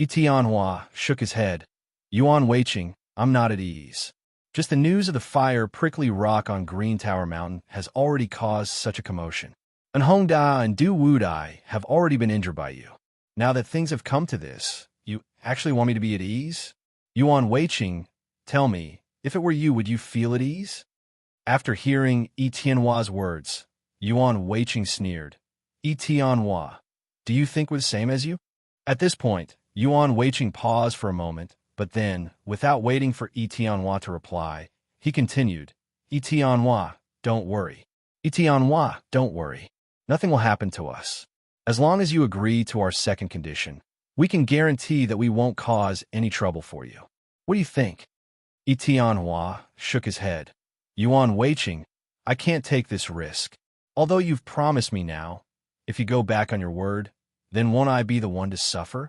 Tianhua shook his head. Yuan Weiqing, I'm not at ease. Just the news of the fire prickly rock on Green Tower Mountain has already caused such a commotion. And Hongda and Du Wudai have already been injured by you. Now that things have come to this, you actually want me to be at ease? Yuan Weiqing, tell me, if it were you, would you feel at ease? After hearing Tianhua's words, Yuan Weiqing sneered. Tianhua, do you think we're the same as you? At this point, Yuan Weiqing paused for a moment, but then, without waiting for Tianhua to reply, he continued, Tianhua, don't worry. Tianhua, don't worry. Nothing will happen to us. As long as you agree to our second condition, we can guarantee that we won't cause any trouble for you. What do you think? Tianhua shook his head. Yuan Weiqing, I can't take this risk. Although you've promised me now, if you go back on your word, then won't I be the one to suffer?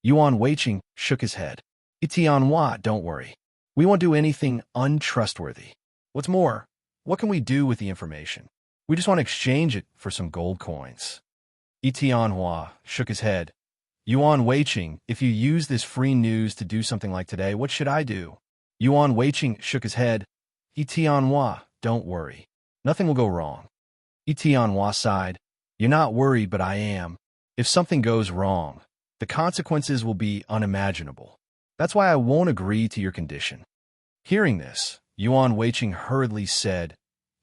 Yuan Weiqing shook his head. Tianhua, don't worry. We won't do anything untrustworthy. What's more, what can we do with the information? We just want to exchange it for some gold coins. Tianhua shook his head. Yuan Weiqing, if you use this free news to do something like today, what should I do? Yuan Weiqing shook his head. Tianhua, don't worry. Nothing will go wrong. Tianhua sighed. You're not worried, but I am. If something goes wrong, the consequences will be unimaginable. That's why I won't agree to your condition. Hearing this, Yuan Weiqing hurriedly said,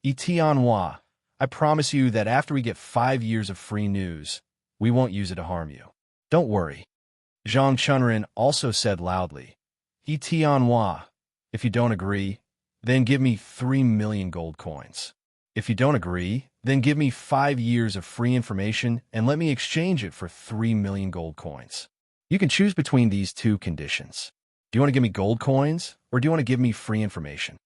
Tianhua, I promise you that after we get 5 years of free news, we won't use it to harm you. Don't worry. Zhang Chunren also said loudly, Tianhua, if you don't agree, then give me 3 million gold coins. If you don't agree, then give me 5 years of free information and let me exchange it for 3 million gold coins. You can choose between these two conditions. Do you want to give me gold coins, or do you want to give me free information?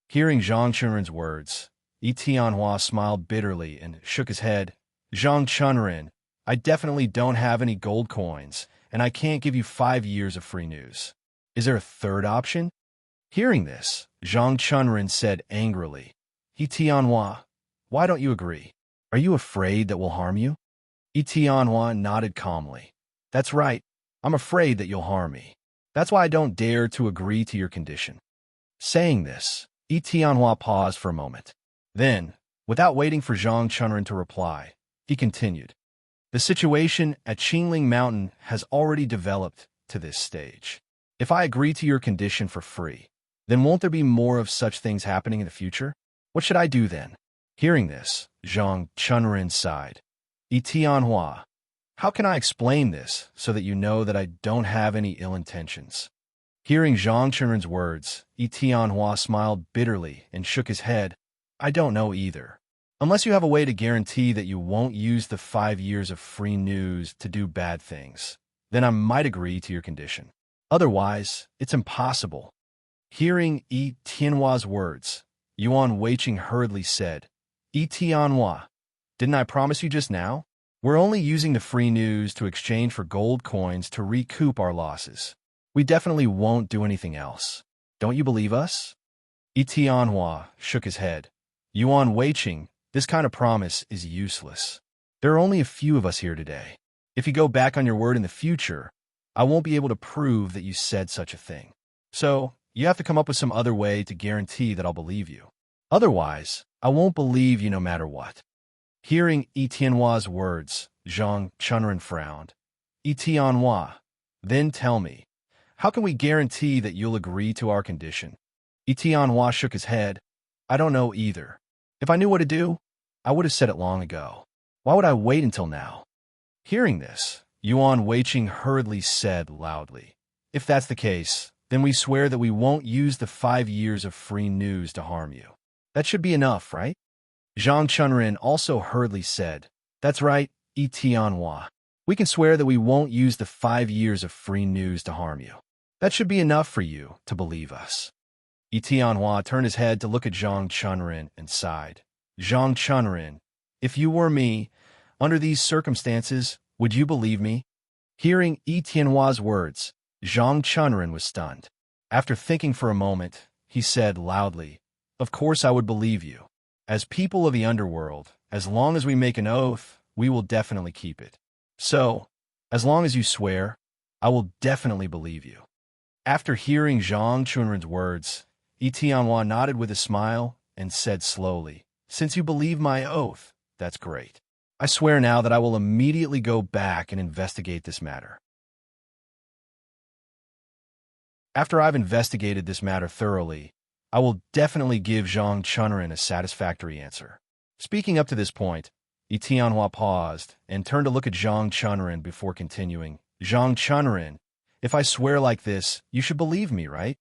Hearing Zhang Chunren's words, Tianhua smiled bitterly and shook his head. Zhang Chunren, I definitely don't have any gold coins, and I can't give you 5 years of free news. Is there a third option? Hearing this, Zhang Chunren said angrily, Tianhua, why don't you agree? Are you afraid that we'll harm you? Tianhua nodded calmly. That's right. I'm afraid that you'll harm me. That's why I don't dare to agree to your condition. Saying this, Tianhua paused for a moment. Then, without waiting for Zhang Chunren to reply, he continued. The situation at Qingling Mountain has already developed to this stage. If I agree to your condition for free, then won't there be more of such things happening in the future? What should I do then? Hearing this, Zhang Chunren sighed. Tianhua, how can I explain this so that you know that I don't have any ill intentions? Hearing Zhang Chunren's words, Tianhua smiled bitterly and shook his head. I don't know either. Unless you have a way to guarantee that you won't use the 5 years of free news to do bad things, then I might agree to your condition. Otherwise, it's impossible. Hearing Tianhua's words, Yuan Weiqing hurriedly said, Tianhua, didn't I promise you just now? We're only using the free news to exchange for gold coins to recoup our losses. We definitely won't do anything else. Don't you believe us? Tianhua shook his head. Yuan Weiqing, this kind of promise is useless. There are only a few of us here today. If you go back on your word in the future, I won't be able to prove that you said such a thing. So, you have to come up with some other way to guarantee that I'll believe you. Otherwise, I won't believe you no matter what. Hearing Tianhua's words, Zhang Chunren frowned. Tianhua, then tell me, how can we guarantee that you'll agree to our condition? Tianhua shook his head. I don't know either. If I knew what to do, I would have said it long ago. Why would I wait until now? Hearing this, Yuan Weiqing hurriedly said loudly, if that's the case, then we swear that we won't use the 5 years of free news to harm you. That should be enough, right? Zhang Chunren also hurriedly said, that's right, Tianhua. We can swear that we won't use the 5 years of free news to harm you. That should be enough for you to believe us. Tianhua turned his head to look at Zhang Chunren and sighed. Zhang Chunren, if you were me, under these circumstances, would you believe me? Hearing Tianhua's words, Zhang Chunren was stunned. After thinking for a moment, he said loudly, of course I would believe you. As people of the underworld, as long as we make an oath, we will definitely keep it. So, as long as you swear, I will definitely believe you. After hearing Zhang Chunren's words, Tianhua nodded with a smile and said slowly, since you believe my oath, that's great. I swear now that I will immediately go back and investigate this matter. After I've investigated this matter thoroughly, I will definitely give Zhang Chunren a satisfactory answer. Speaking up to this point, Tianhua paused and turned to look at Zhang Chunren before continuing. Zhang Chunren, if I swear like this, you should believe me, right?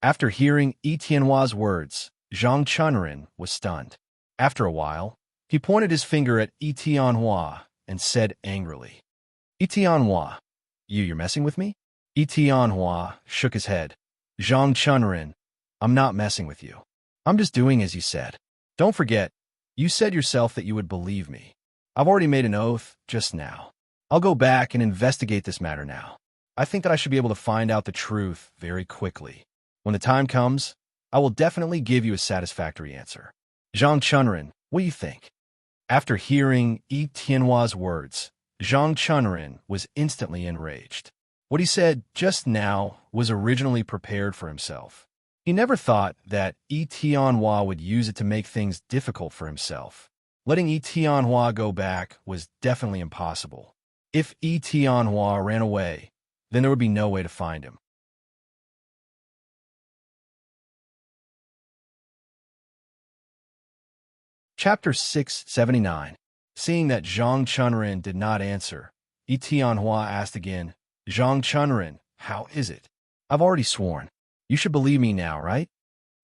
After hearing Tianhua's words, Zhang Chunren was stunned. After a while, he pointed his finger at Tianhua and said angrily, Tianhua, you're messing with me? Tianhua shook his head. Zhang Chunren, I'm not messing with you. I'm just doing as you said. Don't forget, you said yourself that you would believe me. I've already made an oath just now. I'll go back and investigate this matter now. I think that I should be able to find out the truth very quickly. When the time comes, I will definitely give you a satisfactory answer. Zhang Chunren, what do you think? After hearing Tianhua's words, Zhang Chunren was instantly enraged. What he said just now was originally prepared for himself. He never thought that Yi Tianhua would use it to make things difficult for himself. Letting Yi Tianhua go back was definitely impossible. If Yi Tianhua ran away, then there would be no way to find him. Chapter 679. Seeing that Zhang Chunrin did not answer, Yi Tianhua asked again, Zhang Chunrin, how is it? I've already sworn. You should believe me now, right?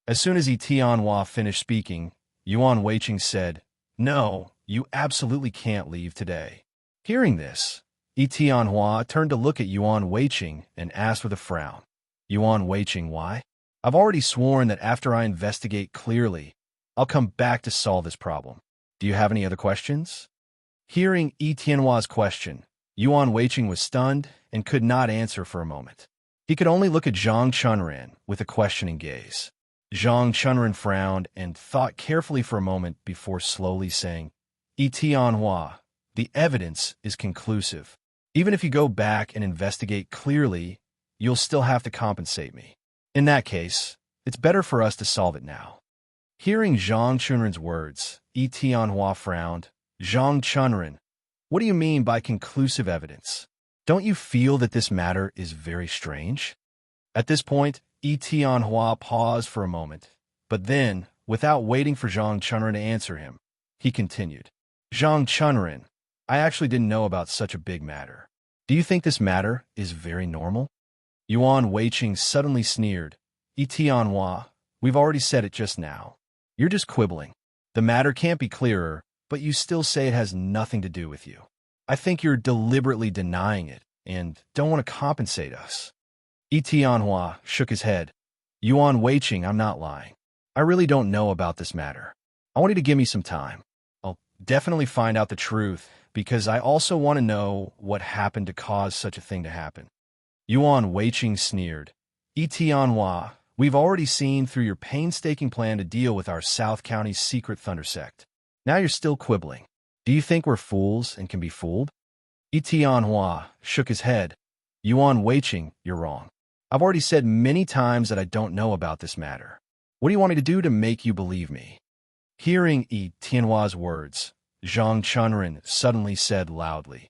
As soon as Yi Tianhua finished speaking, Yuan Weiqing said, No, you absolutely can't leave today. Hearing this, Yi Tianhua turned to look at Yuan Weiqing and asked with a frown, Yuan Weiqing, why? I've already sworn that after I investigate clearly, I'll come back to solve this problem. Do you have any other questions? Hearing Yi Tianhua's question, Yuan Weiqing was stunned and could not answer for a moment. He could only look at Zhang Chunrin with a questioning gaze. Zhang Chunrin frowned and thought carefully for a moment before slowly saying, Yi Tianhua, the evidence is conclusive. Even if you go back and investigate clearly, you'll still have to compensate me. In that case, it's better for us to solve it now. Hearing Zhang Chunrin's words, Yi Tianhua frowned. Zhang Chunrin, what do you mean by conclusive evidence? Don't you feel that this matter is very strange? At this point, Yi Tianhua paused for a moment, but then, without waiting for Zhang Chunrin to answer him, he continued. Zhang Chunrin, I actually didn't know about such a big matter. Do you think this matter is very normal? Yuan Weiqing suddenly sneered. Yi Tianhua, we've already said it just now. You're just quibbling. The matter can't be clearer, but you still say it has nothing to do with you. I think you're deliberately denying it and don't want to compensate us. Yi Tianhua shook his head. Yuan Weiqing, I'm not lying. I really don't know about this matter. I want you to give me some time. I'll definitely find out the truth because I also want to know what happened to cause such a thing to happen. Yuan Weiqing sneered. Yi Tianhua, we've already seen through your painstaking plan to deal with our South County's secret thunder sect. Now you're still quibbling. Do you think we're fools and can be fooled? Yi Tianhua shook his head. Yuan Weiqing, you're wrong. I've already said many times that I don't know about this matter. What do you want me to do to make you believe me? Hearing Yi Tianhua's words, Zhang Chunrin suddenly said loudly,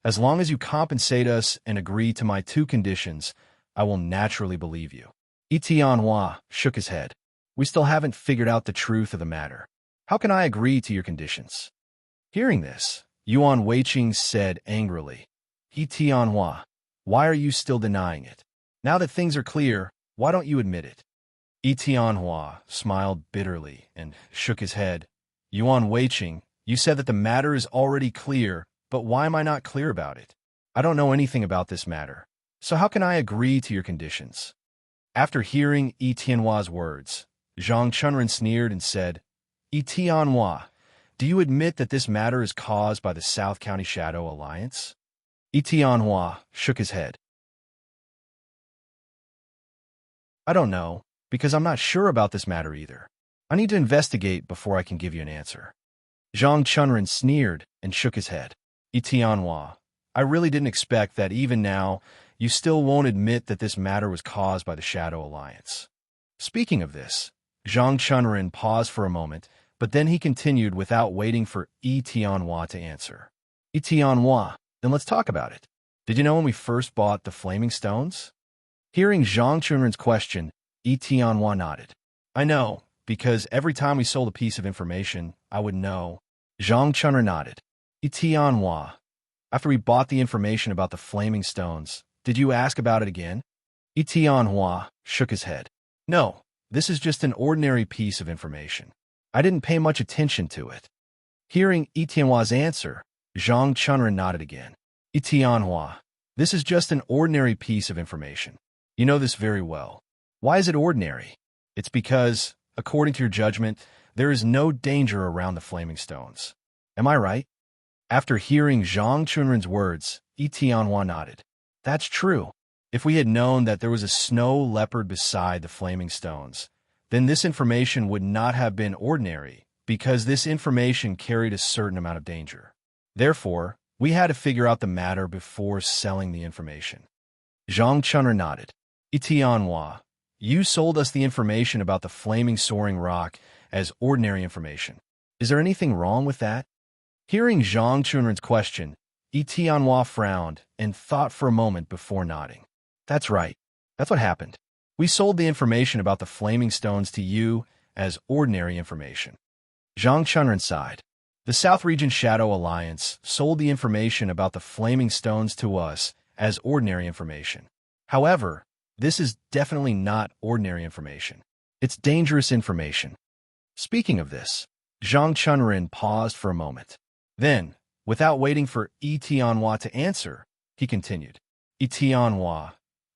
As long as you compensate us and agree to my two conditions, I will naturally believe you. Yi Tianhua shook his head. We still haven't figured out the truth of the matter. How can I agree to your conditions? Hearing this, Yuan Weiqing said angrily, Yi Tianhua, why are you still denying it? Now that things are clear, why don't you admit it? Yi Tianhua smiled bitterly and shook his head. Yuan Weiqing, you said that the matter is already clear, but why am I not clear about it? I don't know anything about this matter, so how can I agree to your conditions? After hearing Yi Tianhua's words, Zhang Chunrin sneered and said, Yi Tianhua, do you admit that this matter is caused by the South County Shadow Alliance? Yi Tianhua shook his head. I don't know, because I'm not sure about this matter either. I need to investigate before I can give you an answer. Zhang Chunrin sneered and shook his head. Yi Tianhua, I really didn't expect that even now, you still won't admit that this matter was caused by the Shadow Alliance. Speaking of this, Zhang Chunrin paused for a moment, but then he continued without waiting for Yi Tianhua to answer. Yi Tianhua, then let's talk about it. Did you know when we first bought the flaming stones? Hearing Zhang Chunrin's question, Yi Tianhua nodded. I know, because every time we sold a piece of information, I would know. Zhang Chunrin nodded. Yi Tianhua, after we bought the information about the flaming stones, did you ask about it again? Yi Tianhua shook his head. No, this is just an ordinary piece of information. I didn't pay much attention to it. Hearing Yi Tianhua's answer, Zhang Chunrin nodded again. Yi Tianhua, this is just an ordinary piece of information. You know this very well. Why is it ordinary? It's because, according to your judgment, there is no danger around the flaming stones. Am I right? After hearing Zhang Chunrin's words, Yi Tianhua nodded. That's true. If we had known that there was a snow leopard beside the flaming stones, then this information would not have been ordinary, because this information carried a certain amount of danger. Therefore, we had to figure out the matter before selling the information. Zhang Chunren nodded. Tianhua, you sold us the information about the flaming soaring rock as ordinary information. Is there anything wrong with that? Hearing Zhang Chunren's question, Tianhua frowned and thought for a moment before nodding. That's right. That's what happened. We sold the information about the flaming stones to you as ordinary information. Zhang Chunren sighed. The South Region Shadow Alliance sold the information about the flaming stones to us as ordinary information. However, this is definitely not ordinary information. It's dangerous information. Speaking of this, Zhang Chunren paused for a moment. Then, without waiting for Tianhua to answer, he continued. Tianhua,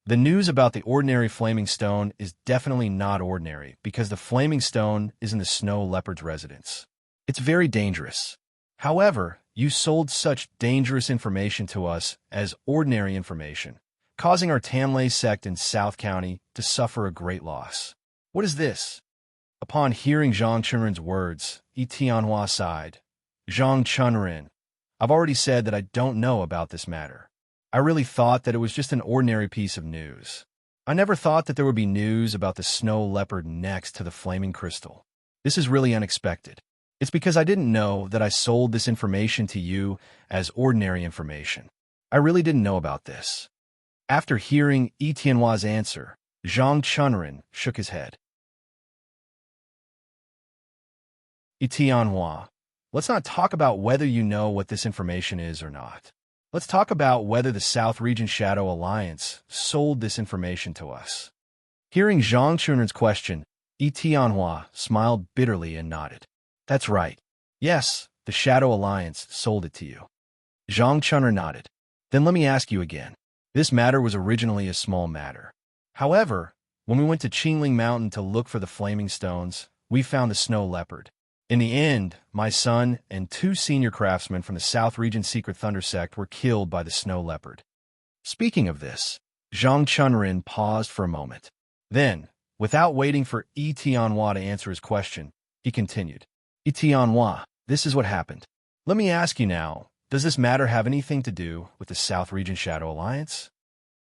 the news about the ordinary flaming stone is definitely not ordinary because the flaming stone is in the snow leopard's residence. It's very dangerous. However, you sold such dangerous information to us as ordinary information, causing our Tamlay sect in South County to suffer a great loss. What is this? Upon hearing Zhang Chunren's words, Tianhua sighed. Zhang Chunren, I've already said that I don't know about this matter. I really thought that it was just an ordinary piece of news. I never thought that there would be news about the snow leopard next to the flaming crystal. This is really unexpected. It's because I didn't know that I sold this information to you as ordinary information. I really didn't know about this. After hearing Tianhua's answer, Zhang Chunren shook his head. Tianhua, let's not talk about whether you know what this information is or not. Let's talk about whether the South Region Shadow Alliance sold this information to us. Hearing Zhang Chunren's question, Tianhua smiled bitterly and nodded. That's right. Yes, the Shadow Alliance sold it to you. Zhang Chunren nodded. Then let me ask you again. This matter was originally a small matter. However, when we went to Qingling Mountain to look for the flaming stones, we found the snow leopard. In the end, my son and 2 senior craftsmen from the South Region Secret Thunder Sect were killed by the snow leopard. Speaking of this, Zhang Chunren paused for a moment. Then, without waiting for Tianhua to answer his question, he continued. Tianhua, this is what happened. Let me ask you now, does this matter have anything to do with the South Region Shadow Alliance?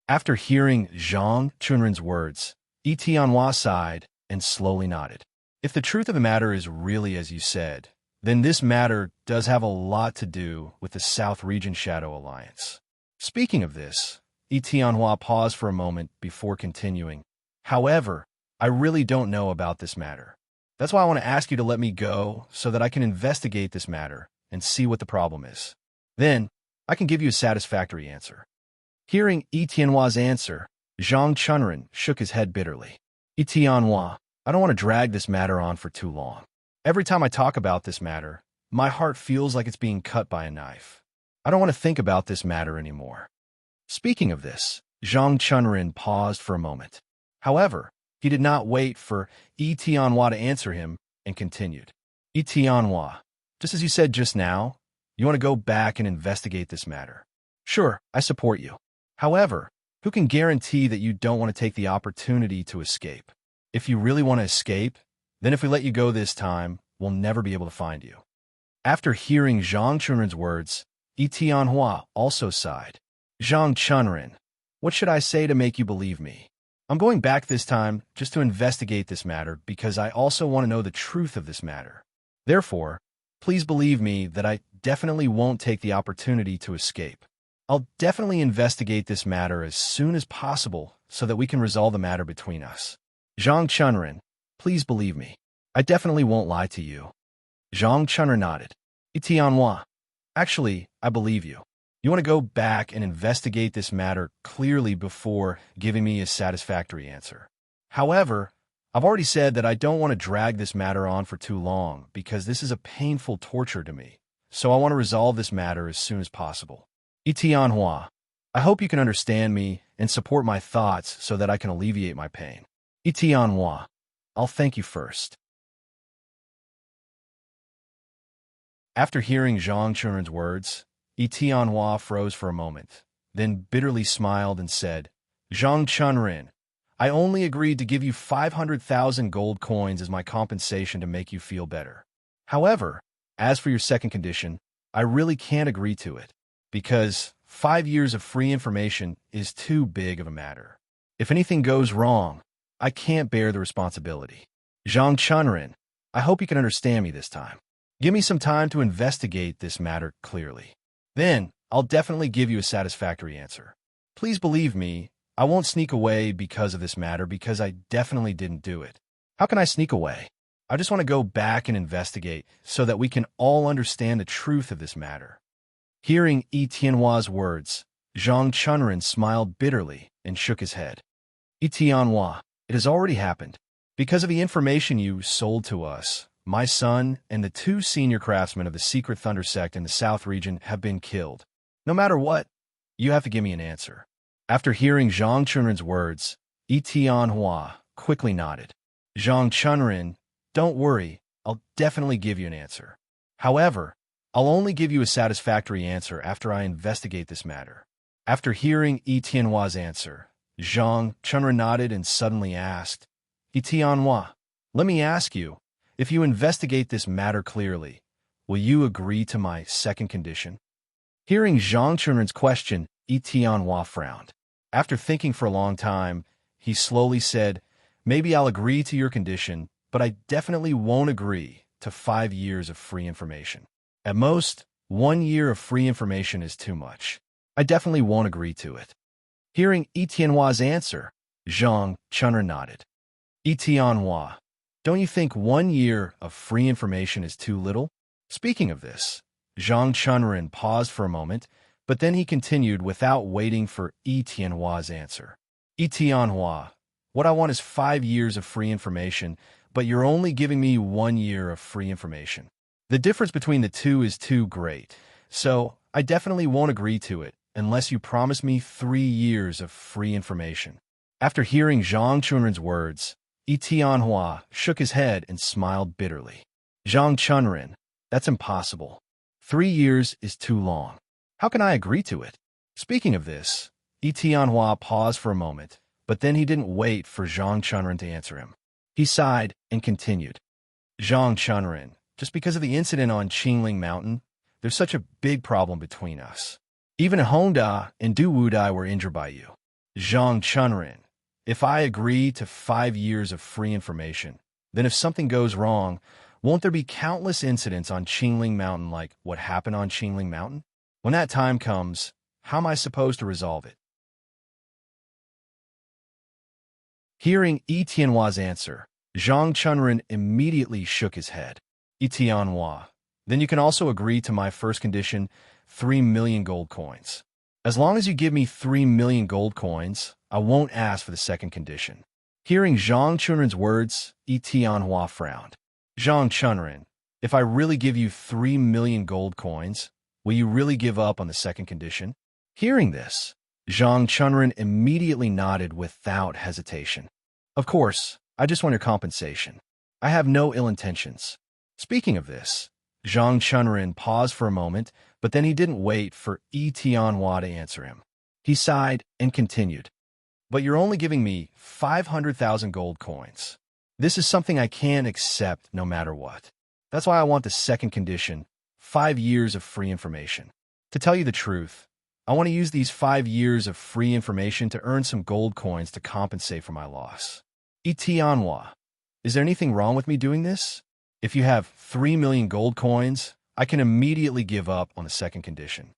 After hearing Zhang Chunren's words, Tianhua sighed and slowly nodded. If the truth of the matter is really as you said, then this matter does have a lot to do with the South Region Shadow Alliance. Speaking of this, Tianhua paused for a moment before continuing. However, I really don't know about this matter. That's why I want to ask you to let me go so that I can investigate this matter and see what the problem is. Then, I can give you a satisfactory answer. Hearing Tianhua's answer, Zhang Chunren shook his head bitterly. Tianhua, I don't want to drag this matter on for too long. Every time I talk about this matter, my heart feels like it's being cut by a knife. I don't want to think about this matter anymore. Speaking of this, Zhang Chunren paused for a moment. However, he did not wait for Tianhua to answer him and continued. Tianhua, just as you said just now, you want to go back and investigate this matter. Sure, I support you. However, who can guarantee that you don't want to take the opportunity to escape? If you really want to escape, then if we let you go this time, we'll never be able to find you. After hearing Zhang Chunren's words, Tianhua also sighed. Zhang Chunren, what should I say to make you believe me? I'm going back this time just to investigate this matter because I also want to know the truth of this matter. Therefore, please believe me that I definitely won't take the opportunity to escape. I'll definitely investigate this matter as soon as possible so that we can resolve the matter between us. Zhang Chunren, please believe me. I definitely won't lie to you. Zhang Chunren nodded. Tianhua, actually, I believe you. You want to go back and investigate this matter clearly before giving me a satisfactory answer. However, I've already said that I don't want to drag this matter on for too long because this is a painful torture to me, so I want to resolve this matter as soon as possible. Tianhua, I hope you can understand me and support my thoughts so that I can alleviate my pain. Tianhua, I'll thank you first. After hearing Zhang Chunren's words, Tianhua froze for a moment, then bitterly smiled and said, Zhang Chunren, I only agreed to give you 500,000 gold coins as my compensation to make you feel better. However, as for your second condition, I really can't agree to it, because 5 years of free information is too big of a matter. If anything goes wrong, I can't bear the responsibility. Zhang Chunrin, I hope you can understand me this time. Give me some time to investigate this matter clearly. Then, I'll definitely give you a satisfactory answer. Please believe me, I won't sneak away because of this matter because I definitely didn't do it. How can I sneak away? I just want to go back and investigate so that we can all understand the truth of this matter. Hearing Yi Tianhua's words, Zhang Chunrin smiled bitterly and shook his head. Yi Tianhua, it has already happened. Because of the information you sold to us, my son and the 2 senior craftsmen of the secret Thunder sect in the South region have been killed. No matter what, you have to give me an answer. After hearing Zhang Chunrin's words, Yi Tianhua quickly nodded. Zhang Chunrin, don't worry, I'll definitely give you an answer. However, I'll only give you a satisfactory answer after I investigate this matter. After hearing Yi Tianhua's answer, Zhang Chunrin nodded and suddenly asked, Yi Tianhua, let me ask you, if you investigate this matter clearly, will you agree to my second condition? Hearing Zhang Chunrin's question, Yi Tianhua frowned. After thinking for a long time, he slowly said, maybe I'll agree to your condition, but I definitely won't agree to 5 years of free information. At most, 1 year of free information is too much. I definitely won't agree to it. Hearing Yi Tianhua's answer, Zhang Chunrin nodded. Yi Tianhua, don't you think 1 year of free information is too little? Speaking of this, Zhang Chunrin paused for a moment, but then he continued without waiting for Yi Tianhua's answer. Yi Tianhua, what I want is 5 years of free information, but you're only giving me 1 year of free information. The difference between the two is too great, so I definitely won't agree to it unless you promise me 3 years of free information. After hearing Zhang Chunrin's words, Yi Tianhua shook his head and smiled bitterly. Zhang Chunrin, that's impossible. 3 years is too long. How can I agree to it? Speaking of this, Yi Tianhua paused for a moment, but then he didn't wait for Zhang Chunrin to answer him. He sighed and continued. Zhang Chunrin, just because of the incident on Qingling Mountain, there's such a big problem between us. Even Hongda and Du Wudai were injured by you. Zhang Chunrin, if I agree to 5 years of free information, then if something goes wrong, won't there be countless incidents on Qingling Mountain like what happened on Qingling Mountain? When that time comes, how am I supposed to resolve it? Hearing Yi Tianhua's answer, Zhang Chunrin immediately shook his head. Yi Tianhua, then you can also agree to my first condition, 3 million gold coins. As long as you give me 3 million gold coins, I won't ask for the second condition. Hearing Zhang Chunrin's words, Yi Tianhua frowned. Zhang Chunrin, if I really give you 3 million gold coins, will you really give up on the second condition? Hearing this, Zhang Chunrin immediately nodded without hesitation. Of course, I just want your compensation. I have no ill intentions. Speaking of this, Zhang Chunrin paused for a moment, but then he didn't wait for Yi Tianhua to answer him. He sighed and continued. But you're only giving me 500,000 gold coins. This is something I can't accept no matter what. That's why I want the second condition, 5 years of free information. To tell you the truth, I want to use these 5 years of free information to earn some gold coins to compensate for my loss. Yi Tianhua, is there anything wrong with me doing this? If you have 3 million gold coins, I can immediately give up on the second condition.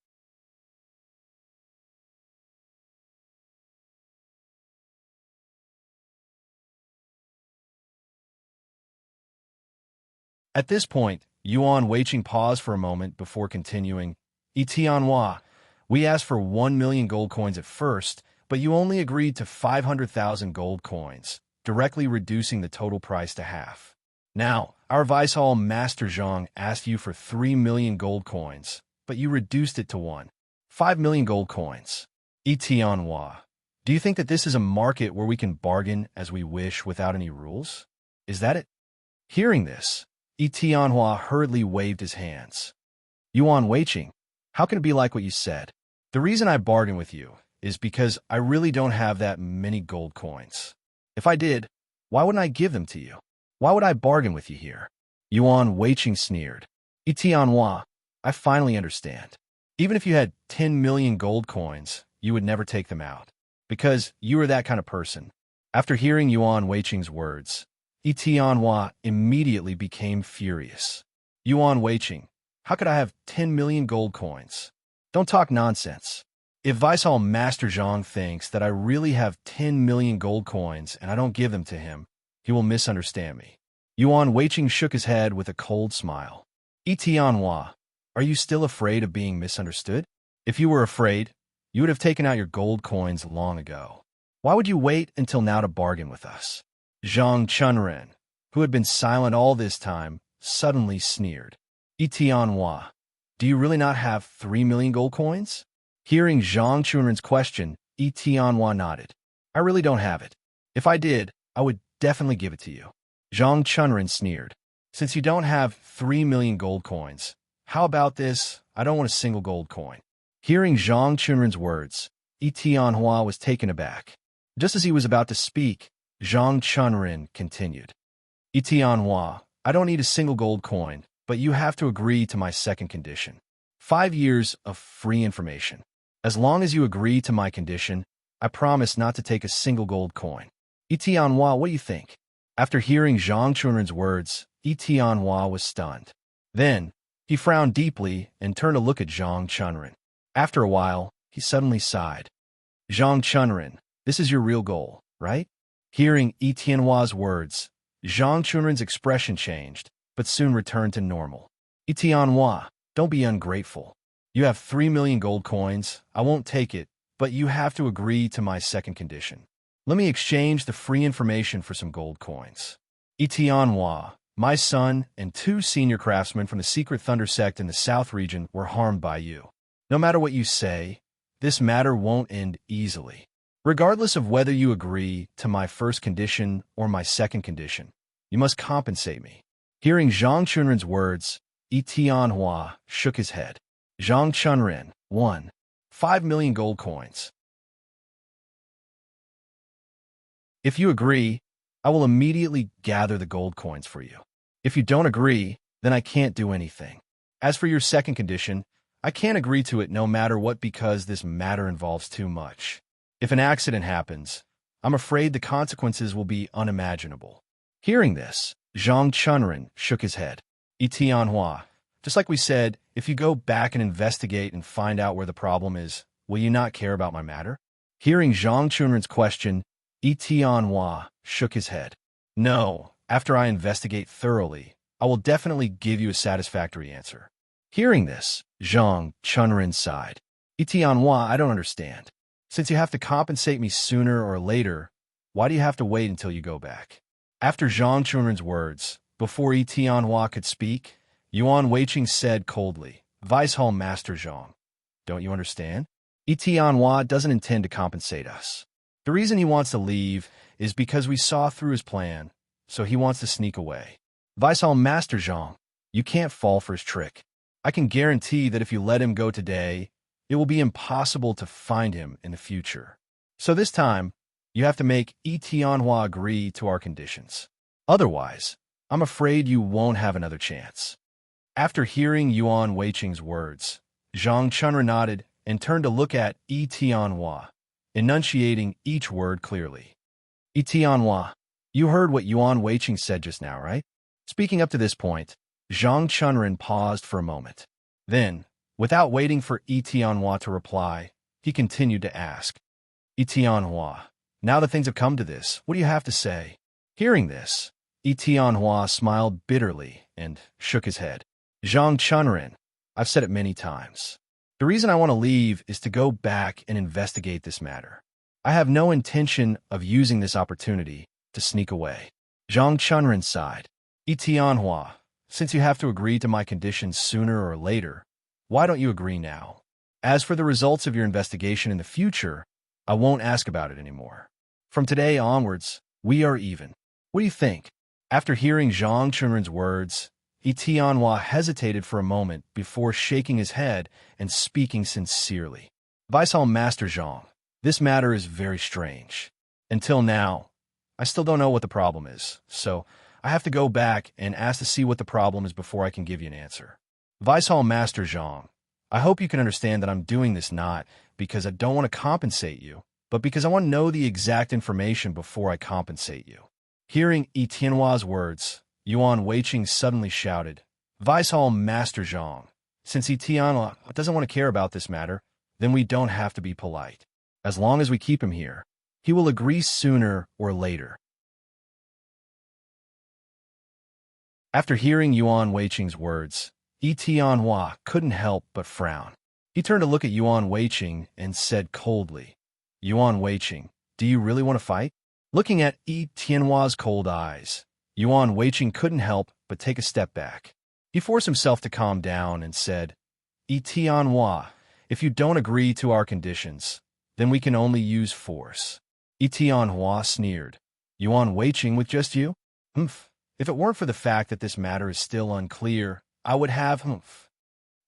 At this point, Yuan Weiqing paused for a moment before continuing. Yi Tianhua, we asked for 1 million gold coins at first, but you only agreed to 500,000 gold coins, directly reducing the total price to half. Now, our Vice Hall Master Zhang asked you for 3 million gold coins, but you reduced it to 5 million gold coins. Yi Tianhua, do you think that this is a market where we can bargain as we wish without any rules? Is that it? Hearing this, Yi Tianhua hurriedly waved his hands. Yuan Weiqing, how can it be like what you said? The reason I bargain with you is because I really don't have that many gold coins. If I did, why wouldn't I give them to you? Why would I bargain with you here? Yuan Weiqing sneered. Yi Tianhua, I finally understand. Even if you had 10 million gold coins, you would never take them out. Because you were that kind of person. After hearing Yuan Weiqing's words, Yi Tianhua immediately became furious. Yuan Weiqing, how could I have 10 million gold coins? Don't talk nonsense. If Vice Master Zhang thinks that I really have 10 million gold coins and I don't give them to him, he will misunderstand me. Yuan Weiqing shook his head with a cold smile. Yi Tianhua, are you still afraid of being misunderstood? If you were afraid, you would have taken out your gold coins long ago. Why would you wait until now to bargain with us? Zhang Chunren, who had been silent all this time, suddenly sneered. Yi Tianhua, do you really not have 3 million gold coins? Hearing Zhang Chunren's question, Yi Tianhua nodded. I really don't have it. If I did, I would definitely give it to you. Zhang Chunren sneered. Since you don't have 3 million gold coins, how about this? I don't want a single gold coin. Hearing Zhang Chunren's words, Yi Tianhua was taken aback. Just as he was about to speak, Zhang Chunren continued. Yi Tianhua, I don't need a single gold coin, but you have to agree to my second condition. 5 years of free information. As long as you agree to my condition, I promise not to take a single gold coin. Yi Tianhua, what do you think? After hearing Zhang Chunren's words, Yi Tianhua was stunned. Then, he frowned deeply and turned to look at Zhang Chunren. After a while, he suddenly sighed. Zhang Chunren, this is your real goal, right? Hearing Yi Tianhua's words, Zhang Chunren's expression changed, but soon returned to normal. Yi Tianhua, don't be ungrateful. You have 3 million gold coins. I won't take it, but you have to agree to my second condition. Let me exchange the free information for some gold coins. Yi Tianhua, my son, and 2 senior craftsmen from the Secret Thunder sect in the South region were harmed by you. No matter what you say, this matter won't end easily. Regardless of whether you agree to my first condition or my second condition, you must compensate me. Hearing Zhang Chunren's words, Yi Tianhua shook his head. Zhang Chunren, 1. 5 million gold coins. If you agree, I will immediately gather the gold coins for you. If you don't agree, then I can't do anything. As for your second condition, I can't agree to it no matter what because this matter involves too much. If an accident happens, I'm afraid the consequences will be unimaginable. Hearing this, Zhang Chunren shook his head. Yi Tianhua, just like we said, if you go back and investigate and find out where the problem is, will you not care about my matter? Hearing Zhang Chunren's question, Yi Tianhua shook his head. No, after I investigate thoroughly, I will definitely give you a satisfactory answer. Hearing this, Zhang Chunren sighed. Yi Tianhua, I don't understand. Since you have to compensate me sooner or later, why do you have to wait until you go back? After Zhang Chunren's words, before Yi Tianhua could speak, Yuan Weiqing said coldly, Vice Hall Master Zhang, don't you understand? Yi Tianhua doesn't intend to compensate us. The reason he wants to leave is because we saw through his plan, so he wants to sneak away. Vice Hall Master Zhang, you can't fall for his trick. I can guarantee that if you let him go today, it will be impossible to find him in the future. So this time, you have to make Yi Tianhua agree to our conditions. Otherwise, I'm afraid you won't have another chance. After hearing Yuan Weiqing's words, Zhang Chunren nodded and turned to look at Yi Tianhua, enunciating each word clearly. Yi Tianhua, you heard what Yuan Weiqing said just now, right? Speaking up to this point, Zhang Chunren paused for a moment. Then, without waiting for Yi Tianhua to reply, he continued to ask, Yi Tianhua, now that things have come to this, what do you have to say? Hearing this, Yi Tianhua smiled bitterly and shook his head. Zhang Chunren, I've said it many times. The reason I want to leave is to go back and investigate this matter. I have no intention of using this opportunity to sneak away. Zhang Chunren sighed. Yi Tianhua, since you have to agree to my conditions sooner or later, why don't you agree now? As for the results of your investigation in the future, I won't ask about it anymore. From today onwards, we are even. What do you think? After hearing Zhang Chunren's words, Yi Tianhua hesitated for a moment before shaking his head and speaking sincerely. Vice Hall Master Zhang, this matter is very strange. Until now, I still don't know what the problem is, so I have to go back and ask to see what the problem is before I can give you an answer. Vice Hall Master Zhang, I hope you can understand that I'm doing this not because I don't want to compensate you, but because I want to know the exact information before I compensate you. Hearing Yi Tianhua's words, Yuan Weiqing suddenly shouted, Vice Hall Master Zhang, since Yi Tianhua doesn't want to care about this matter, then we don't have to be polite. As long as we keep him here, he will agree sooner or later. After hearing Yuan Weiqing's words, Yi Tianhua couldn't help but frown. He turned to look at Yuan Weiqing and said coldly, Yuan Weiqing, do you really want to fight? Looking at Yi Tianhua's cold eyes, Yuan Weiqing couldn't help but take a step back. He forced himself to calm down and said, Yi Tianhua, if you don't agree to our conditions, then we can only use force. Yi Tianhua sneered, Yuan Weiqing with just you? Humph. If it weren't for the fact that this matter is still unclear, I would have humph.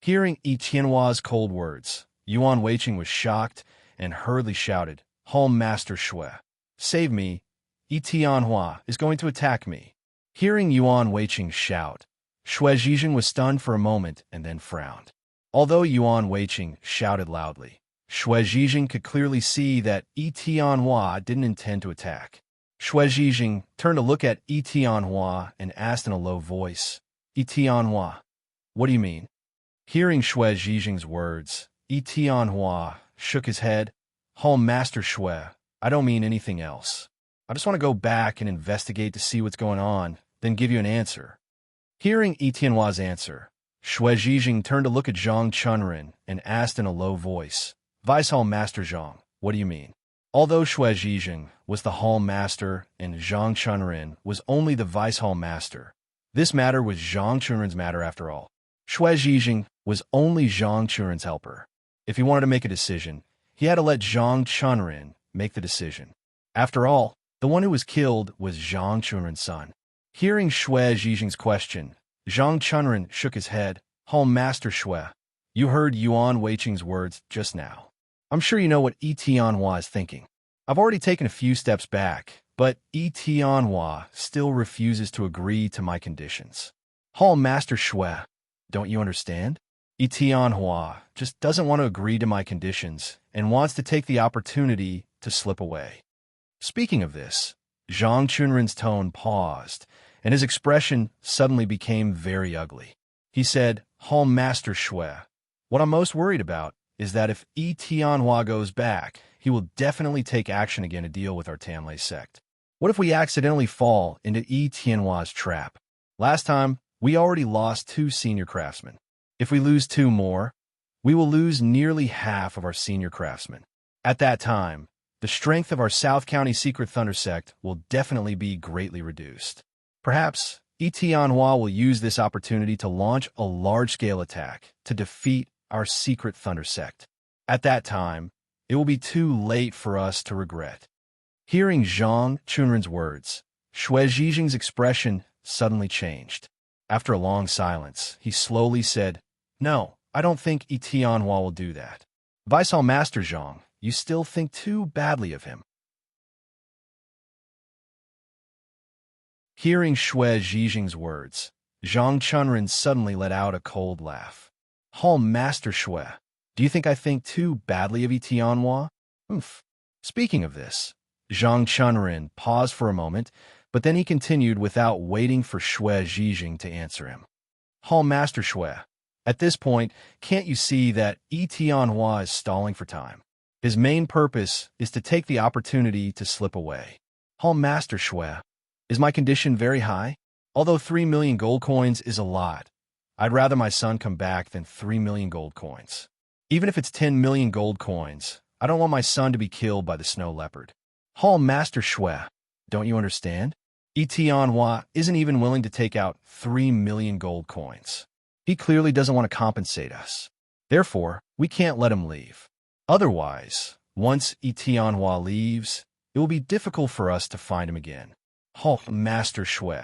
Hearing Yi Tianhua's cold words, Yuan Weiqing was shocked and hurriedly shouted, Hall Master Shui, save me, Yi Tianhua is going to attack me. Hearing Yuan Weiqing shout, Shui Zhijing was stunned for a moment and then frowned. Although Yuan Weiqing shouted loudly, Shui Zhijing could clearly see that Yi Tianhua didn't intend to attack. Shui Zhijing turned to look at Yi Tianhua and asked in a low voice, Yi Tianhua, what do you mean? Hearing Shui Zhijing's words, Yi Tianhua shook his head, Hall Master Shui, I don't mean anything else. I just want to go back and investigate to see what's going on, then give you an answer. Hearing Yi Tianhua's answer, Shui Zhijing turned to look at Zhang Chunren and asked in a low voice, Vice Hall Master Zhang, what do you mean? Although Shui Zhijing was the Hall Master and Zhang Chunren was only the Vice Hall Master, this matter was Zhang Chunren's matter after all. Shui Zhijing was only Zhang Chunren's helper. If he wanted to make a decision, he had to let Zhang Chunren make the decision. After all, the one who was killed was Zhang Chunren's son. Hearing Shui Zhijing's question, Zhang Chunren shook his head, Hall Master Shui, you heard Yuan Weiqing's words just now. I'm sure you know what Yi Tianhua is thinking. I've already taken a few steps back, but Yi Tianhua still refuses to agree to my conditions. Hall Master Shui, don't you understand? Yi Tianhua just doesn't want to agree to my conditions and wants to take the opportunity to slip away. Speaking of this, Zhang Chunren's tone paused, and his expression suddenly became very ugly. He said, Hall Master Shui, what I'm most worried about is that if Yi Tianhua goes back, he will definitely take action again to deal with our Tanlei sect. What if we accidentally fall into Yi Tianhua's trap? Last time, we already lost 2 senior craftsmen. If we lose 2 more, we will lose nearly half of our senior craftsmen. At that time, the strength of our South County Secret Thunder sect will definitely be greatly reduced. Perhaps Yi Tianhua will use this opportunity to launch a large-scale attack to defeat our Secret Thunder sect. At that time, it will be too late for us to regret. Hearing Zhang Chunren's words, Shui Zhijing's expression suddenly changed. After a long silence, he slowly said, No, I don't think Yi Tianhua will do that. Vice Hall Master Zhang, you still think too badly of him. Hearing Shui Zhijing's words, Zhang Chunren suddenly let out a cold laugh. Hall Master Shui, do you think I think too badly of Yi Tianhua? Oof. Speaking of this, Zhang Chunren paused for a moment, but then he continued without waiting for Shui Zhijing to answer him. Hall Master Shui, at this point, can't you see that Yi Tianhua is stalling for time? His main purpose is to take the opportunity to slip away. Hall Master Shui, is my condition very high? Although 3 million gold coins is a lot, I'd rather my son come back than 3 million gold coins. Even if it's 10 million gold coins, I don't want my son to be killed by the snow leopard. Hall Master Shui, don't you understand? Yi Tianhua isn't even willing to take out 3 million gold coins. He clearly doesn't want to compensate us. Therefore, we can't let him leave. Otherwise, once Yi Tianhua leaves, it will be difficult for us to find him again. Hall Master Shui,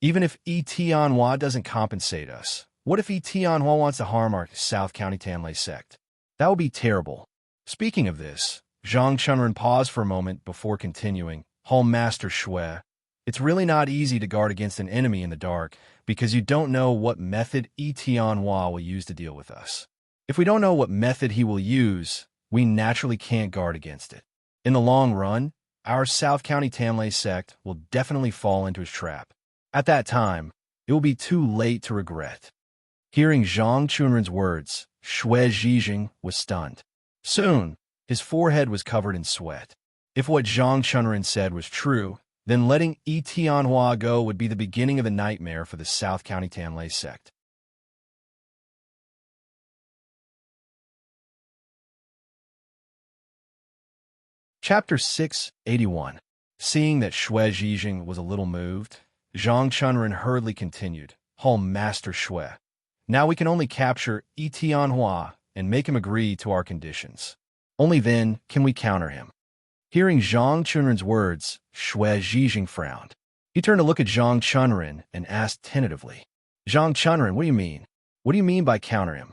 even if Yi Tianhua doesn't compensate us, what if Yi Tianhua wants to harm our South County Tanlei sect? That would be terrible. Speaking of this, Zhang Chunren paused for a moment before continuing, Hall Master Shui, it's really not easy to guard against an enemy in the dark because you don't know what method Yi Tianhua will use to deal with us. If we don't know what method he will use, we naturally can't guard against it. In the long run, our South County Tamlay sect will definitely fall into his trap. At that time, it will be too late to regret. Hearing Zhang Chunren's words, Shui Zhijing was stunned. Soon, his forehead was covered in sweat. If what Zhang Chunren said was true, then letting Yi Tianhua go would be the beginning of a nightmare for the South County Tamlay sect. Chapter 681. Seeing that Shui Zhijing was a little moved, Zhang Chunren hurriedly continued, Master Shui. Now we can only capture Yi Tianhua and make him agree to our conditions. Only then can we counter him. Hearing Zhang Chunren's words, Shui Zhijing frowned. He turned to look at Zhang Chunren and asked tentatively, Zhang Chunren, what do you mean? What do you mean by counter him?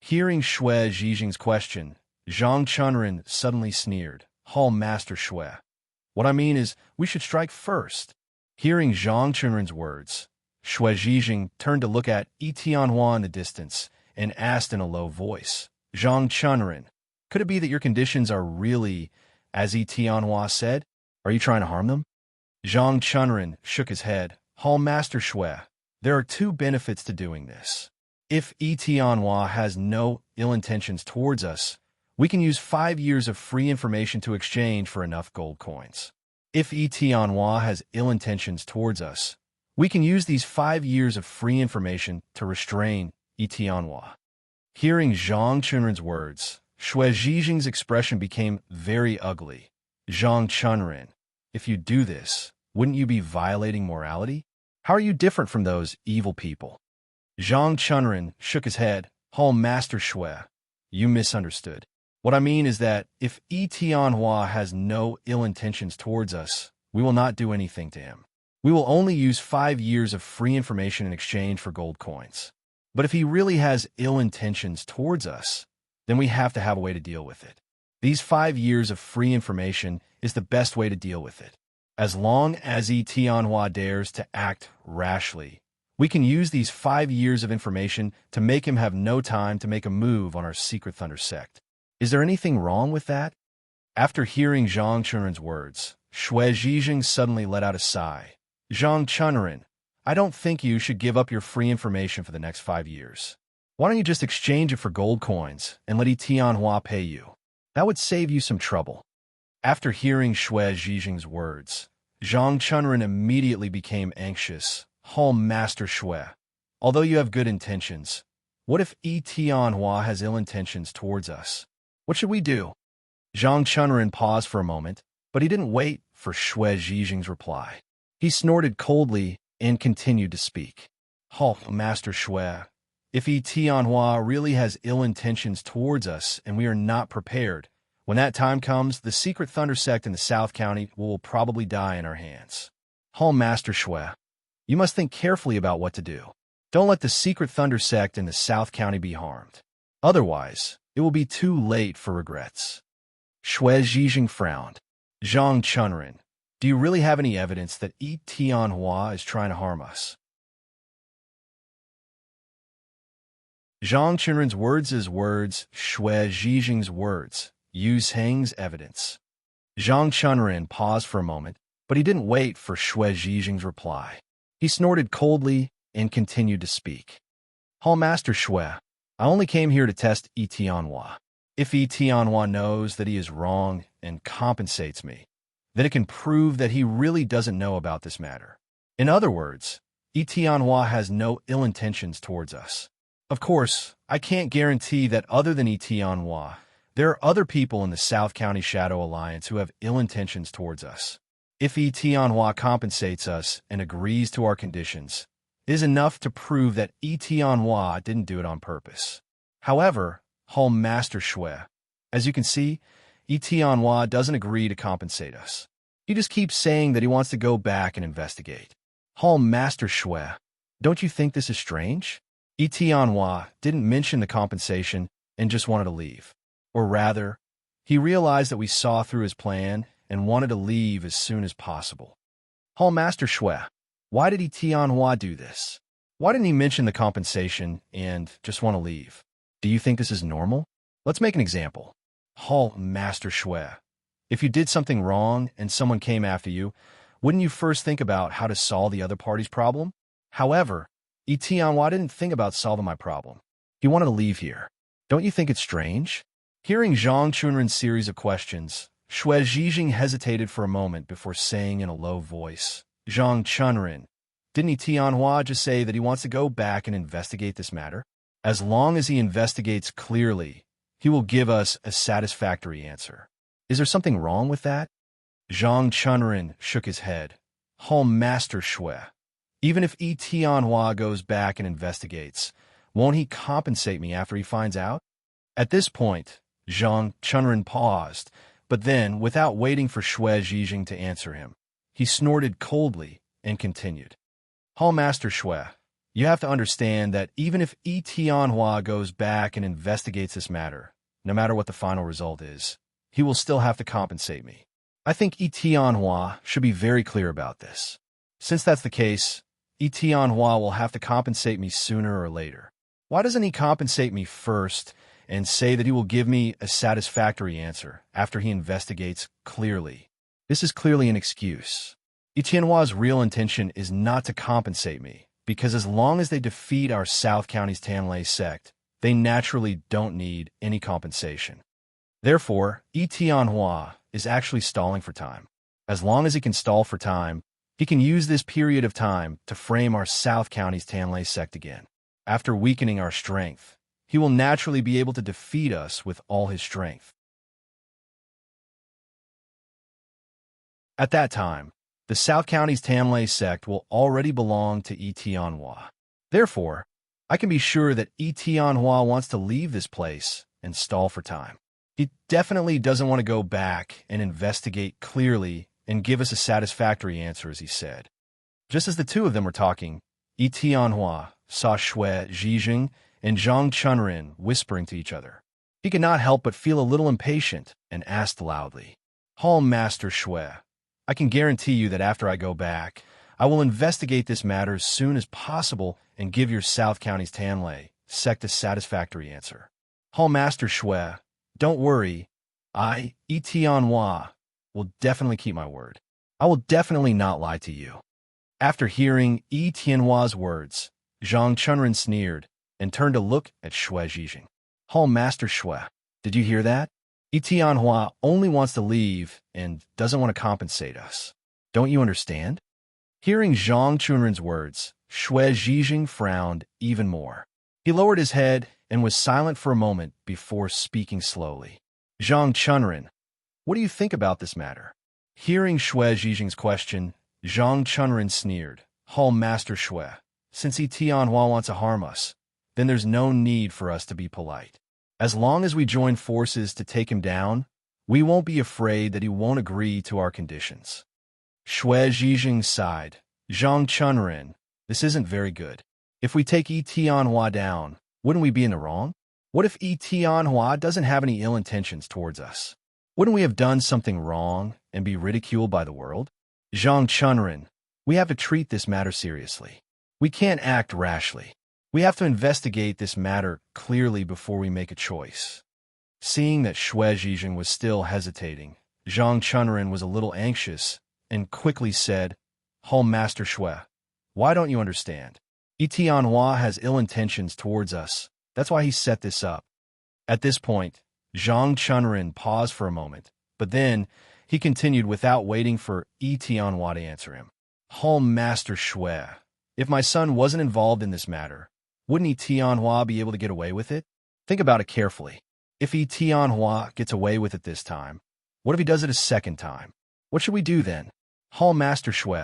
Hearing Shui Zhijing's question, Zhang Chunren suddenly sneered, Master Shui. What I mean is, we should strike first. Hearing Zhang Chunren's words, Shui Zhijing turned to look at Yi Tianhua in the distance and asked in a low voice, Zhang Chunren, could it be that your conditions are really, as Yi Tianhua said? Are you trying to harm them? Zhang Chunren shook his head, Master Shui, there are two benefits to doing this. If Yi Tianhua has no ill intentions towards us, we can use 5 years of free information to exchange for enough gold coins. If Yi Tianhua has ill intentions towards us, we can use these 5 years of free information to restrain Yi Tianhua. Hearing Zhang Chunren's words, Shui Zhijing's expression became very ugly. Zhang Chunren, if you do this, wouldn't you be violating morality? How are you different from those evil people? Zhang Chunren shook his head, Master Shui, you misunderstood. What I mean is that if Yi Tianhua has no ill intentions towards us, we will not do anything to him. We will only use 5 years of free information in exchange for gold coins. But if he really has ill intentions towards us, then we have to have a way to deal with it. These 5 years of free information is the best way to deal with it. As long as Yi Tianhua dares to act rashly, we can use these 5 years of information to make him have no time to make a move on our Secret Thunder sect. Is there anything wrong with that? After hearing Zhang Chunren's words, Shui Zhijing suddenly let out a sigh. Zhang Chunren, I don't think you should give up your free information for the next 5 years. Why don't you just exchange it for gold coins and let Yi Tianhua pay you? That would save you some trouble. After hearing Shui Zhijing's words, Zhang Chunren immediately became anxious. Master Shui, although you have good intentions, what if Yi Tianhua has ill intentions towards us? What should we do? Zhang Chunren paused for a moment, but he didn't wait for Shui Zhijing's reply. He snorted coldly and continued to speak. Master Shui, if Yi Tianhua really has ill intentions towards us and we are not prepared, when that time comes, the Secret Thunder sect in the South County will probably die in our hands. Master Shui, you must think carefully about what to do. Don't let the Secret Thunder sect in the South County be harmed. Otherwise, it will be too late for regrets. Shui Zhijing frowned. Zhang Chunren, do you really have any evidence that Yi Tianhua is trying to harm us? Zhang Chunren's words as words, Shui Zhijing's words, use Heng's evidence. Zhang Chunren paused for a moment, but he didn't wait for Shui Zhijing's reply. He snorted coldly and continued to speak. Master Shui, I only came here to test Yi Tianhua. If Yi Tianhua knows that he is wrong and compensates me, then it can prove that he really doesn't know about this matter. In other words, Yi Tianhua has no ill intentions towards us. Of course, I can't guarantee that other than Yi Tianhua, there are other people in the South County Shadow Alliance who have ill intentions towards us. If Yi Tianhua compensates us and agrees to our conditions, it is enough to prove that Yi Tianhua didn't do it on purpose. However, Master Shui, as you can see, Yi Tianhua doesn't agree to compensate us. He just keeps saying that he wants to go back and investigate. Master Shui, don't you think this is strange? Yi Tianhua didn't mention the compensation and just wanted to leave. Or rather, he realized that we saw through his plan and wanted to leave as soon as possible. Master Shui, why did Yi Tianhua do this? Why didn't he mention the compensation and just want to leave? Do you think this is normal? Let's make an example. Hall Master Shui. If you did something wrong and someone came after you, wouldn't you first think about how to solve the other party's problem? However, Tianhua didn't think about solving my problem. He wanted to leave here. Don't you think it's strange? Hearing Zhang Chunrin's series of questions, Shui Zhijing hesitated for a moment before saying in a low voice, Zhang Chunrin, didn't Tianhua just say that he wants to go back and investigate this matter? As long as he investigates clearly, he will give us a satisfactory answer. Is there something wrong with that? Zhang Chunrin shook his head. Home Master Shui. Even if Tianhua goes back and investigates, won't he compensate me after he finds out? At this point, Zhang Chunrin paused, but then, without waiting for Shui Zhijing to answer him, he snorted coldly and continued. Hall Master Shui, you have to understand that even if Tianhua goes back and investigates this matter, no matter what the final result is, he will still have to compensate me. I think Tianhua should be very clear about this. Since that's the case, Tianhua will have to compensate me sooner or later. Why doesn't he compensate me first and say that he will give me a satisfactory answer after he investigates clearly? This is clearly an excuse. Tianhua's real intention is not to compensate me, because as long as they defeat our South County's Tanlei sect, they naturally don't need any compensation. Therefore, Tianhua is actually stalling for time. As long as he can stall for time, he can use this period of time to frame our South County's Tanlei sect again. After weakening our strength, he will naturally be able to defeat us with all his strength. At that time, the South County's Tanlei sect will already belong to Tianhua. Therefore, I can be sure that Tianhua wants to leave this place and stall for time. He definitely doesn't want to go back and investigate clearly and give us a satisfactory answer, as he said. Just as the two of them were talking, Tianhua saw Shui Zhijing and Zhang Chunrin whispering to each other. He could not help but feel a little impatient and asked loudly, Hall Master Shui, I can guarantee you that after I go back, I will investigate this matter as soon as possible and give your South County's Tanlei sect a satisfactory answer. Hall Master Shui, don't worry, Tianhua, will definitely keep my word. I will definitely not lie to you. After hearing Tianhua's words, Zhang Chunrin sneered and turned to look at Shui Zhijing. Hall Master Shui, did you hear that? Tianhua only wants to leave and doesn't want to compensate us. Don't you understand? Hearing Zhang Chunrin's words, Shui Zhijing frowned even more. He lowered his head and was silent for a moment before speaking slowly. Zhang Chunrin, what do you think about this matter? Hearing Shui Zhijing's question, Zhang Chunrin sneered. Hall Master Shui, since Tianhua wants to harm us, then there's no need for us to be polite. As long as we join forces to take him down, we won't be afraid that he won't agree to our conditions. Shui Zhijing sighed. Zhang Chunrin, this isn't very good. If we take Tianhua down, wouldn't we be in the wrong? What if Tianhua doesn't have any ill intentions towards us? Wouldn't we have done something wrong and be ridiculed by the world? Zhang Chunrin, we have to treat this matter seriously. We can't act rashly. We have to investigate this matter clearly before we make a choice. Seeing that Shui Zhijing was still hesitating, Zhang Chunrin was a little anxious and quickly said, Hall Master Shui, why don't you understand? Tianhua has ill intentions towards us. That's why he set this up. At this point, Zhang Chunrin paused for a moment, but then he continued without waiting for Tianhua to answer him. Hall Master Shui, if my son wasn't involved in this matter, wouldn't Tianhua be able to get away with it? Think about it carefully. If Tianhua gets away with it this time, what if he does it a second time? What should we do then? Hall Master Shui,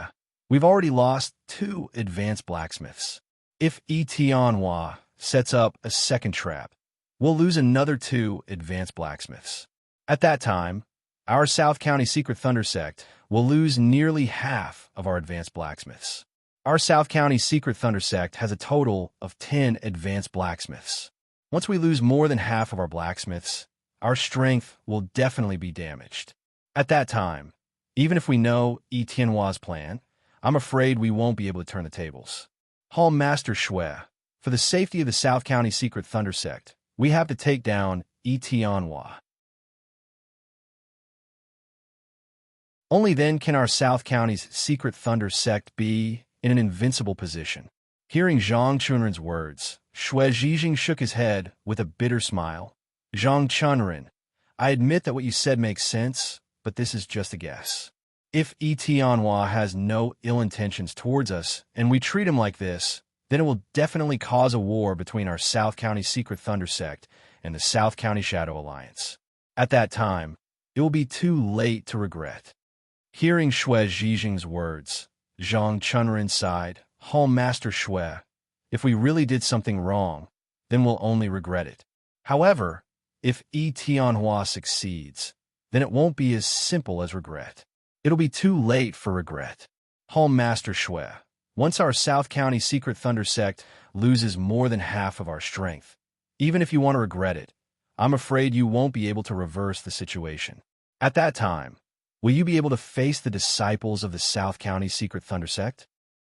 we've already lost 2 advanced blacksmiths. If Tianhua sets up a second trap, we'll lose another 2 advanced blacksmiths. At that time, our South County Secret Thunder Sect will lose nearly half of our advanced blacksmiths. Our South County Secret Thunder Sect has a total of 10 advanced blacksmiths. Once we lose more than half of our blacksmiths, our strength will definitely be damaged. At that time, even if we know Tianhua's plan, I'm afraid we won't be able to turn the tables. Hall Master Shui, for the safety of the South County Secret Thunder Sect, We have to take down Tianhua. Only then can our South County's secret thunder sect be in an invincible position. Hearing Zhang Chunrin's words, Xue Zhijing shook his head with a bitter smile. Zhang Chunrin, I admit that what you said makes sense, but this is just a guess. If Tianhua has no ill intentions towards us, and we treat him like this, then it will definitely cause a war between our South County Secret Thunder Sect and the South County Shadow Alliance. At that time, it will be too late to regret. Hearing Xue Zhijing's words, Zhang Chunrin sighed, Master Xue, if we really did something wrong, then we'll only regret it. However, if Tianhua succeeds, then it won't be as simple as regret. It'll be too late for regret. Master Xue, once our South County Secret Thunder Sect loses more than half of our strength, even if you want to regret it, I'm afraid you won't be able to reverse the situation. At that time, will you be able to face the disciples of the South County Secret Thunder Sect?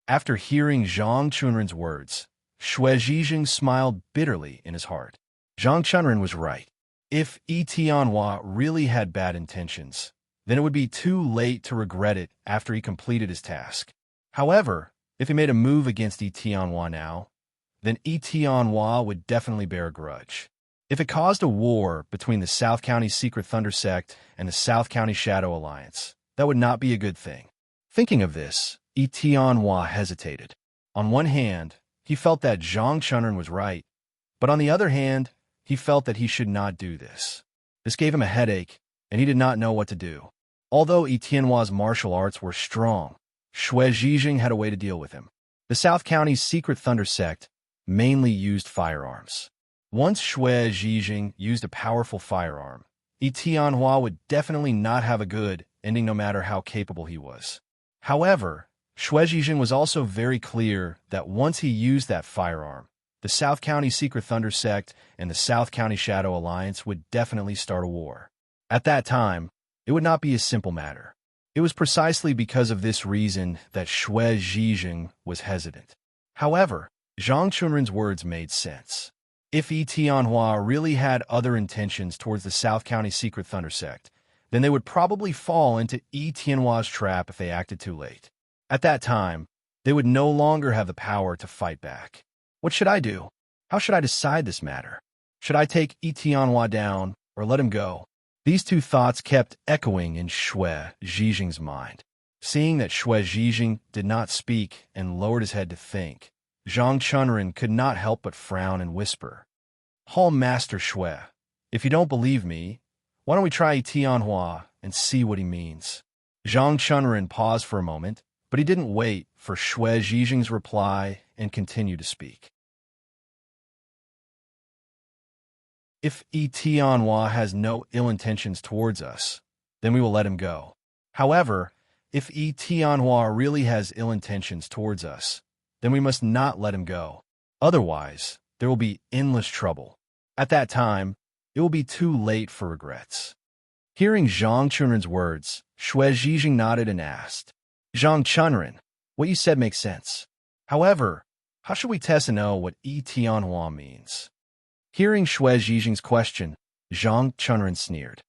After hearing Zhang Chunrin's words, Xue Zhijing smiled bitterly in his heart. Zhang Chunrin was right. If Tianhua really had bad intentions, then it would be too late to regret it after he completed his task. However, if he made a move against Tianhua now, then Tianhua would definitely bear a grudge. If it caused a war between the South County Secret Thunder Sect and the South County Shadow Alliance, that would not be a good thing. Thinking of this, Tianhua hesitated. On one hand, he felt that Zhang Chunrin was right, but on the other hand, he felt that he should not do this. This gave him a headache, and he did not know what to do. Although Tianhua's martial arts were strong, Xue Zhijing had a way to deal with him. The South County's Secret Thunder Sect mainly used firearms. Once Xue Zhijing used a powerful firearm, Tianhua would definitely not have a good ending no matter how capable he was. However, Xue Zhijing was also very clear that once he used that firearm, the South County Secret Thunder Sect and the South County Shadow Alliance would definitely start a war. At that time, it would not be a simple matter. It was precisely because of this reason that Xue Zhijing was hesitant. However, Zhang Chunrin's words made sense. If Tianhua really had other intentions towards the South County Secret Thunder Sect, then they would probably fall into Tianhua's trap if they acted too late. At that time, they would no longer have the power to fight back. What should I do? How should I decide this matter? Should I take Tianhua down or let him go? These two thoughts kept echoing in Xue Zhijing's mind. Seeing that Xue Zhijing did not speak and lowered his head to think, Zhang Chunrin could not help but frown and whisper, Master Xue, if you don't believe me, why don't we try Tianhua and see what he means? Zhang Chunrin paused for a moment, but he didn't wait for Xue Zhijing's reply and continued to speak. If Tianhua has no ill intentions towards us, then we will let him go. However, if Tianhua really has ill intentions towards us, then we must not let him go. Otherwise, there will be endless trouble. At that time, it will be too late for regrets. Hearing Zhang Chunrin's words, Xue Zhijing nodded and asked, Zhang Chunrin, what you said makes sense. However, how should we test and know what Tianhua means? Hearing Xue Zhijing's question, Zhang Chunrin sneered.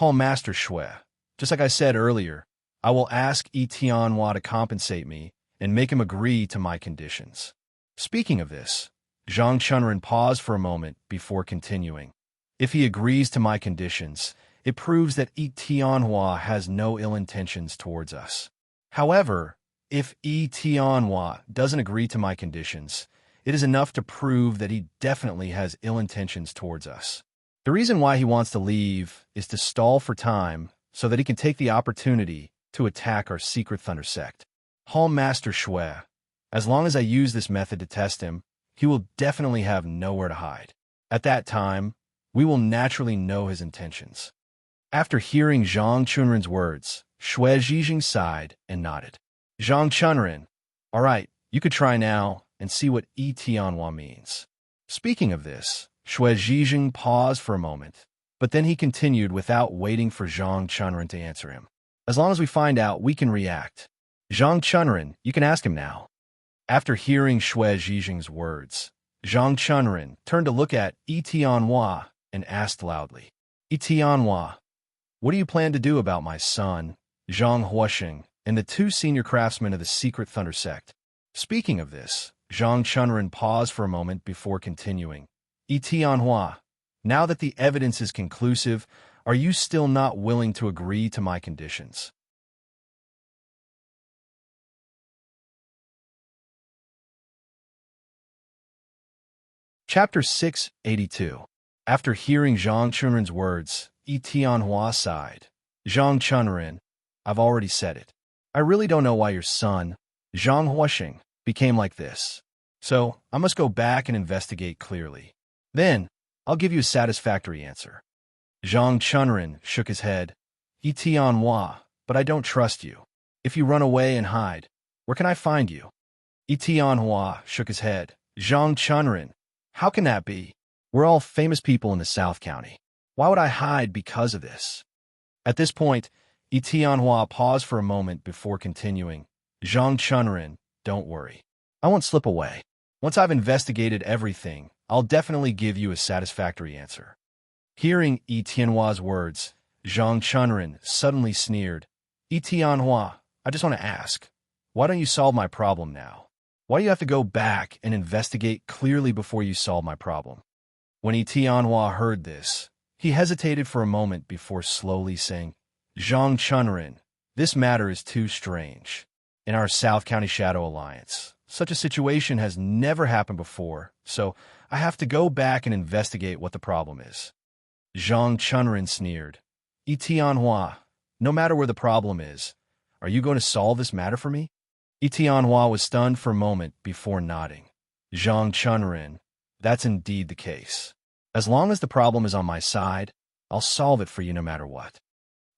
Master Xue, just like I said earlier, I will ask Tianhua to compensate me and make him agree to my conditions. Speaking of this, Zhang Chunrin paused for a moment before continuing. If he agrees to my conditions, it proves that Tianhua has no ill intentions towards us. However, if Tianhua doesn't agree to my conditions, it is enough to prove that he definitely has ill intentions towards us. The reason why he wants to leave is to stall for time so that he can take the opportunity to attack our Secret Thunder Sect. Master Xue, as long as I use this method to test him, he will definitely have nowhere to hide. At that time, we will naturally know his intentions. After hearing Zhang Chunrin's words, Xue Zhijing sighed and nodded. Zhang Chunrin, all right, you could try now and see what Tianhua means. Speaking of this, Xue Zhijing paused for a moment, but then he continued without waiting for Zhang Chunrin to answer him. As long as we find out, we can react. Zhang Chunrin, you can ask him now. After hearing Xue Zhijing's words, Zhang Chunren turned to look at Yi Tianhua and asked loudly, Yi Tianhua, what do you plan to do about my son, Zhang Huosheng, and the two senior craftsmen of the secret Thunder Sect? Speaking of this, Zhang Chunren paused for a moment before continuing. Yi Tianhua, now that the evidence is conclusive, are you still not willing to agree to my conditions? Chapter 682. After hearing Zhang Chunren's words, Yi Tianhua sighed. Zhang Chunren, I've already said it. I really don't know why your son, Zhang Huosheng, became like this. So, I must go back and investigate clearly. Then, I'll give you a satisfactory answer. Zhang Chunren shook his head. Yi Tianhua, but I don't trust you. If you run away and hide, where can I find you? Yi Tianhua shook his head. Zhang Chunren, how can that be? We're all famous people in the South County. Why would I hide because of this? At this point, Yi Tianhua paused for a moment before continuing. Zhang Chunren, don't worry. I won't slip away. Once I've investigated everything, I'll definitely give you a satisfactory answer. Hearing Yi Tianhua's words, Zhang Chunren suddenly sneered. Yi Tianhua, I just want to ask, why don't you solve my problem now? Why do you have to go back and investigate clearly before you solve my problem? When Yi Tianhua heard this, he hesitated for a moment before slowly saying, Zhang Chunren, this matter is too strange. In our South County Shadow Alliance, such a situation has never happened before, so I have to go back and investigate what the problem is. Zhang Chunren sneered. Yi Tianhua, no matter where the problem is, are you going to solve this matter for me? Yi Tianhua was stunned for a moment before nodding. Zhang Chunren, that's indeed the case. As long as the problem is on my side, I'll solve it for you no matter what.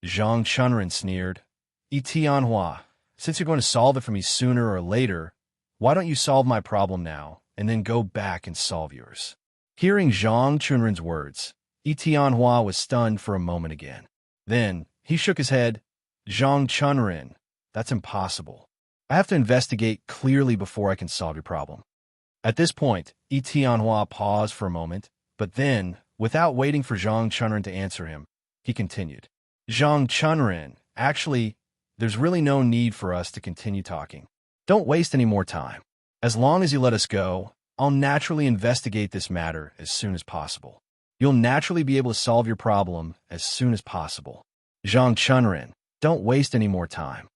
Zhang Chunren sneered. Yi Tianhua, since you're going to solve it for me sooner or later, why don't you solve my problem now and then go back and solve yours? Hearing Zhang Chunren's words, Yi Tianhua was stunned for a moment again. Then, he shook his head. Zhang Chunren, that's impossible. I have to investigate clearly before I can solve your problem. At this point, Yi Tianhua paused for a moment, but then, without waiting for Zhang Chunren to answer him, he continued. Zhang Chunren, actually, there's really no need for us to continue talking. Don't waste any more time. As long as you let us go, I'll naturally investigate this matter as soon as possible. You'll naturally be able to solve your problem as soon as possible. Zhang Chunren, don't waste any more time.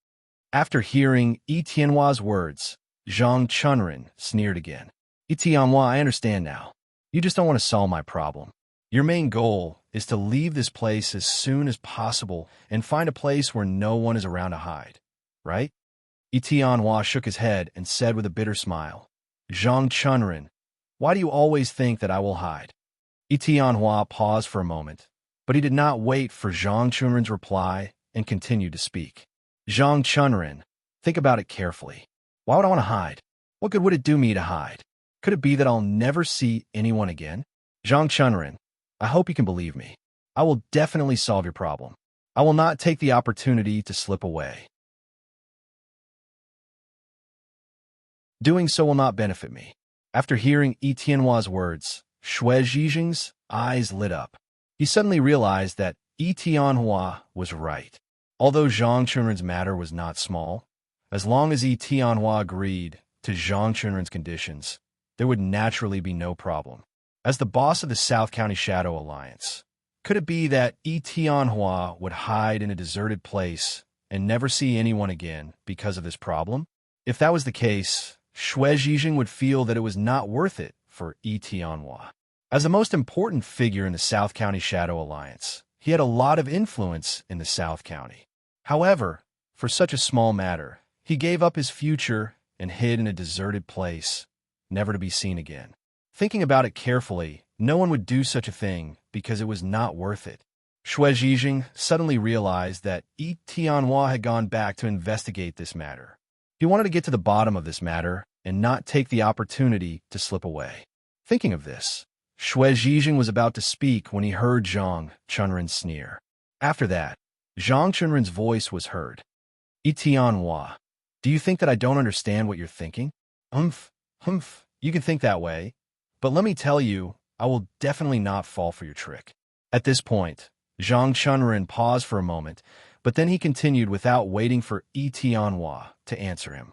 After hearing Yi Tianhua's words, Zhang Chunren sneered again. Yi Tianhua, I understand now. You just don't want to solve my problem. Your main goal is to leave this place as soon as possible and find a place where no one is around to hide, right? Yi Tianhua shook his head and said with a bitter smile, Zhang Chunren, why do you always think that I will hide? Yi Tianhua paused for a moment, but he did not wait for Zhang Chunren's reply and continued to speak. Zhang Chunren, think about it carefully. Why would I want to hide? What good would it do me to hide? Could it be that I'll never see anyone again? Zhang Chunren, I hope you can believe me. I will definitely solve your problem. I will not take the opportunity to slip away. Doing so will not benefit me. After hearing Yi Tianhua's words, Xue Zhizhing's eyes lit up. He suddenly realized that Yi Tianhua was right. Although Zhang Chunren's matter was not small, as long as Yi Tianhua agreed to Zhang Chunren's conditions, there would naturally be no problem. As the boss of the South County Shadow Alliance, could it be that Yi Tianhua would hide in a deserted place and never see anyone again because of this problem? If that was the case, Xue Zhizhing would feel that it was not worth it for Yi Tianhua. As the most important figure in the South County Shadow Alliance, he had a lot of influence in the South County. However, for such a small matter, he gave up his future and hid in a deserted place, never to be seen again. Thinking about it carefully, no one would do such a thing because it was not worth it. Xue Zhizhing suddenly realized that Yi Tianhua had gone back to investigate this matter. He wanted to get to the bottom of this matter and not take the opportunity to slip away. Thinking of this, Xue Zhizhing was about to speak when he heard Zhang Chunren sneer. After that, Zhang Chunren's voice was heard. Yi Tianhua, do you think that I don't understand what you're thinking? Humph, you can think that way, But let me tell you, I will definitely not fall for your trick. At this point, Zhang Chunren paused for a moment, but then he continued without waiting for Yi Tianhua to answer him.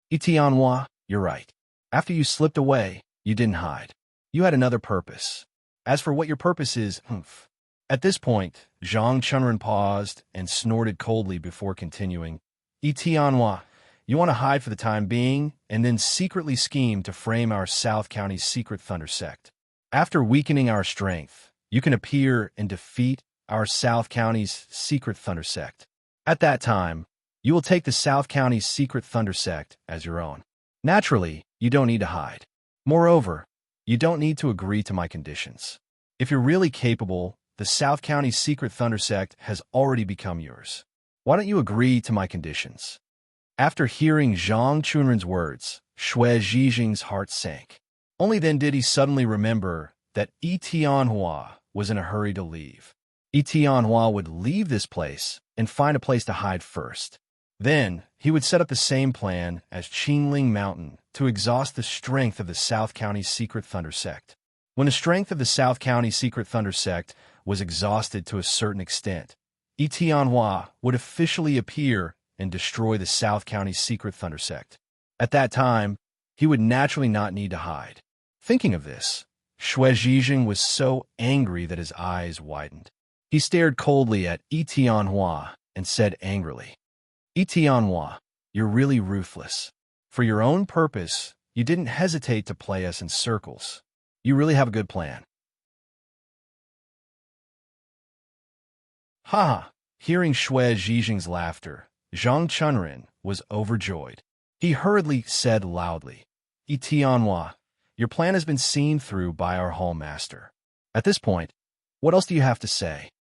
Yi Tianhua, you're right. After you slipped away, you didn't hide. You had another purpose. As for what your purpose is, humph. At this point, Zhang Chunren paused and snorted coldly before continuing. Yi Tianhua, you want to hide for the time being, and then secretly scheme to frame our South County's secret Thunder Sect. After weakening our strength, you can appear and defeat our South County's secret Thunder Sect. At that time, you will take the South County's secret Thunder Sect as your own. Naturally, you don't need to hide. Moreover, you don't need to agree to my conditions. If you're really capable, the South County's secret Thunder Sect has already become yours. Why don't you agree to my conditions? After hearing Zhang Chunren's words, Xue Zhijing's heart sank. Only then did he suddenly remember that Yi Tianhua was in a hurry to leave. Yi Tianhua would leave this place and find a place to hide first. Then, he would set up the same plan as Qingling Mountain to exhaust the strength of the South County's secret Thunder Sect. When the strength of the South County's secret Thunder Sect was exhausted to a certain extent, Yi Tianhua would officially appear and destroy the South County's secret Thunder Sect. At that time, he would naturally not need to hide. Thinking of this, Xue Zhijing was so angry that his eyes widened. He stared coldly at Yi Tianhua and said angrily, Yi Tianhua, you're really ruthless. For your own purpose, you didn't hesitate to play us in circles. You really have a good plan. Ha ha! Hearing Xue Zhijing's laughter, Zhang Chunren was overjoyed. He hurriedly said loudly, Yi Tianhua, your plan has been seen through by our hall master. At this point, what else do you have to say?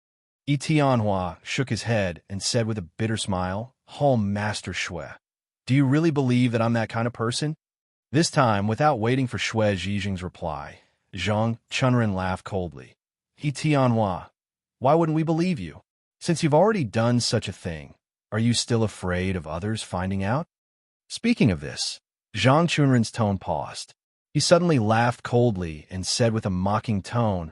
Yi Tianhua shook his head and said with a bitter smile, Hall Master Xue, do you really believe that I'm that kind of person? This time, without waiting for Xue Zhijing's reply, Zhang Chunren laughed coldly. Yi Tianhua, why wouldn't we believe you? Since you've already done such a thing, are you still afraid of others finding out? Speaking of this, Zhang Chunren's tone paused. He suddenly laughed coldly and said with a mocking tone,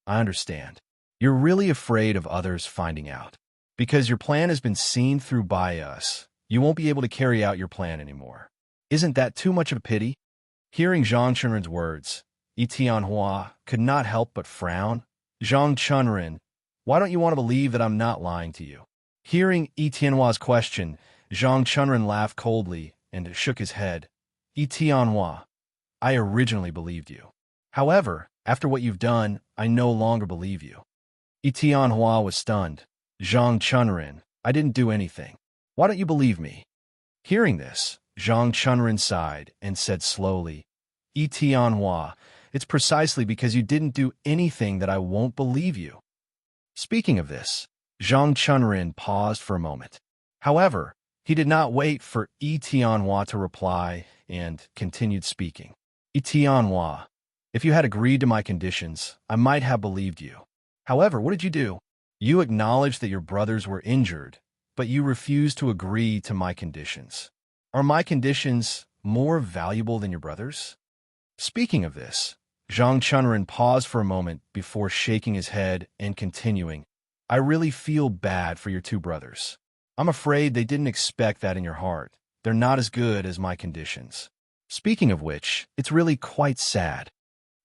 I understand. You're really afraid of others finding out. Because your plan has been seen through by us, you won't be able to carry out your plan anymore. Isn't that too much of a pity? Hearing Zhang Chunren's words, Yi Tianhua could not help but frown. Zhang Chunren, why don't you want to believe that I'm not lying to you? Hearing Yi Tianhua's question, Zhang Chunren laughed coldly and shook his head. Yi Tianhua, I originally believed you. However, after what you've done, I no longer believe you. Yi Tianhua was stunned. Zhang Chunren, I didn't do anything. Why don't you believe me? Hearing this, Zhang Chunren sighed and said slowly, Yi Tianhua, it's precisely because you didn't do anything that I won't believe you. Speaking of this, Zhang Chunren paused for a moment. However, he did not wait for Yi Tianhua to reply and continued speaking. Yi Tianhua, if you had agreed to my conditions, I might have believed you. However, what did you do? You acknowledged that your brothers were injured, but you refused to agree to my conditions. Are my conditions more valuable than your brothers? Speaking of this, Zhang Chunren paused for a moment before shaking his head and continuing, I really feel bad for your two brothers. I'm afraid they didn't expect that in your heart. They're not as good as my conditions. Speaking of which, it's really quite sad.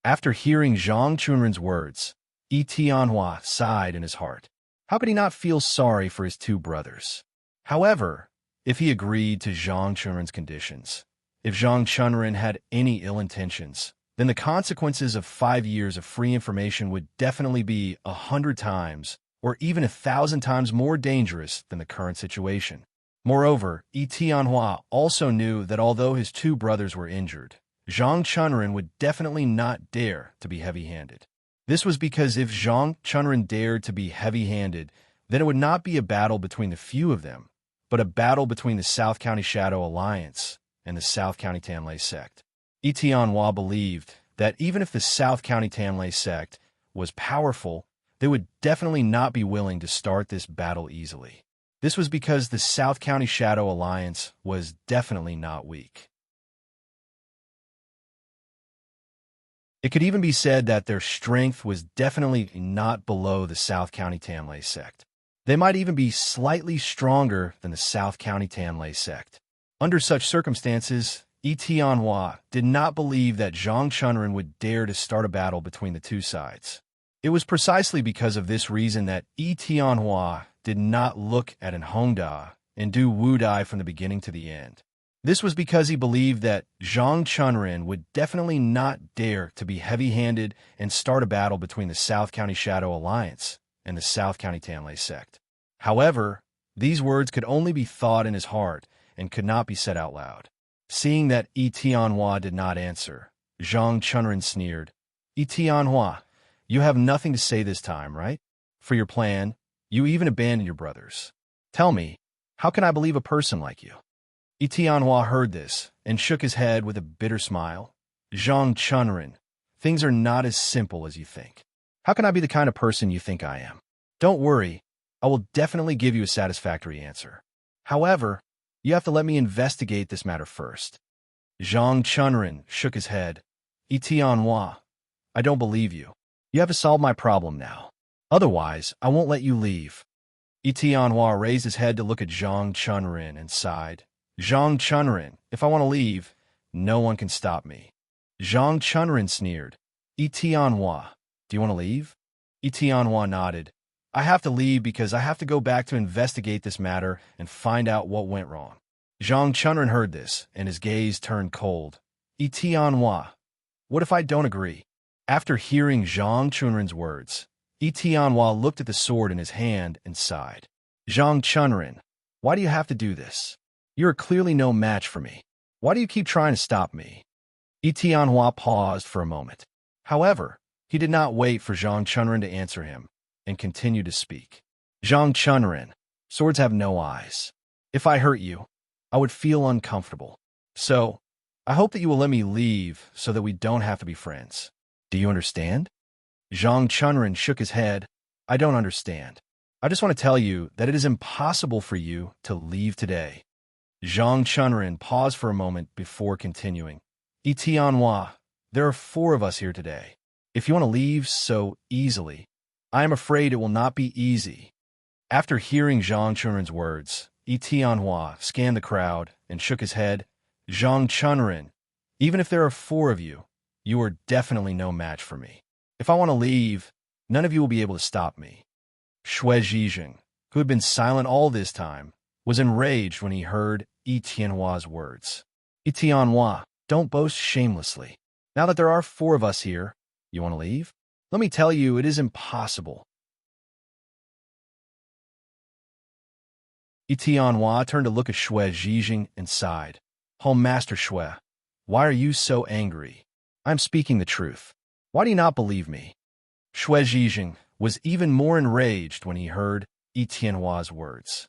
After hearing Zhang Chunren's words, Yi Tianhua sighed in his heart. How could he not feel sorry for his two brothers? However, if he agreed to Zhang Chunren's conditions, if Zhang Chunren had any ill intentions, then the consequences of 5 years of free information would definitely be 100 times or even 1,000 times more dangerous than the current situation. Moreover, Yi Tianhua also knew that although his two brothers were injured, Zhang Chunren would definitely not dare to be heavy-handed. This was because if Zhang Chunren dared to be heavy-handed, then it would not be a battle between the few of them, but a battle between the South County Shadow Alliance and the South County Tanlei Sect. Yi Tianhua believed that even if the South County Tanlei Sect was powerful, they would definitely not be willing to start this battle easily. This was because the South County Shadow Alliance was definitely not weak. It could even be said that their strength was definitely not below the South County Tamlay sect. They might even be slightly stronger than the South County Tamlay sect. Under such circumstances, Etienne did not believe that Zhang Chunren would dare to start a battle between the two sides. It was precisely because of this reason that Etienne did not look at an Hongda and do Wu Dai from the beginning to the end. This was because he believed that Zhang Chunren would definitely not dare to be heavy-handed and start a battle between the South County Shadow Alliance and the South County Tamlay sect. However, these words could only be thought in his heart and could not be said out loud. Seeing that Etienne did not answer, Zhang Chunren sneered. Etienne, you have nothing to say this time, right? For your plan, you even abandoned your brothers. Tell me, how can I believe a person like you? Etienne heard this and shook his head with a bitter smile. Zhang Chunren, things are not as simple as you think. How can I be the kind of person you think I am? Don't worry, I will definitely give you a satisfactory answer. However, you have to let me investigate this matter first. Zhang Chunren shook his head. Etienne, I don't believe you. You have to solve my problem now. Otherwise, I won't let you leave. Etienne raised his head to look at Zhang Chunren and sighed. Zhang Chunren, if I want to leave, no one can stop me. Zhang Chunren sneered. Etienne, do you want to leave? Etienne nodded. I have to leave because I have to go back to investigate this matter and find out what went wrong. Zhang Chunren heard this, and his gaze turned cold. Etienne, what if I don't agree? After hearing Zhang Chunren's words, Etienne looked at the sword in his hand and sighed. Zhang Chunren, why do you have to do this? You are clearly no match for me. Why do you keep trying to stop me? Etienne paused for a moment. However, he did not wait for Zhang Chunren to answer him and continued to speak. Zhang Chunren, swords have no eyes. If I hurt you, I would feel uncomfortable. So, I hope that you will let me leave so that we don't have to be friends. Do you understand? Zhang Chunren shook his head. I don't understand. I just want to tell you that it is impossible for you to leave today. Zhang Chunren paused for a moment before continuing. Etienne, there are 4 of us here today. If you want to leave so easily, I am afraid it will not be easy. After hearing Zhang Chunren's words, Etienne scanned the crowd and shook his head. Zhang Chunren, even if there are 4 of you, you are definitely no match for me. If I want to leave, none of you will be able to stop me. Shui Zhijing, who had been silent all this time, was enraged when he heard Etienne words. Etienne, don't boast shamelessly. Now that there are 4 of us here, you want to leave? Let me tell you, it is impossible. Etienne turned to look at Shui Zhijing and sighed. Oh, Master Shui, why are you so angry? I'm speaking the truth. Why do you not believe me? Shui Zhijing was even more enraged when he heard Etienne's words.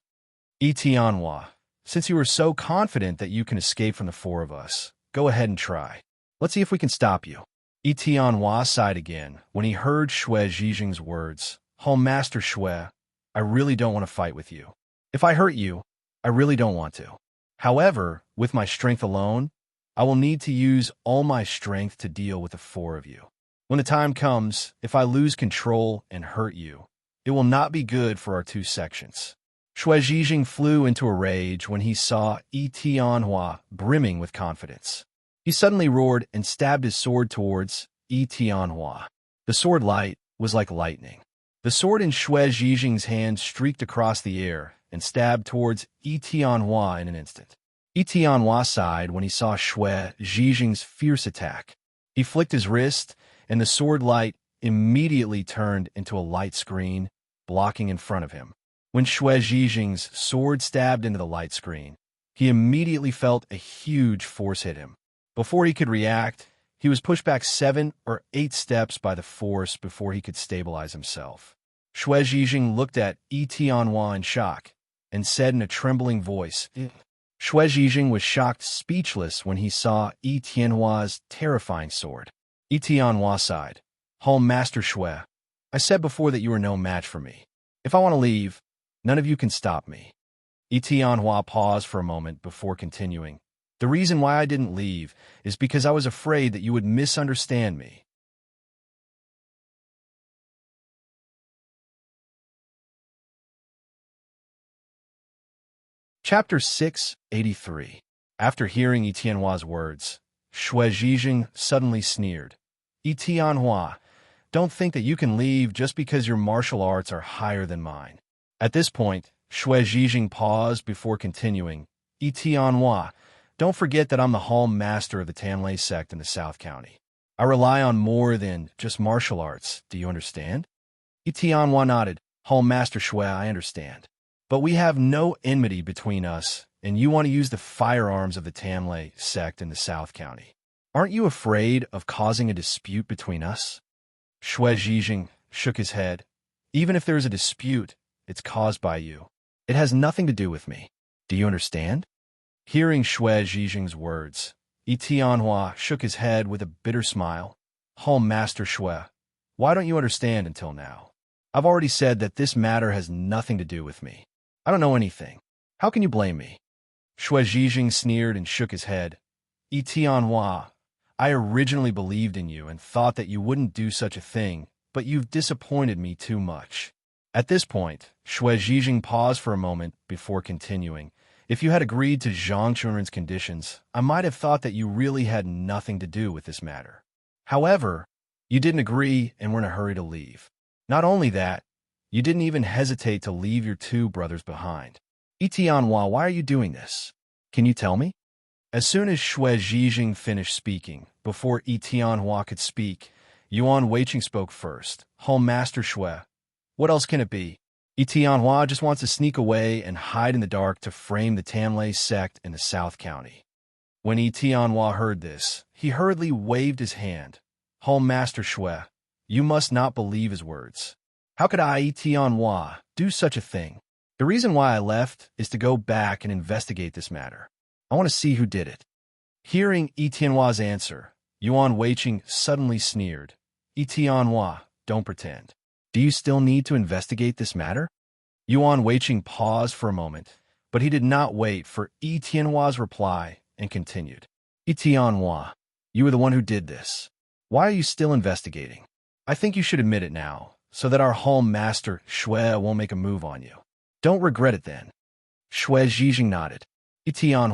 Etienne, since you are so confident that you can escape from the 4 of us, go ahead and try. Let's see if we can stop you. Etienne sighed again when he heard Shui Zhijing's words. Oh, Master Shui, I really don't want to fight with you. If I hurt you, I really don't want to. However, with my strength alone, I will need to use all my strength to deal with the 4 of you. When the time comes, if I lose control and hurt you, it will not be good for our 2 sections. Shui Zhijing flew into a rage when he saw Etienne brimming with confidence. He suddenly roared and stabbed his sword towards Etienne. The sword light was like lightning. The sword in Shui Zhijing's hand streaked across the air and stabbed towards Etienne in an instant. Etienne sighed when he saw Shui Zhijing's fierce attack. He flicked his wrist, and the sword light immediately turned into a light screen, blocking in front of him. When Shui Zhijing's sword stabbed into the light screen, he immediately felt a huge force hit him. Before he could react, he was pushed back 7 or 8 steps by the force before he could stabilize himself. Shui Zhijing looked at Etienne in shock and said in a trembling voice, Shui Zhijing was shocked speechless when he saw Etienne's terrifying sword. Etienne sighed. Oh, Master Shui, I said before that you were no match for me. If I want to leave, none of you can stop me. Etienne paused for a moment before continuing. The reason why I didn't leave is because I was afraid that you would misunderstand me. Chapter 683. After hearing Etienne's words, Shui Zhijing suddenly sneered. Etienne, don't think that you can leave just because your martial arts are higher than mine. At this point, Shui Zhijing paused before continuing. Etienne, don't forget that I'm the home master of the Tanlei sect in the South County. I rely on more than just martial arts, do you understand? Etienne nodded. Home Master Shui, I understand. But we have no enmity between us, and you want to use the firearms of the Tanlei sect in the South County. Aren't you afraid of causing a dispute between us? Shui Zhijing shook his head. Even if there is a dispute, it's caused by you. It has nothing to do with me. Do you understand? Hearing Shui Zhijing's words, Etienne shook his head with a bitter smile. Home Master Shui, why don't you understand until now? I've already said that this matter has nothing to do with me. I don't know anything. How can you blame me? Shui Zhijing sneered and shook his head. Etienne, I originally believed in you and thought that you wouldn't do such a thing, but you've disappointed me too much. At this point, Shui Zhijing paused for a moment before continuing. If you had agreed to Zhang Chunren's conditions, I might have thought that you really had nothing to do with this matter. However, you didn't agree and were in a hurry to leave. Not only that, you didn't even hesitate to leave your two brothers behind. Etienne, why are you doing this? Can you tell me? As soon as Shui Zhijing finished speaking, before Etienne could speak, Yuan Weiqing spoke first. Home Master Shui, what else can it be? Etienne just wants to sneak away and hide in the dark to frame the Tanlei sect in the South County. When Etienne heard this, he hurriedly waved his hand. Home Master Shui, you must not believe his words. How could I, Etienne, do such a thing? The reason why I left is to go back and investigate this matter. I want to see who did it. Hearing Etienne's answer, Yuan Weiqing suddenly sneered. Etienne, don't pretend. Do you still need to investigate this matter? Yuan Weiqing paused for a moment, but he did not wait for Etienne's reply and continued. Etienne, you were the one who did this. Why are you still investigating? I think you should admit it now, so that our home master, Shui, won't make a move on you. Don't regret it then. Shui Zhijing nodded. Etienne,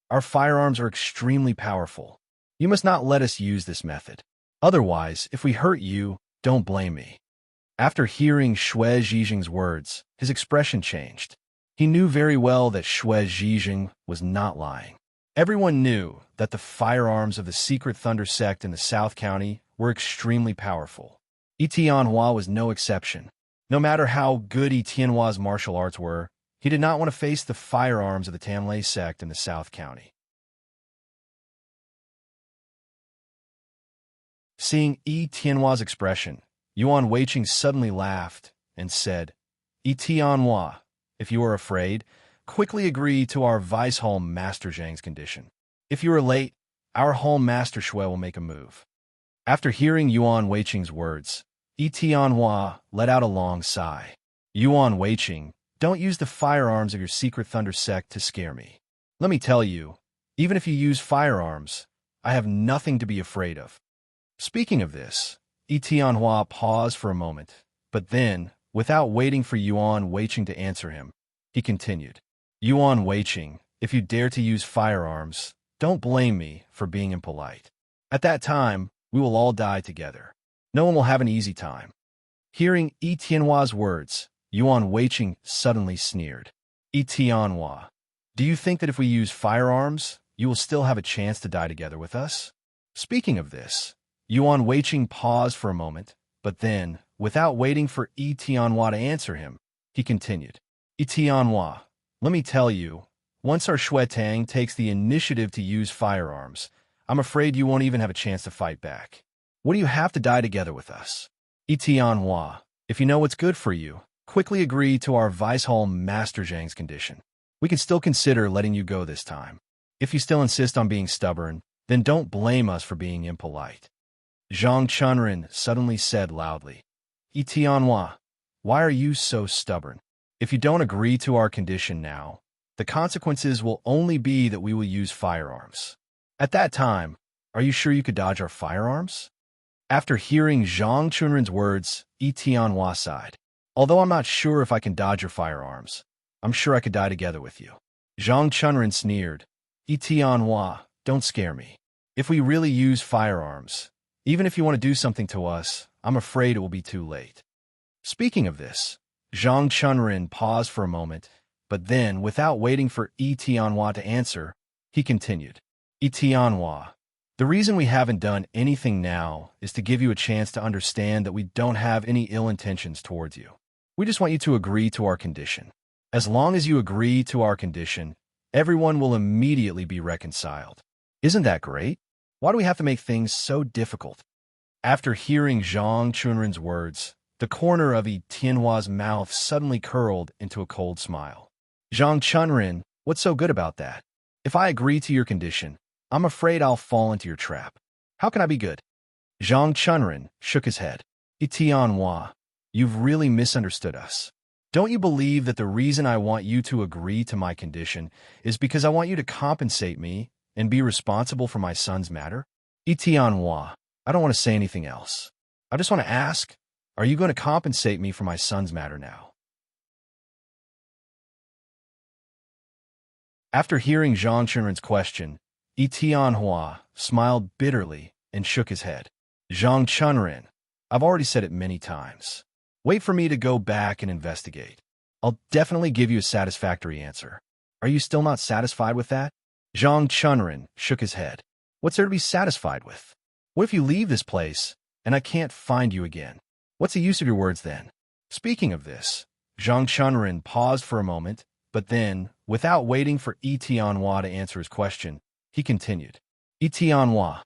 our firearms are extremely powerful. You must not let us use this method. Otherwise, if we hurt you, don't blame me. After hearing Shui Zhijing's words, his expression changed. He knew very well that Shui Zhijing was not lying. Everyone knew that the firearms of the Secret Thunder sect in the South County were extremely powerful. Etienne was no exception. No matter how good Etienne's martial arts were, he did not want to face the firearms of the Tanlei sect in the South County. Seeing Etienne's expression, Yuan Weiqing suddenly laughed and said, Etienne, if you are afraid, quickly agree to our Vice Home Master Zhang's condition. If you are late, our Home Master Shui will make a move. After hearing Yuan Weiqing's words, Etienne let out a long sigh. Yuan Weiqing, don't use the firearms of your Secret Thunder sect to scare me. Let me tell you, even if you use firearms, I have nothing to be afraid of. Speaking of this, Etienne paused for a moment, but then, without waiting for Yuan Weiqing to answer him, he continued. Yuan Weiqing, if you dare to use firearms, don't blame me for being impolite. At that time, we will all die together. No one will have an easy time. Hearing Etienne's words, Yuan Weiqing suddenly sneered. Etienne, do you think that if we use firearms, you will still have a chance to die together with us? Speaking of this, Yuan Weiqing paused for a moment, but then, without waiting for Etienne to answer him, he continued. Etienne, let me tell you, once our Shui Tang takes the initiative to use firearms, I'm afraid you won't even have a chance to fight back. What do you have to die together with us? Etienne, if you know what's good for you, quickly agree to our Vice Home Master Zhang's condition. We can still consider letting you go this time. If you still insist on being stubborn, then don't blame us for being impolite. Zhang Chunren suddenly said loudly, Etienne, why are you so stubborn? If you don't agree to our condition now, the consequences will only be that we will use firearms. At that time, are you sure you could dodge our firearms? After hearing Zhang Chunren's words, Etienne sighed. Although I'm not sure if I can dodge your firearms, I'm sure I could die together with you. Zhang Chunren sneered. Tianhua, don't scare me. If we really use firearms, even if you want to do something to us, I'm afraid it will be too late. Speaking of this, Zhang Chunren paused for a moment, but then, without waiting for Tianhua to answer, he continued. Tianhua, the reason we haven't done anything now is to give you a chance to understand that we don't have any ill intentions towards you. We just want you to agree to our condition. As long as you agree to our condition, everyone will immediately be reconciled. Isn't that great? Why do we have to make things so difficult? After hearing Zhang Chunren's words, the corner of Tianhua's mouth suddenly curled into a cold smile. Zhang Chunren, what's so good about that? If I agree to your condition, I'm afraid I'll fall into your trap. How can I be good? Zhang Chunren shook his head. Tianhua, you've really misunderstood us. Don't you believe that the reason I want you to agree to my condition is because I want you to compensate me and be responsible for my son's matter? Tianhua, I don't want to say anything else. I just want to ask, are you going to compensate me for my son's matter now? After hearing Zhang Chunren's question, Tianhua smiled bitterly and shook his head. Zhang Chunren, I've already said it many times. Wait for me to go back and investigate. I'll definitely give you a satisfactory answer. Are you still not satisfied with that? Zhang Chunren shook his head. What's there to be satisfied with? What if you leave this place and I can't find you again? What's the use of your words then? Speaking of this, Zhang Chunren paused for a moment, but then, without waiting for Tianhua to answer his question, he continued. Tianhua,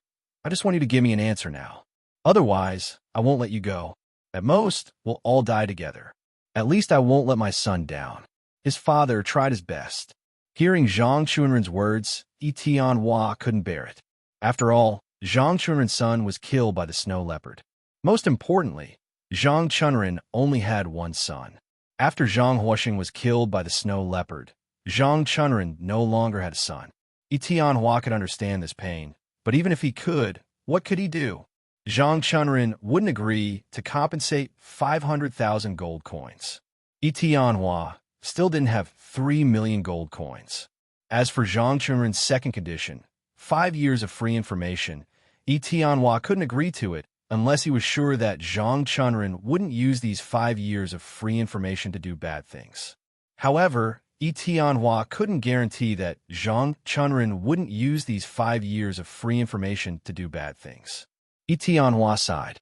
I just want you to give me an answer now. Otherwise, I won't let you go. At most, we'll all die together. At least I won't let my son down. His father tried his best. Hearing Zhang Chunren's words, Tianhua couldn't bear it. After all, Zhang Chunren's son was killed by the snow leopard. Most importantly, Zhang Chunren only had one son. After Zhang Huosheng was killed by the snow leopard, Zhang Chunren no longer had a son. Tianhua could understand this pain, but even if he could, what could he do? Zhang Chunren wouldn't agree to compensate 500,000 gold coins. Tianhua still didn't have 3 million gold coins. As for Zhang Chunren's second condition, 5 years of free information, Tianhua couldn't agree to it unless he was sure that Zhang Chunren wouldn't use these 5 years of free information to do bad things. However, Tianhua couldn't guarantee that Zhang Chunren wouldn't use these 5 years of free information to do bad things. Tianhua sighed.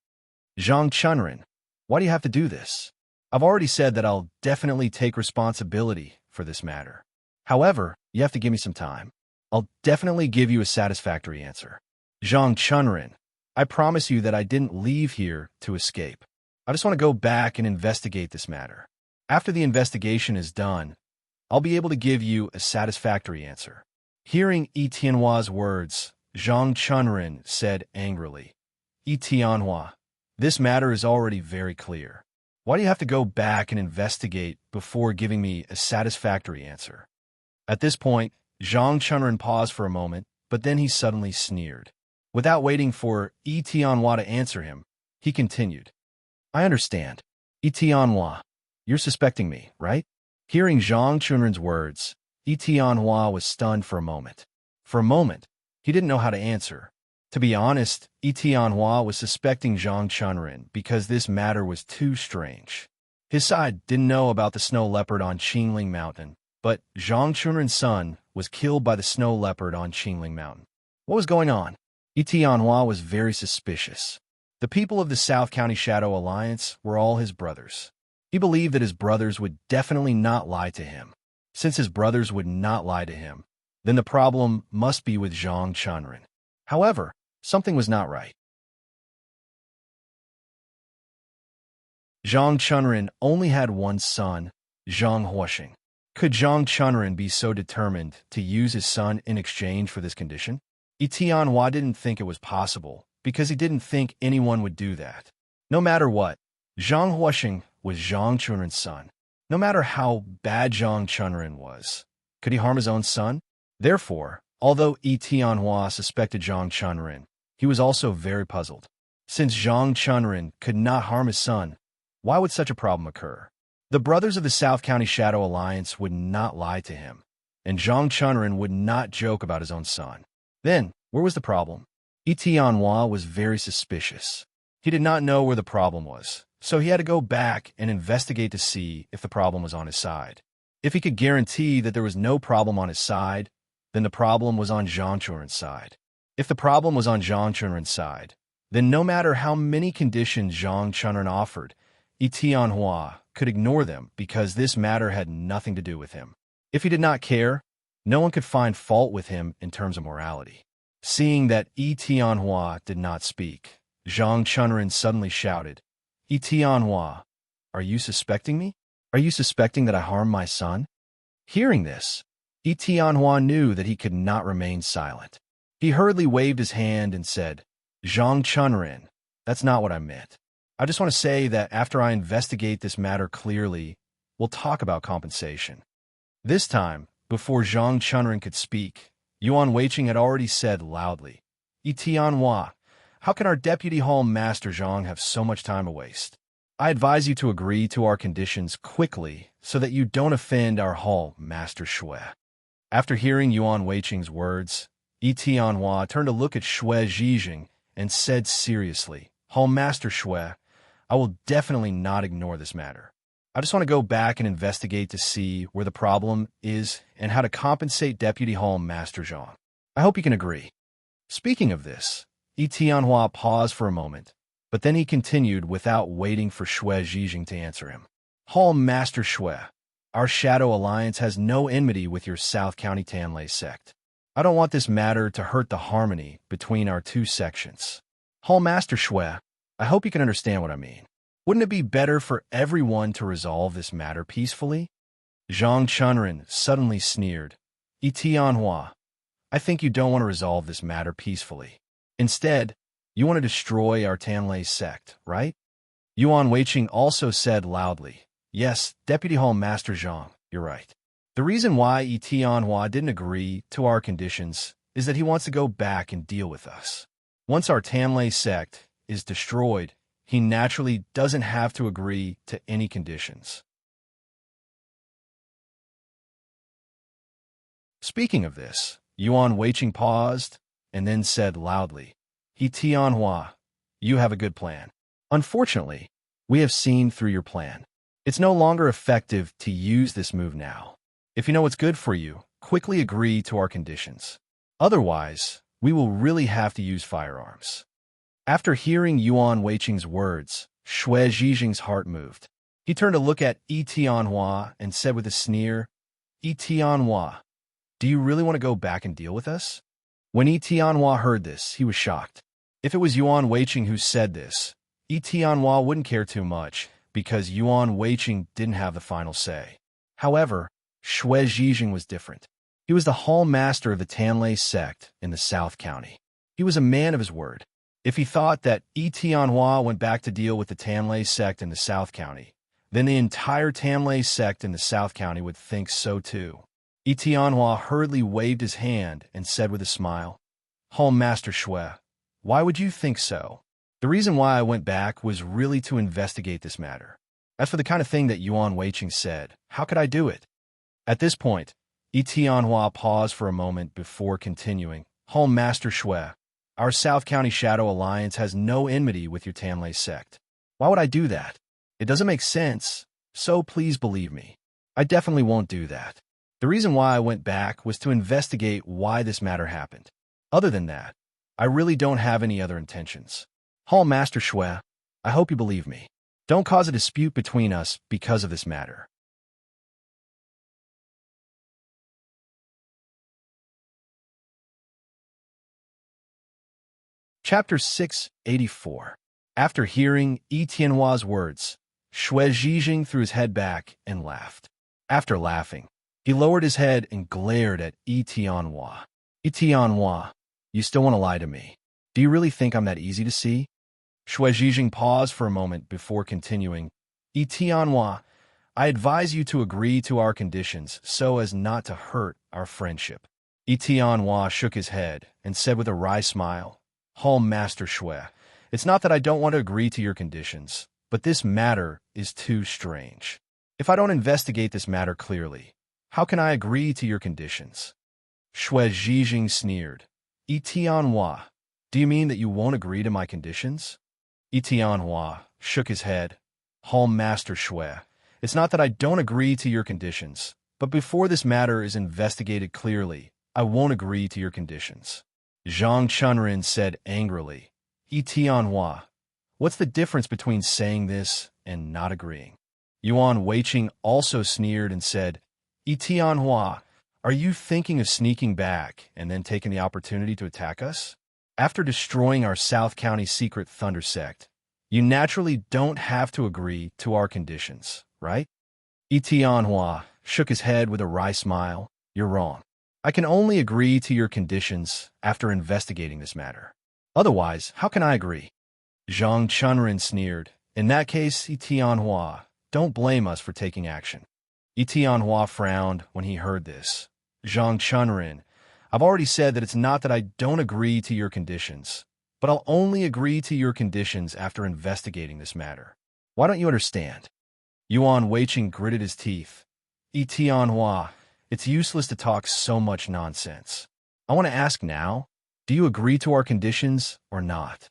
Zhang Chunren, why do you have to do this? I've already said that I'll definitely take responsibility for this matter. However, you have to give me some time. I'll definitely give you a satisfactory answer. Zhang Chunren, I promise you that I didn't leave here to escape. I just want to go back and investigate this matter. After the investigation is done, I'll be able to give you a satisfactory answer. Hearing Tianhua's words, Zhang Chunren said angrily, Tianhua, this matter is already very clear. Why do you have to go back and investigate before giving me a satisfactory answer? At this point, Zhang Chunren paused for a moment, but then he suddenly sneered. Without waiting for Tianhua to answer him, he continued. I understand. Tianhua, you're suspecting me, right? Hearing Zhang Chunren's words, Tianhua was stunned for a moment. For a moment, he didn't know how to answer. To be honest, Tianhua was suspecting Zhang Chunren because this matter was too strange. His side didn't know about the snow leopard on Qingling Mountain, but Zhang Chunren's son was killed by the snow leopard on Qingling Mountain. What was going on? Tianhua was very suspicious. The people of the South County Shadow Alliance were all his brothers. He believed that his brothers would definitely not lie to him. Since his brothers would not lie to him, then the problem must be with Zhang Chunren. However, something was not right. Zhang Chunren only had one son, Zhang Huosheng. Could Zhang Chunren be so determined to use his son in exchange for this condition? Tianhua didn't think it was possible, because he didn't think anyone would do that. No matter what, Zhang Huosheng was Zhang Chunren's son. No matter how bad Zhang Chunren was, could he harm his own son? Therefore, although Tianhua suspected Zhang Chunren, he was also very puzzled. Since Zhang Chunren could not harm his son, why would such a problem occur? The brothers of the South County Shadow Alliance would not lie to him. and Zhang Chunren would not joke about his own son. Then, where was the problem? Tianhua was very suspicious. He did not know where the problem was, so he had to go back and investigate to see if the problem was on his side. If he could guarantee that there was no problem on his side, then the problem was on Zhang Chunren's side. If the problem was on Zhang Chunren's side, then no matter how many conditions Zhang Chunren offered, Tianhua could ignore them because this matter had nothing to do with him. If he did not care, no one could find fault with him in terms of morality. Seeing that Tianhua did not speak, Zhang Chunren suddenly shouted, Tianhua, are you suspecting me? Are you suspecting that I harmed my son? Hearing this, Tianhua knew that he could not remain silent. He hurriedly waved his hand and said, Zhang Chunren, that's not what I meant. I just want to say that after I investigate this matter clearly, we'll talk about compensation. This time, before Zhang Chunren could speak, Yuan Weiqing had already said loudly, Tianhua, how can our Deputy Hall Master Zhang have so much time to waste? I advise you to agree to our conditions quickly so that you don't offend our Hall Master Shui. After hearing Yuan Weiqing's words, Tianhua turned to look at Shui Zhijing and said seriously, Hall Master Shui, I will definitely not ignore this matter. I just want to go back and investigate to see where the problem is and how to compensate Deputy Hall Master Zhang. I hope you can agree. Speaking of this, Tianhua paused for a moment, but then he continued without waiting for Shui Zhijing to answer him. Hall Master Shui, our Shadow Alliance has no enmity with your South County Tanlei sect. I don't want this matter to hurt the harmony between our two sections. Hall Master Shui, I hope you can understand what I mean. Wouldn't it be better for everyone to resolve this matter peacefully? Zhang Chunren suddenly sneered. Tianhua, I think you don't want to resolve this matter peacefully. Instead, you want to destroy our Tanlei sect, right? Yuan Weiqing also said loudly, Yes, Deputy Hall Master Zhang, you're right. The reason why Tianhua didn't agree to our conditions is that he wants to go back and deal with us. Once our Tanlei sect is destroyed, he naturally doesn't have to agree to any conditions. Speaking of this, Yuan Weiqing paused and then said loudly, Tianhua, you have a good plan. Unfortunately, we have seen through your plan. It's no longer effective to use this move now. If you know what's good for you, quickly agree to our conditions. Otherwise, we will really have to use firearms. After hearing Yuan Weiqing's words, Shui Zhijing's heart moved. He turned to look at Tianhua and said with a sneer, Tianhua, do you really want to go back and deal with us? When Tianhua heard this, he was shocked. If it was Yuan Weiqing who said this, Tianhua wouldn't care too much because Yuan Weiqing didn't have the final say. However, Shui Zhijing was different. He was the hall master of the Tanlei sect in the South County. He was a man of his word. If he thought that Tianhua went back to deal with the Tanlei sect in the South County, then the entire Tanlei sect in the South County would think so too. Tianhua hurriedly waved his hand and said with a smile, Hall Master Shui, why would you think so? The reason why I went back was really to investigate this matter. As for the kind of thing that Yuan Weiqing said, how could I do it? At this point, Tianhua paused for a moment before continuing, Hall Master Shui, our South County Shadow Alliance has no enmity with your Tanlei sect. Why would I do that? It doesn't make sense, so please believe me. I definitely won't do that. The reason why I went back was to investigate why this matter happened. Other than that, I really don't have any other intentions. Hall Master Shui, I hope you believe me. Don't cause a dispute between us because of this matter. Chapter 684. After hearing Tianhua's words, Shui Zhijing threw his head back and laughed. After laughing, he lowered his head and glared at Tianhua. Tianhua, you still want to lie to me? Do you really think I'm that easy to see? Shui Zhijing paused for a moment before continuing. Tianhua, I advise you to agree to our conditions so as not to hurt our friendship. Tianhua shook his head and said with a wry smile, Hall Master Shui, it's not that I don't want to agree to your conditions, but this matter is too strange. If I don't investigate this matter clearly, how can I agree to your conditions? Shui Zhijing sneered. Tianhua, do you mean that you won't agree to my conditions? Tianhua shook his head. Home Master Shui, it's not that I don't agree to your conditions, but before this matter is investigated clearly, I won't agree to your conditions. Zhang Chunrin said angrily. Tianhua, what's the difference between saying this and not agreeing? Yuan Weiqing also sneered and said, Tianhua, are you thinking of sneaking back and then taking the opportunity to attack us? After destroying our South County secret Thunder sect, you naturally don't have to agree to our conditions, right? Tianhua shook his head with a wry smile. You're wrong. I can only agree to your conditions after investigating this matter. Otherwise, how can I agree? Zhang Chunrin sneered. In that case, Tianhua, don't blame us for taking action. Tianhua frowned when he heard this. Zhang Chunrin, I've already said that it's not that I don't agree to your conditions, but I'll only agree to your conditions after investigating this matter. Why don't you understand? Yuan Weiqing gritted his teeth. Tianhua, it's useless to talk so much nonsense. I want to ask now, do you agree to our conditions or not?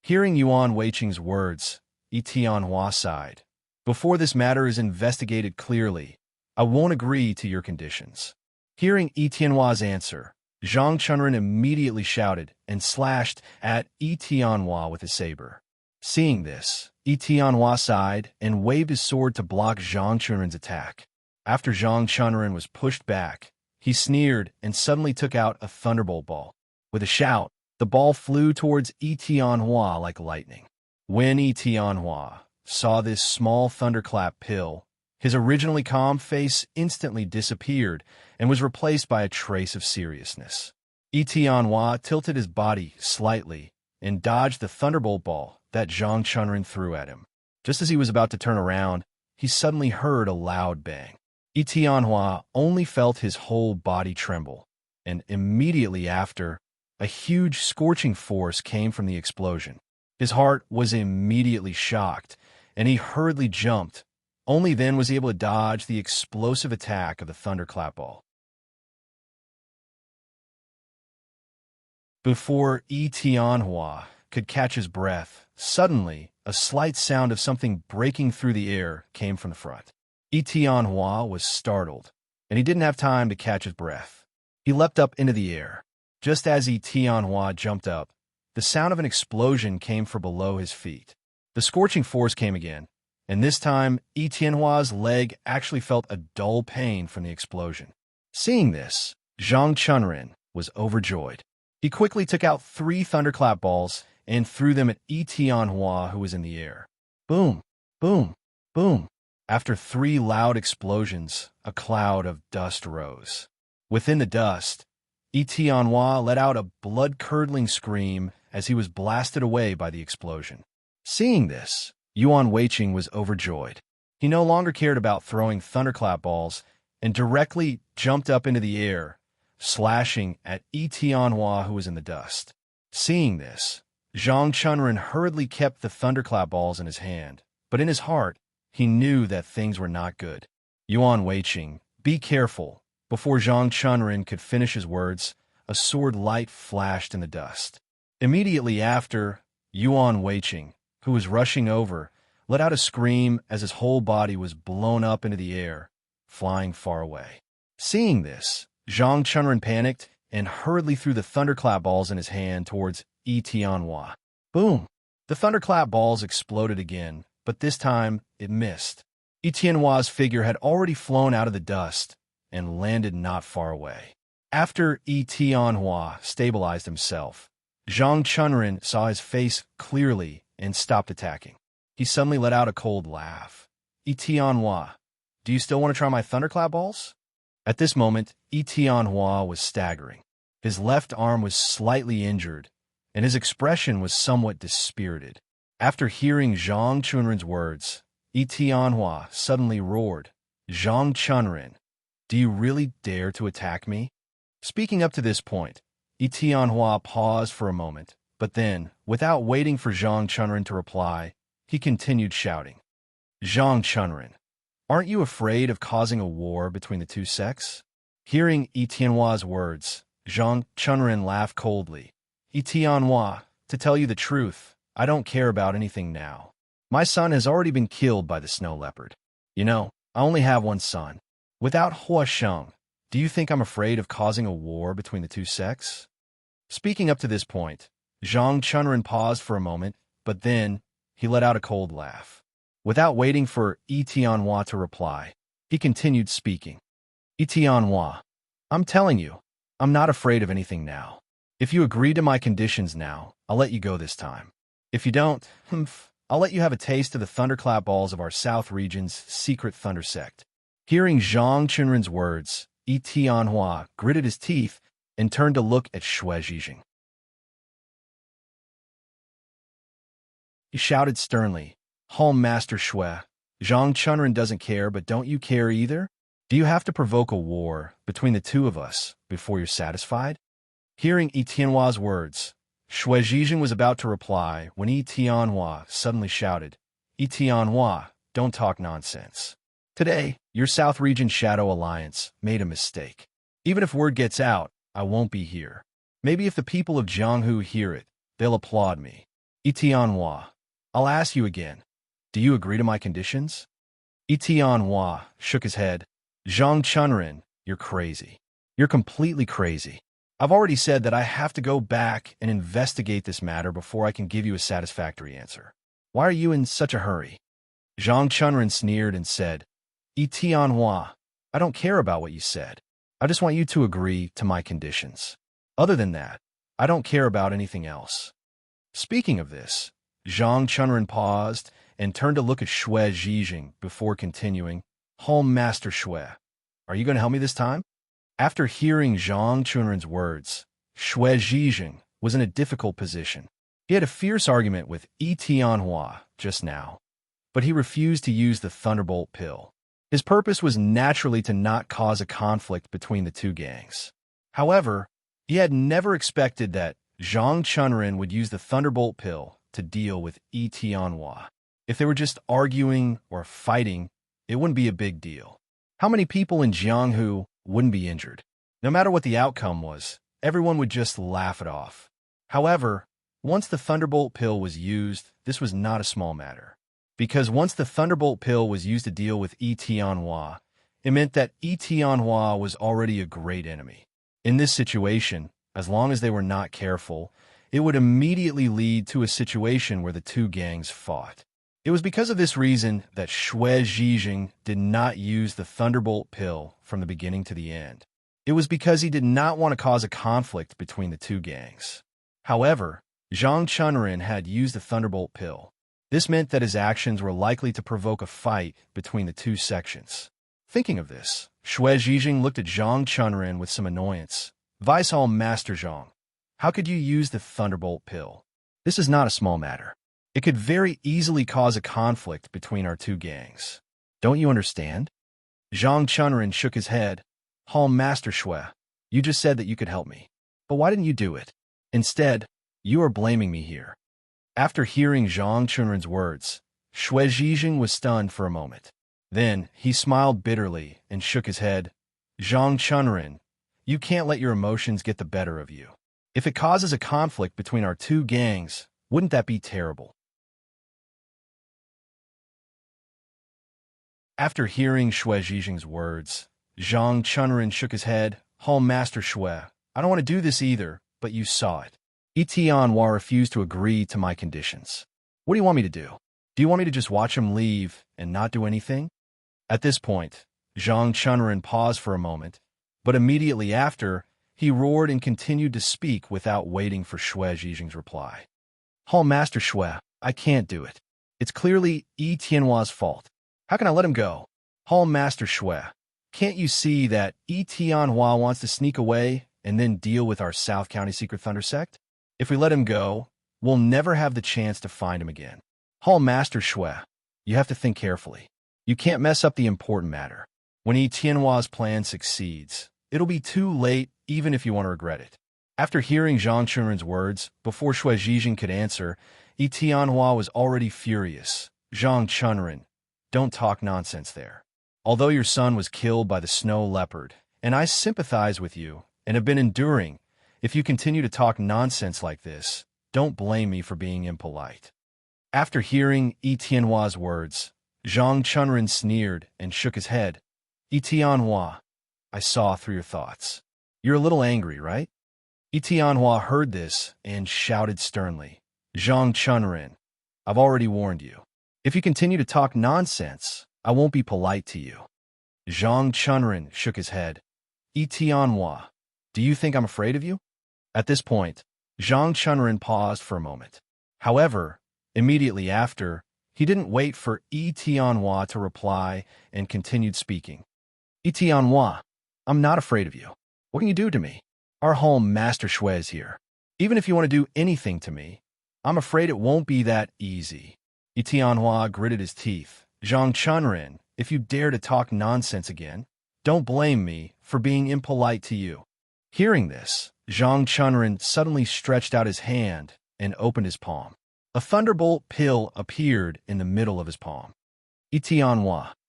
Hearing Yuan Weiqing's words, Tianhua sighed. Before this matter is investigated clearly, I won't agree to your conditions. Hearing Tianhua's answer, Zhang Chunrin immediately shouted and slashed at Tianhua with his saber. Seeing this, Tianhua sighed and waved his sword to block Zhang Chunrin's attack. After Zhang Chunrin was pushed back, he sneered and suddenly took out a thunderbolt ball. With a shout, the ball flew towards Tianhua like lightning. When Tianhua saw this small thunderclap pill, his originally calm face instantly disappeared and was replaced by a trace of seriousness. Tianhua tilted his body slightly and dodged the thunderbolt ball that Zhang Chunrin threw at him. Just as he was about to turn around, he suddenly heard a loud bang. Tianhua only felt his whole body tremble, and immediately after, a huge scorching force came from the explosion. His heart was immediately shocked, and he hurriedly jumped. Only then was he able to dodge the explosive attack of the thunderclap ball. Before Tianhua could catch his breath, suddenly a slight sound of something breaking through the air came from the front. Tianhua was startled, and he didn't have time to catch his breath. He leapt up into the air. Just as Tianhua jumped up, the sound of an explosion came from below his feet. The scorching force came again, and this time Tianhua's leg actually felt a dull pain from the explosion. Seeing this, Zhang Chunrin was overjoyed. He quickly took out 3 thunderclap balls and threw them at Tianhua, who was in the air. Boom, boom, boom. After 3 loud explosions, a cloud of dust rose. Within the dust, Tianhua let out a blood-curdling scream as he was blasted away by the explosion. Seeing this, Yuan Weiqing was overjoyed. He no longer cared about throwing thunderclap balls and directly jumped up into the air, slashing at Tianhua, who was in the dust. Seeing this, Zhang Chunrin hurriedly kept the thunderclap balls in his hand, but in his heart, he knew that things were not good. Yuan Weiqing, be careful. Before Zhang Chunrin could finish his words, a sword light flashed in the dust. Immediately after, Yuan Weiqing, who was rushing over, let out a scream as his whole body was blown up into the air, flying far away. Seeing this, Zhang Chunrin panicked and hurriedly threw the thunderclap balls in his hand towards Tianhua. Boom! The thunderclap balls exploded again, but this time it missed. Tianhua's figure had already flown out of the dust and landed not far away. After Tianhua stabilized himself, Zhang Chunrin saw his face clearly and stopped attacking. He suddenly let out a cold laugh. Tianhua, do you still want to try my thunderclap balls? At this moment, Tianhua was staggering. His left arm was slightly injured, and his expression was somewhat dispirited. After hearing Zhang Chunrin's words, Tianhua suddenly roared, Zhang Chunrin, do you really dare to attack me? Speaking up to this point, Tianhua paused for a moment, but then, without waiting for Zhang Chunrin to reply, he continued shouting. Zhang Chunrin, Aren't you afraid of causing a war between the two sects? Hearing Yi Tianhua's words, Zhang Chunren laughed coldly. Yi Tianhua, to tell you the truth, I don't care about anything now. My son has already been killed by the snow leopard. You know, I only have one son. Without Hua Sheng, do you think I'm afraid of causing a war between the two sects? Speaking up to this point, Zhang Chunren paused for a moment, but then he let out a cold laugh. Without waiting for Yi Tianhua to reply, he continued speaking. Yi Tianhua, I'm telling you, I'm not afraid of anything now. If you agree to my conditions now, I'll let you go this time. If you don't, I'll let you have a taste of the thunderclap balls of our South region's secret thunder sect. Hearing Zhang Chunren's words, Yi Tianhua gritted his teeth and turned to look at Xue Zhijing. He shouted sternly, Home Master Xue, Zhang Chunren doesn't care, but don't you care either? Do you have to provoke a war between the two of us before you're satisfied? Hearing Yi Tianhua's words, Xue Zhijing was about to reply when Yi Tianhua suddenly shouted, Yi Tianhua, don't talk nonsense. Today, your South Region Shadow Alliance made a mistake. Even if word gets out, I won't be here. Maybe if the people of Jianghu hear it, they'll applaud me. Yi Tianhua, I'll ask you again. Do you agree to my conditions? Yi Tianhua shook his head. Zhang Chunren, you're crazy. You're completely crazy. I've already said that I have to go back and investigate this matter before I can give you a satisfactory answer. Why are you in such a hurry? Zhang Chunren sneered and said, Yi Tianhua, I don't care about what you said. I just want you to agree to my conditions. Other than that, I don't care about anything else. Speaking of this, Zhang Chunren paused and turned to look at Xue Zhijing before continuing, Home Master Xue, are you going to help me this time? After hearing Zhang Chunren's words, Xue Zhijing was in a difficult position. He had a fierce argument with Yi Tianhua just now, but he refused to use the Thunderbolt pill. His purpose was naturally to not cause a conflict between the two gangs. However, he had never expected that Zhang Chunren would use the Thunderbolt pill to deal with Yi Tianhua. If they were just arguing or fighting, it wouldn't be a big deal. How many people in Jianghu wouldn't be injured? No matter what the outcome was, everyone would just laugh it off. However, once the Thunderbolt pill was used, this was not a small matter. Because once the Thunderbolt pill was used to deal with Yi Tianhua, it meant that Yi Tianhua was already a great enemy. In this situation, as long as they were not careful, it would immediately lead to a situation where the two gangs fought. It was because of this reason that Xue Zhijing did not use the Thunderbolt pill from the beginning to the end. It was because he did not want to cause a conflict between the two gangs. However, Zhang Chunren had used the Thunderbolt pill. This meant that his actions were likely to provoke a fight between the two sections. Thinking of this, Xue Zhijing looked at Zhang Chunren with some annoyance. Vice Hall Master Zhang, how could you use the Thunderbolt pill? This is not a small matter. It could very easily cause a conflict between our two gangs. Don't you understand? Zhang Chunren shook his head. Hall Master Xue, you just said that you could help me. But why didn't you do it? Instead, you are blaming me here. After hearing Zhang Chunren's words, Xue Zhijing was stunned for a moment. Then he smiled bitterly and shook his head. Zhang Chunren, you can't let your emotions get the better of you. If it causes a conflict between our two gangs, wouldn't that be terrible? After hearing Xue Zhijing's words, Zhang Chunren shook his head. Hall Master Xue, I don't want to do this either, but you saw it. Yi Tianhua refused to agree to my conditions. What do you want me to do? Do you want me to just watch him leave and not do anything? At this point, Zhang Chunren paused for a moment, but immediately after, he roared and continued to speak without waiting for Xue Zhijing's reply. Hall Master Xue, I can't do it. It's clearly Yi Tianhua's fault. How can I let him go? Hall Master Xue, can't you see that Yi Tianhua wants to sneak away and then deal with our South County Secret Thunder sect? If we let him go, we'll never have the chance to find him again. Hall Master Xue, you have to think carefully. You can't mess up the important matter. When Yi Tianhua's plan succeeds, it'll be too late even if you want to regret it. After hearing Zhang Chunren's words, before Xue Zhijing could answer, Yi Tianhua was already furious. Zhang Chunren, don't talk nonsense there. Although your son was killed by the snow leopard, and I sympathize with you and have been enduring, if you continue to talk nonsense like this, don't blame me for being impolite." After hearing Etienne's words, Zhang Chunren sneered and shook his head. "Etienne, I saw through your thoughts. You're a little angry, right?" Etienne heard this and shouted sternly, "Zhang Chunren, I've already warned you. If you continue to talk nonsense, I won't be polite to you." Zhang Chunren shook his head. "Etienne, do you think I'm afraid of you?" At this point, Zhang Chunren paused for a moment. However, immediately after, he didn't wait for Etienne to reply and continued speaking. "Etienne, I'm not afraid of you. What can you do to me? Our home Master Shui is here. Even if you want to do anything to me, I'm afraid it won't be that easy." Etienne gritted his teeth. "Zhang Chunren, if you dare to talk nonsense again, don't blame me for being impolite to you." Hearing this, Zhang Chunren suddenly stretched out his hand and opened his palm. A thunderbolt pill appeared in the middle of his palm. "Etienne,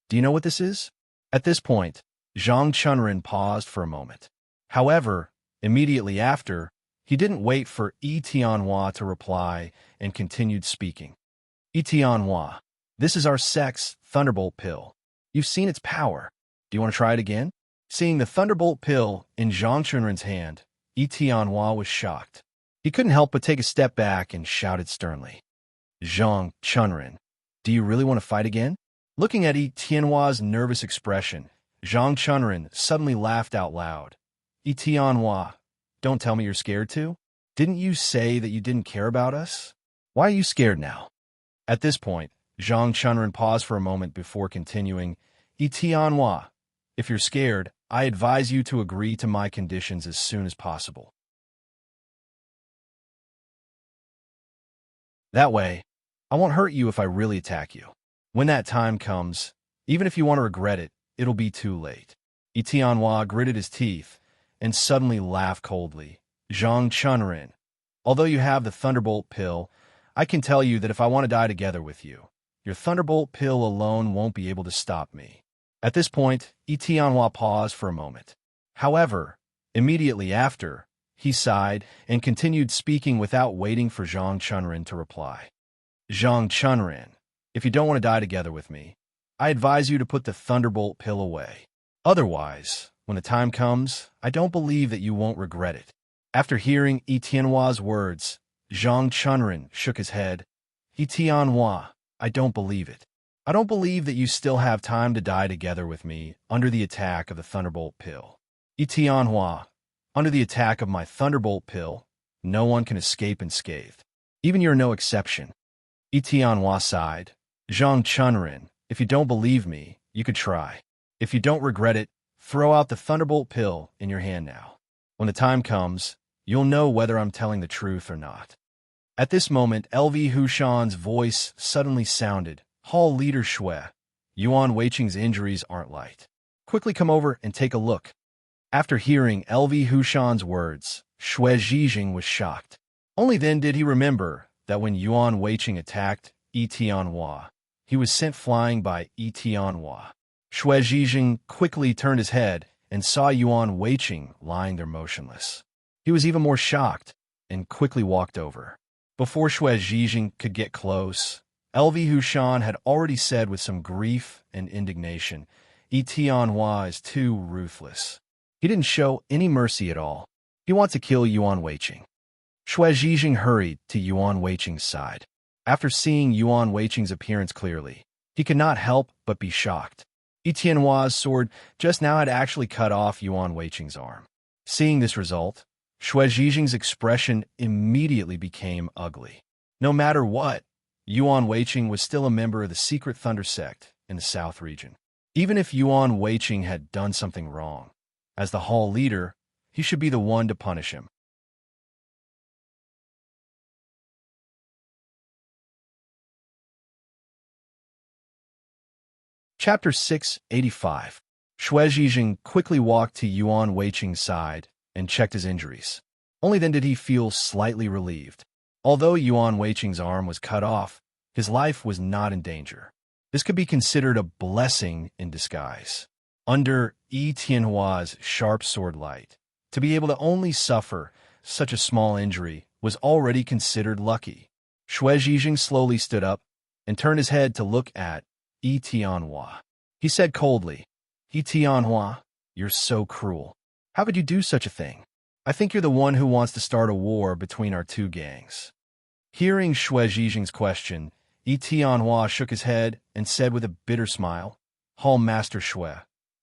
do you know what this is?" At this point, Zhang Chunren paused for a moment. However, immediately after, he didn't wait for Etienne to reply and continued speaking. "Etienne, this is our sex thunderbolt pill. You've seen its power. Do you want to try it again?" Seeing the thunderbolt pill in Zhang Chunren's hand, Etienne was shocked. He couldn't help but take a step back and shouted sternly, "Zhang Chunren, do you really want to fight again?" Looking at Etienne's nervous expression, Zhang Chunren suddenly laughed out loud. "Etienne, don't tell me you're scared too? Didn't you say that you didn't care about us? Why are you scared now?" At this point, Zhang Chunren paused for a moment before continuing, "Etienne, if you're scared, I advise you to agree to my conditions as soon as possible. That way, I won't hurt you if I really attack you. When that time comes, even if you want to regret it, it'll be too late." Etienne gritted his teeth and suddenly laughed coldly. "Zhang Chunren, although you have the thunderbolt pill, I can tell you that if I want to die together with you, your thunderbolt pill alone won't be able to stop me." At this point, Etienne paused for a moment. However, immediately after, he sighed and continued speaking without waiting for Zhang Chunren to reply. "Zhang Chunren, if you don't want to die together with me, I advise you to put the thunderbolt pill away. Otherwise, when the time comes, I don't believe that you won't regret it." After hearing Etienne's words, Zhang Chunren shook his head. "Etienne, I don't believe it. I don't believe that you still have time to die together with me under the attack of the thunderbolt pill. Etienne, under the attack of my thunderbolt pill, no one can escape unscathed. Even you're no exception." Etienne sighed. "Zhang Chunren, if you don't believe me, you could try. If you don't regret it, throw out the thunderbolt pill in your hand now. When the time comes, you'll know whether I'm telling the truth or not." At this moment, LV Hushan's voice suddenly sounded. "Hall Leader Shui, Yuan Weiqing's injuries aren't light. Quickly come over and take a look." After hearing LV Hushan's words, Shui Zhijing was shocked. Only then did he remember that when Yuan Weiqing attacked Etienne, he was sent flying by Etienne. Shui Zhijing quickly turned his head and saw Yuan Weiqing lying there motionless. He was even more shocked and quickly walked over. Before Shui Zhijing could get close, LV Hushan had already said with some grief and indignation, "Etienne is too ruthless. He didn't show any mercy at all. He wants to kill Yuan Weiqing." Shui Zhijing hurried to Yuan Weiqing's side. After seeing Yuan Weiqing's appearance clearly, he could not help but be shocked. Etienne's sword just now had actually cut off Yuan Weiqing's arm. Seeing this result, Shui Zhijing's expression immediately became ugly. No matter what, Yuan Weiqing was still a member of the secret Thunder sect in the South region. Even if Yuan Weiqing had done something wrong, as the Hall leader, he should be the one to punish him. Chapter 685. Shui Zhijing quickly walked to Yuan Weiqing's side and checked his injuries. Only then did he feel slightly relieved. Although Yuan Weiqing's arm was cut off, his life was not in danger. This could be considered a blessing in disguise. Under Yi Tianhua's sharp sword light, to be able to only suffer such a small injury was already considered lucky. Shui Zhijing slowly stood up and turned his head to look at Yi Tianhua. He said coldly, "Yi Tianhua, you're so cruel. How could you do such a thing? I think you're the one who wants to start a war between our two gangs." Hearing Shui Zhijing's question, Yi Tianhua shook his head and said with a bitter smile, "Hall Master Shui,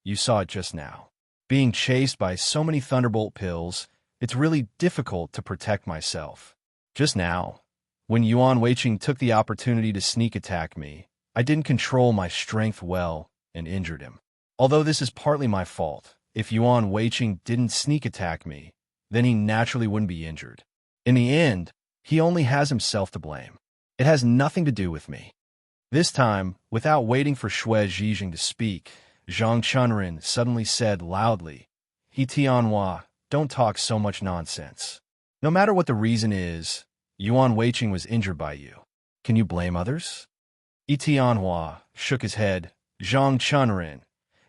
you saw it just now. Being chased by so many thunderbolt pills, it's really difficult to protect myself. Just now, when Yuan Weiqing took the opportunity to sneak attack me, I didn't control my strength well and injured him. Although this is partly my fault, if Yuan Weiqing didn't sneak attack me, then he naturally wouldn't be injured. In the end, he only has himself to blame. It has nothing to do with me." This time, without waiting for Shui Zhijing to speak, Zhang Chunrin suddenly said loudly, "Yi Tianhua, don't talk so much nonsense. No matter what the reason is, Yuan Weiqing was injured by you. Can you blame others?" Yi Tianhua shook his head. "Zhang Chunrin,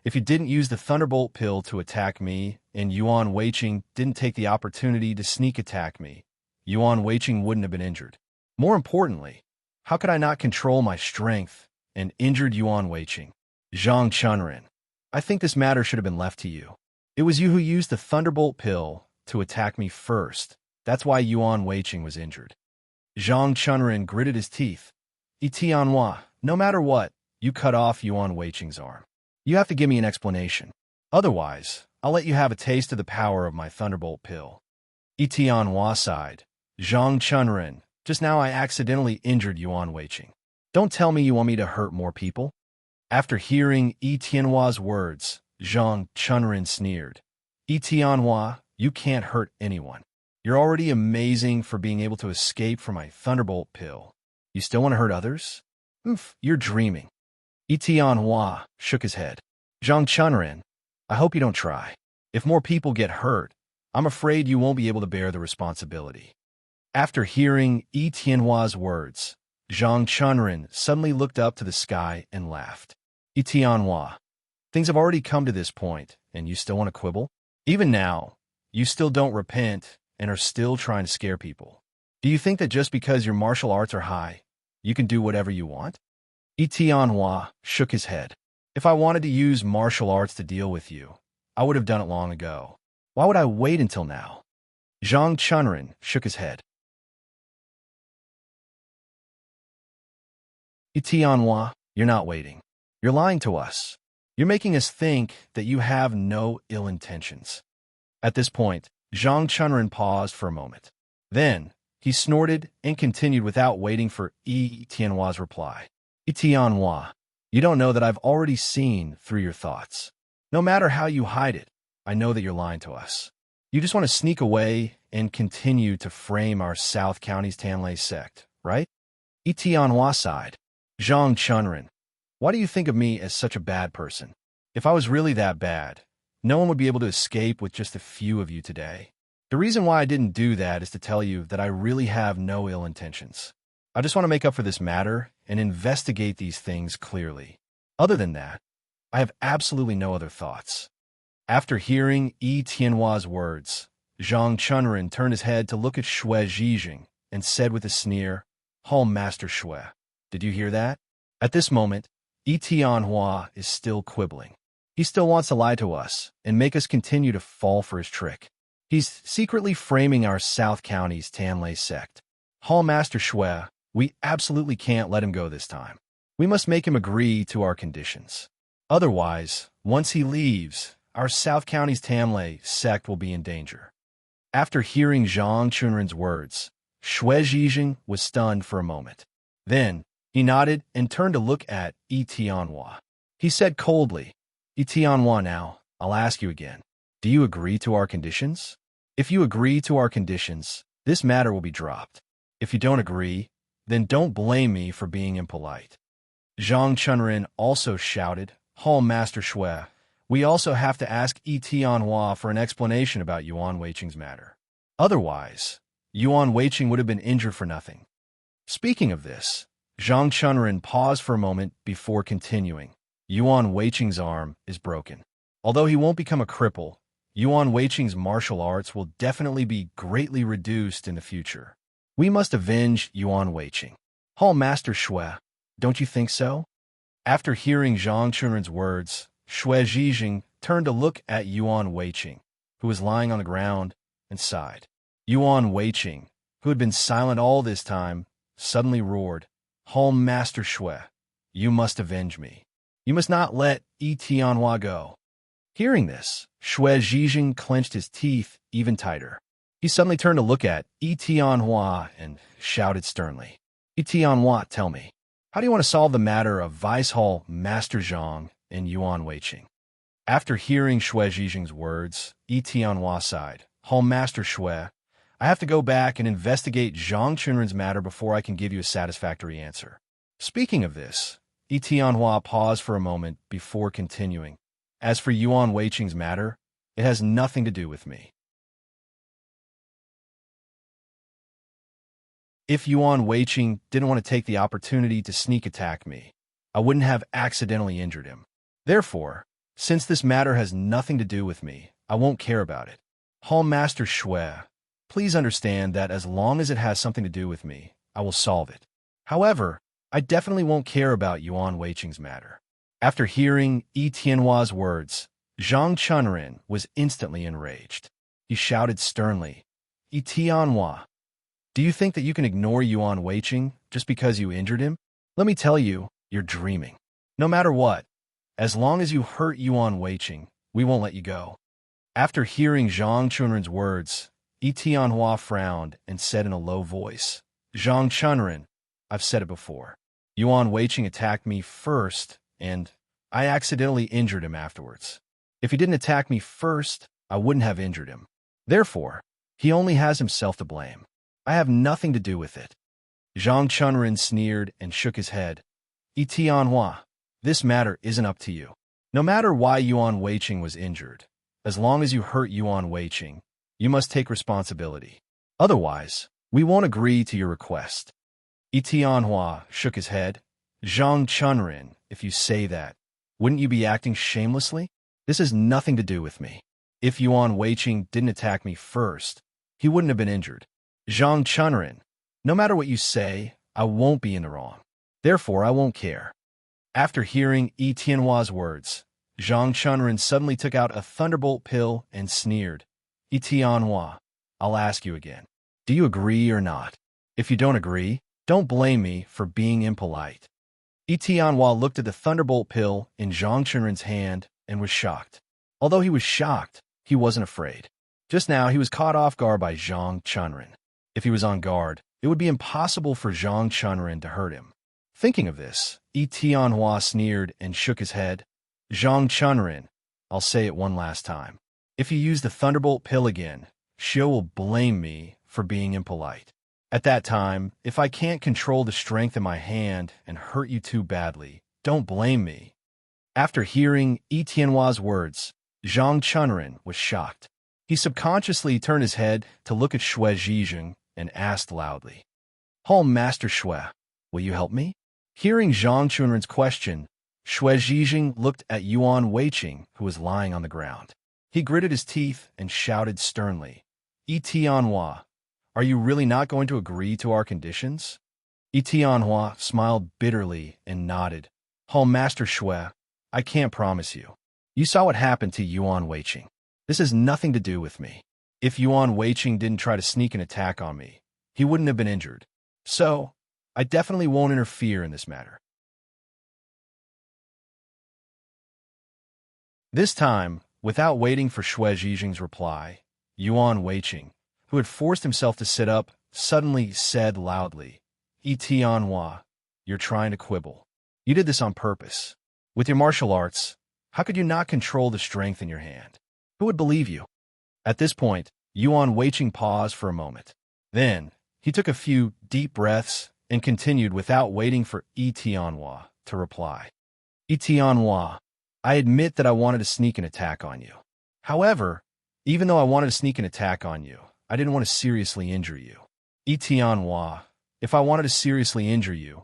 if you didn't use the thunderbolt pill to attack me, and Yuan Weiqing didn't take the opportunity to sneak attack me, Yuan Weiqing wouldn't have been injured. More importantly, how could I not control my strength and injured Yuan Weiqing? Zhang Chunrin, I think this matter should have been left to you. It was you who used the thunderbolt pill to attack me first. That's why Yuan Weiqing was injured." Zhang Chunrin gritted his teeth. "Yi Tianhua, no matter what, you cut off Yuan Weiqing's arm. You have to give me an explanation. Otherwise, I'll let you have a taste of the power of my thunderbolt pill." Yi Tianhua sighed. "Zhang Chunrin, just now I accidentally injured Yuan Weiqing. Don't tell me you want me to hurt more people." After hearing Yi Tianhua's words, Zhang Chunrin sneered. "Yi Tianhua, you can't hurt anyone. You're already amazing for being able to escape from my thunderbolt pill. You still want to hurt others? Oof, you're dreaming." Yi Tianhua shook his head. "Zhang Chunrin, I hope you don't try. If more people get hurt, I'm afraid you won't be able to bear the responsibility." After hearing Yi Tianhua's words, Zhang Chunrin suddenly looked up to the sky and laughed. "Yi Tianhua, things have already come to this point, and you still want to quibble? Even now, you still don't repent and are still trying to scare people. Do you think that just because your martial arts are high, you can do whatever you want?" Yi Tianhua shook his head. "If I wanted to use martial arts to deal with you, I would have done it long ago. Why would I wait until now?" Zhang Chunrin shook his head. "Yi Tianhua, you're not waiting. You're lying to us. You're making us think that you have no ill intentions." At this point, Zhang Chunrin paused for a moment. Then, he snorted and continued without waiting for Yi Tianhua's reply. "Yi Tianhua, you don't know that I've already seen through your thoughts. No matter how you hide it, I know that you're lying to us. You just want to sneak away and continue to frame our South County's Tanlei sect, right?" Yi Tianhua sighed. "Zhang Chunrin, why do you think of me as such a bad person? If I was really that bad, no one would be able to escape with just a few of you today. The reason why I didn't do that is to tell you that I really have no ill intentions. I just want to make up for this matter and investigate these things clearly. Other than that, I have absolutely no other thoughts." After hearing Yi Tianhua's words, Zhang Chunrin turned his head to look at Shui Zhijing and said with a sneer, "Hall Master Shui, did you hear that?" At this moment, Yi Tianhua is still quibbling. He still wants to lie to us and make us continue to fall for his trick. He's secretly framing our South County's Tanlei sect. Hall Master Shui, we absolutely can't let him go this time. We must make him agree to our conditions. Otherwise, once he leaves, our South County's Tanlei sect will be in danger." After hearing Zhang Chunrin's words, Shui Zhijing was stunned for a moment. Then, he nodded and turned to look at Yi Tianhua. He said coldly, "Yi Tianhua, now, I'll ask you again. Do you agree to our conditions? If you agree to our conditions, this matter will be dropped. If you don't agree, then don't blame me for being impolite." Zhang Chunrin also shouted, "Hall Master Shui, we also have to ask Yi Tianhua for an explanation about Yuan Weiqing's matter. Otherwise, Yuan Weiqing would have been injured for nothing." Speaking of this, Zhang Chunren paused for a moment before continuing. Yuan Weiqing's arm is broken. Although he won't become a cripple, Yuan Weiqing's martial arts will definitely be greatly reduced in the future. We must avenge Yuan Weiqing. Hall Master Shui, don't you think so? After hearing Zhang Chunren's words, Shui Zhijing turned to look at Yuan Weiqing, who was lying on the ground, and sighed. Yuan Weiqing, who had been silent all this time, suddenly roared, Hall Master Shui, you must avenge me. You must not let Yi Tianhua go. Hearing this, Shui Zhijing clenched his teeth even tighter. He suddenly turned to look at Yi Tianhua and shouted sternly, Yi Tianhua, tell me, how do you want to solve the matter of Vice Hall Master Zhang and Yuan Weiqing? After hearing Shui Zhijing's words, Yi Tianhua sighed, Hall Master Shui, I have to go back and investigate Zhang Chunren's matter before I can give you a satisfactory answer. Speaking of this, Yi Tianhua paused for a moment before continuing. As for Yuan Weiqing's matter, it has nothing to do with me. If Yuan Weiqing didn't want to take the opportunity to sneak attack me, I wouldn't have accidentally injured him. Therefore, since this matter has nothing to do with me, I won't care about it. Hall Master Shui, please understand that as long as it has something to do with me, I will solve it. However, I definitely won't care about Yuan Weiqing's matter. After hearing Yi Tianhua's words, Zhang Chunren was instantly enraged. He shouted sternly, Yi Tianhua, do you think that you can ignore Yuan Weiqing just because you injured him? Let me tell you, you're dreaming. No matter what, as long as you hurt Yuan Weiqing, we won't let you go. After hearing Zhang Chunren's words, Yi Tianhua frowned and said in a low voice, Zhang Chunren, I've said it before. Yuan Weiqing attacked me first, and I accidentally injured him afterwards. If he didn't attack me first, I wouldn't have injured him. Therefore, he only has himself to blame. I have nothing to do with it. Zhang Chunren sneered and shook his head. Yi Tianhua, this matter isn't up to you. No matter why Yuan Weiqing was injured, as long as you hurt Yuan Weiqing, you must take responsibility. Otherwise, we won't agree to your request. Yi Tianhua shook his head. Zhang Chunren, if you say that, wouldn't you be acting shamelessly? This has nothing to do with me. If Yuan Weiqing didn't attack me first, he wouldn't have been injured. Zhang Chunren, no matter what you say, I won't be in the wrong. Therefore, I won't care. After hearing Yi Tianhua's words, Zhang Chunren suddenly took out a thunderbolt pill and sneered. Yi Tianhua, I'll ask you again. Do you agree or not? If you don't agree, don't blame me for being impolite. Yi Tianhua looked at the thunderbolt pill in Zhang Chunren's hand and was shocked. Although he was shocked, he wasn't afraid. Just now, he was caught off guard by Zhang Chunren. If he was on guard, it would be impossible for Zhang Chunren to hurt him. Thinking of this, Yi Tianhua sneered and shook his head. Zhang Chunren, I'll say it one last time. If you use the thunderbolt pill again, Xiu will blame me for being impolite. At that time, if I can't control the strength in my hand and hurt you too badly, don't blame me. After hearing Yi Tianhua's words, Zhang Chunren was shocked. He subconsciously turned his head to look at Shui Zhijing and asked loudly, Hall Master Shui, will you help me? Hearing Zhang Chunren's question, Shui Zhijing looked at Yuan Weiqing, who was lying on the ground. He gritted his teeth and shouted sternly, Yi Tianhua, are you really not going to agree to our conditions? Yi Tianhua smiled bitterly and nodded. Hall Master Shui, I can't promise you. You saw what happened to Yuan Weiqing. This has nothing to do with me. If Yuan Weiqing didn't try to sneak an attack on me, he wouldn't have been injured. So, I definitely won't interfere in this matter. This time, without waiting for Shui Zhijing's reply, Yuan Weiqing, who had forced himself to sit up, suddenly said loudly, Yi Tianhua, you're trying to quibble. You did this on purpose. With your martial arts, how could you not control the strength in your hand? Who would believe you? At this point, Yuan Weiqing paused for a moment. Then, he took a few deep breaths and continued without waiting for Yi Tianhua to reply. Yi Tianhua, I admit that I wanted to sneak an attack on you. However, even though I wanted to sneak an attack on you, I didn't want to seriously injure you. Yi Tianhua, if I wanted to seriously injure you,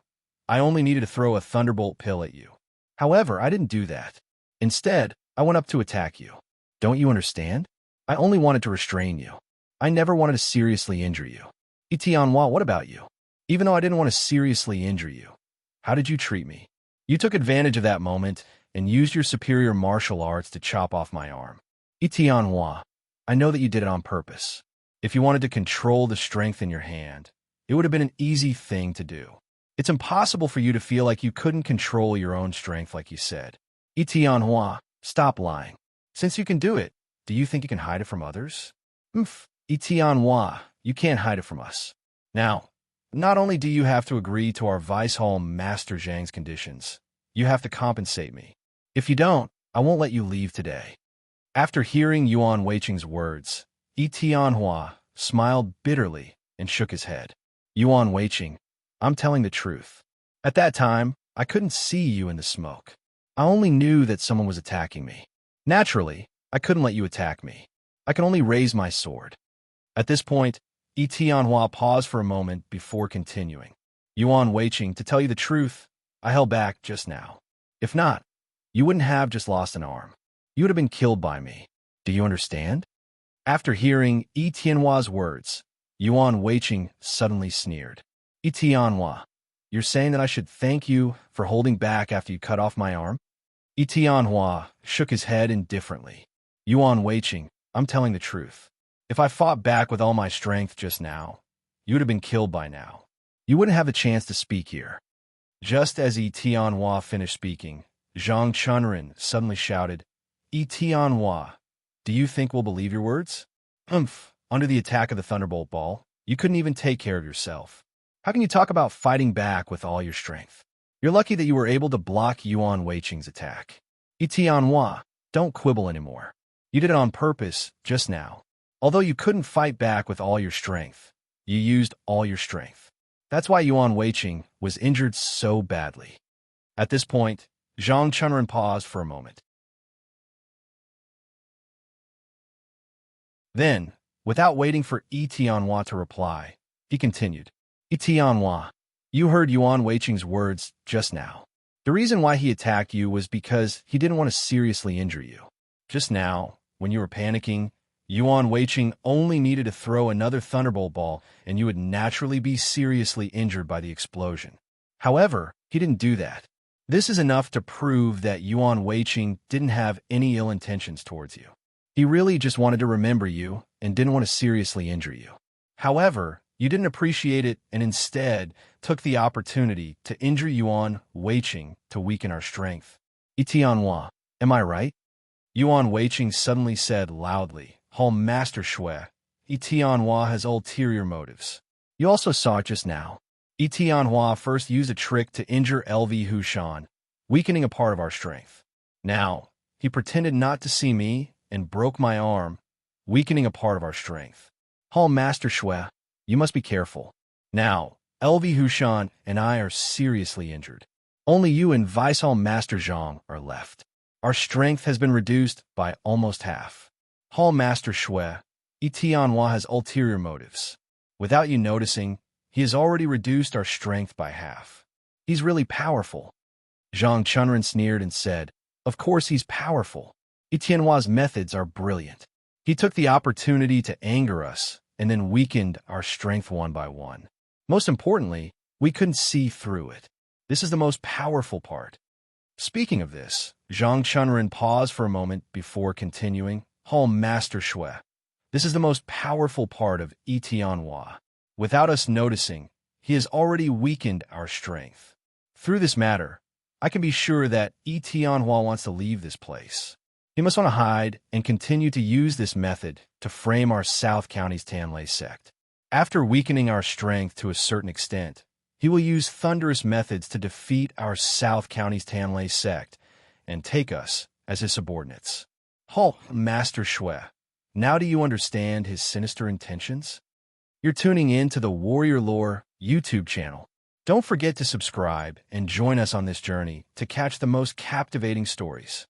I only needed to throw a thunderbolt pill at you. However, I didn't do that. Instead, I went up to attack you. Don't you understand? I only wanted to restrain you. I never wanted to seriously injure you. Etienne, what about you? Even though I didn't want to seriously injure you, how did you treat me? You took advantage of that moment and used your superior martial arts to chop off my arm. Etienne, I know that you did it on purpose. If you wanted to control the strength in your hand, it would have been an easy thing to do. It's impossible for you to feel like you couldn't control your own strength like you said. Etienne, stop lying. Since you can do it, do you think you can hide it from others? Etienne, you can't hide it from us. Now, not only do you have to agree to our Vice Hall Master Zhang's conditions, you have to compensate me. If you don't, I won't let you leave today. After hearing Yuan Weiqing's words, Etienne smiled bitterly and shook his head. Yuan Weiqing, I'm telling the truth. At that time, I couldn't see you in the smoke. I only knew that someone was attacking me. Naturally, I couldn't let you attack me. I could only raise my sword. At this point, Etienne paused for a moment before continuing. Yuan Weiqing, to tell you the truth, I held back just now. If not, you wouldn't have just lost an arm. You would have been killed by me. Do you understand? After hearing Etienne's words, Yuan Weiqing suddenly sneered. Etienne, you're saying that I should thank you for holding back after you cut off my arm? Etienne shook his head indifferently. Yuan Weiqing, I'm telling the truth. If I fought back with all my strength just now, you would have been killed by now. You wouldn't have the chance to speak here. Just as Etienne finished speaking, Zhang Chunrin suddenly shouted, Etienne, do you think we'll believe your words? Under the attack of the Thunderbolt Ball, you couldn't even take care of yourself. How can you talk about fighting back with all your strength? You're lucky that you were able to block Yuan Weiqing's attack. Etienne, don't quibble anymore. You did it on purpose just now. Although you couldn't fight back with all your strength, you used all your strength. That's why Yuan Weiqing was injured so badly. At this point, Zhang Chunrin paused for a moment. Then, without waiting for Etienne to reply, he continued. Etienne, you heard Yuan Weiqing's words just now. The reason why he attacked you was because he didn't want to seriously injure you. Just now, when you were panicking, Yuan Weiqing only needed to throw another Thunderbolt Ball and you would naturally be seriously injured by the explosion. However, he didn't do that. This is enough to prove that Yuan Weiqing didn't have any ill intentions towards you. He really just wanted to remember you and didn't want to seriously injure you. However, you didn't appreciate it and instead took the opportunity to injure Yuan Weiqing to weaken our strength. Etienne, am I right? Yuan Weiqing suddenly said loudly, Hall Master Shui, Etienne has ulterior motives. You also saw it just now. Etienne first used a trick to injure LV Hushan, weakening a part of our strength. Now, he pretended not to see me and broke my arm, weakening a part of our strength. Hall Master Shui, you must be careful. Now, LV Hushan and I are seriously injured. Only you and Vice Hall Master Zhang are left. Our strength has been reduced by almost half. Hall Master Shui, Etienne has ulterior motives. Without you noticing, he has already reduced our strength by half. He's really powerful. Zhang Chunrin sneered and said, Of course he's powerful. Etienne's methods are brilliant. He took the opportunity to anger us and then weakened our strength one by one. Most importantly, we couldn't see through it. This is the most powerful part. Speaking of this, Zhang Chunrin paused for a moment before continuing, Hall Master Shui. This is the most powerful part of Etienne. Without us noticing, he has already weakened our strength. Through this matter, I can be sure that Etienne wants to leave this place. He must want to hide and continue to use this method to frame our South County's Tanlei sect. After weakening our strength to a certain extent, he will use thunderous methods to defeat our South County's Tanlei sect and take us as his subordinates. Hall Master Shui, now do you understand his sinister intentions? You're tuning in to the Warrior Lore YouTube channel. Don't forget to subscribe and join us on this journey to catch the most captivating stories.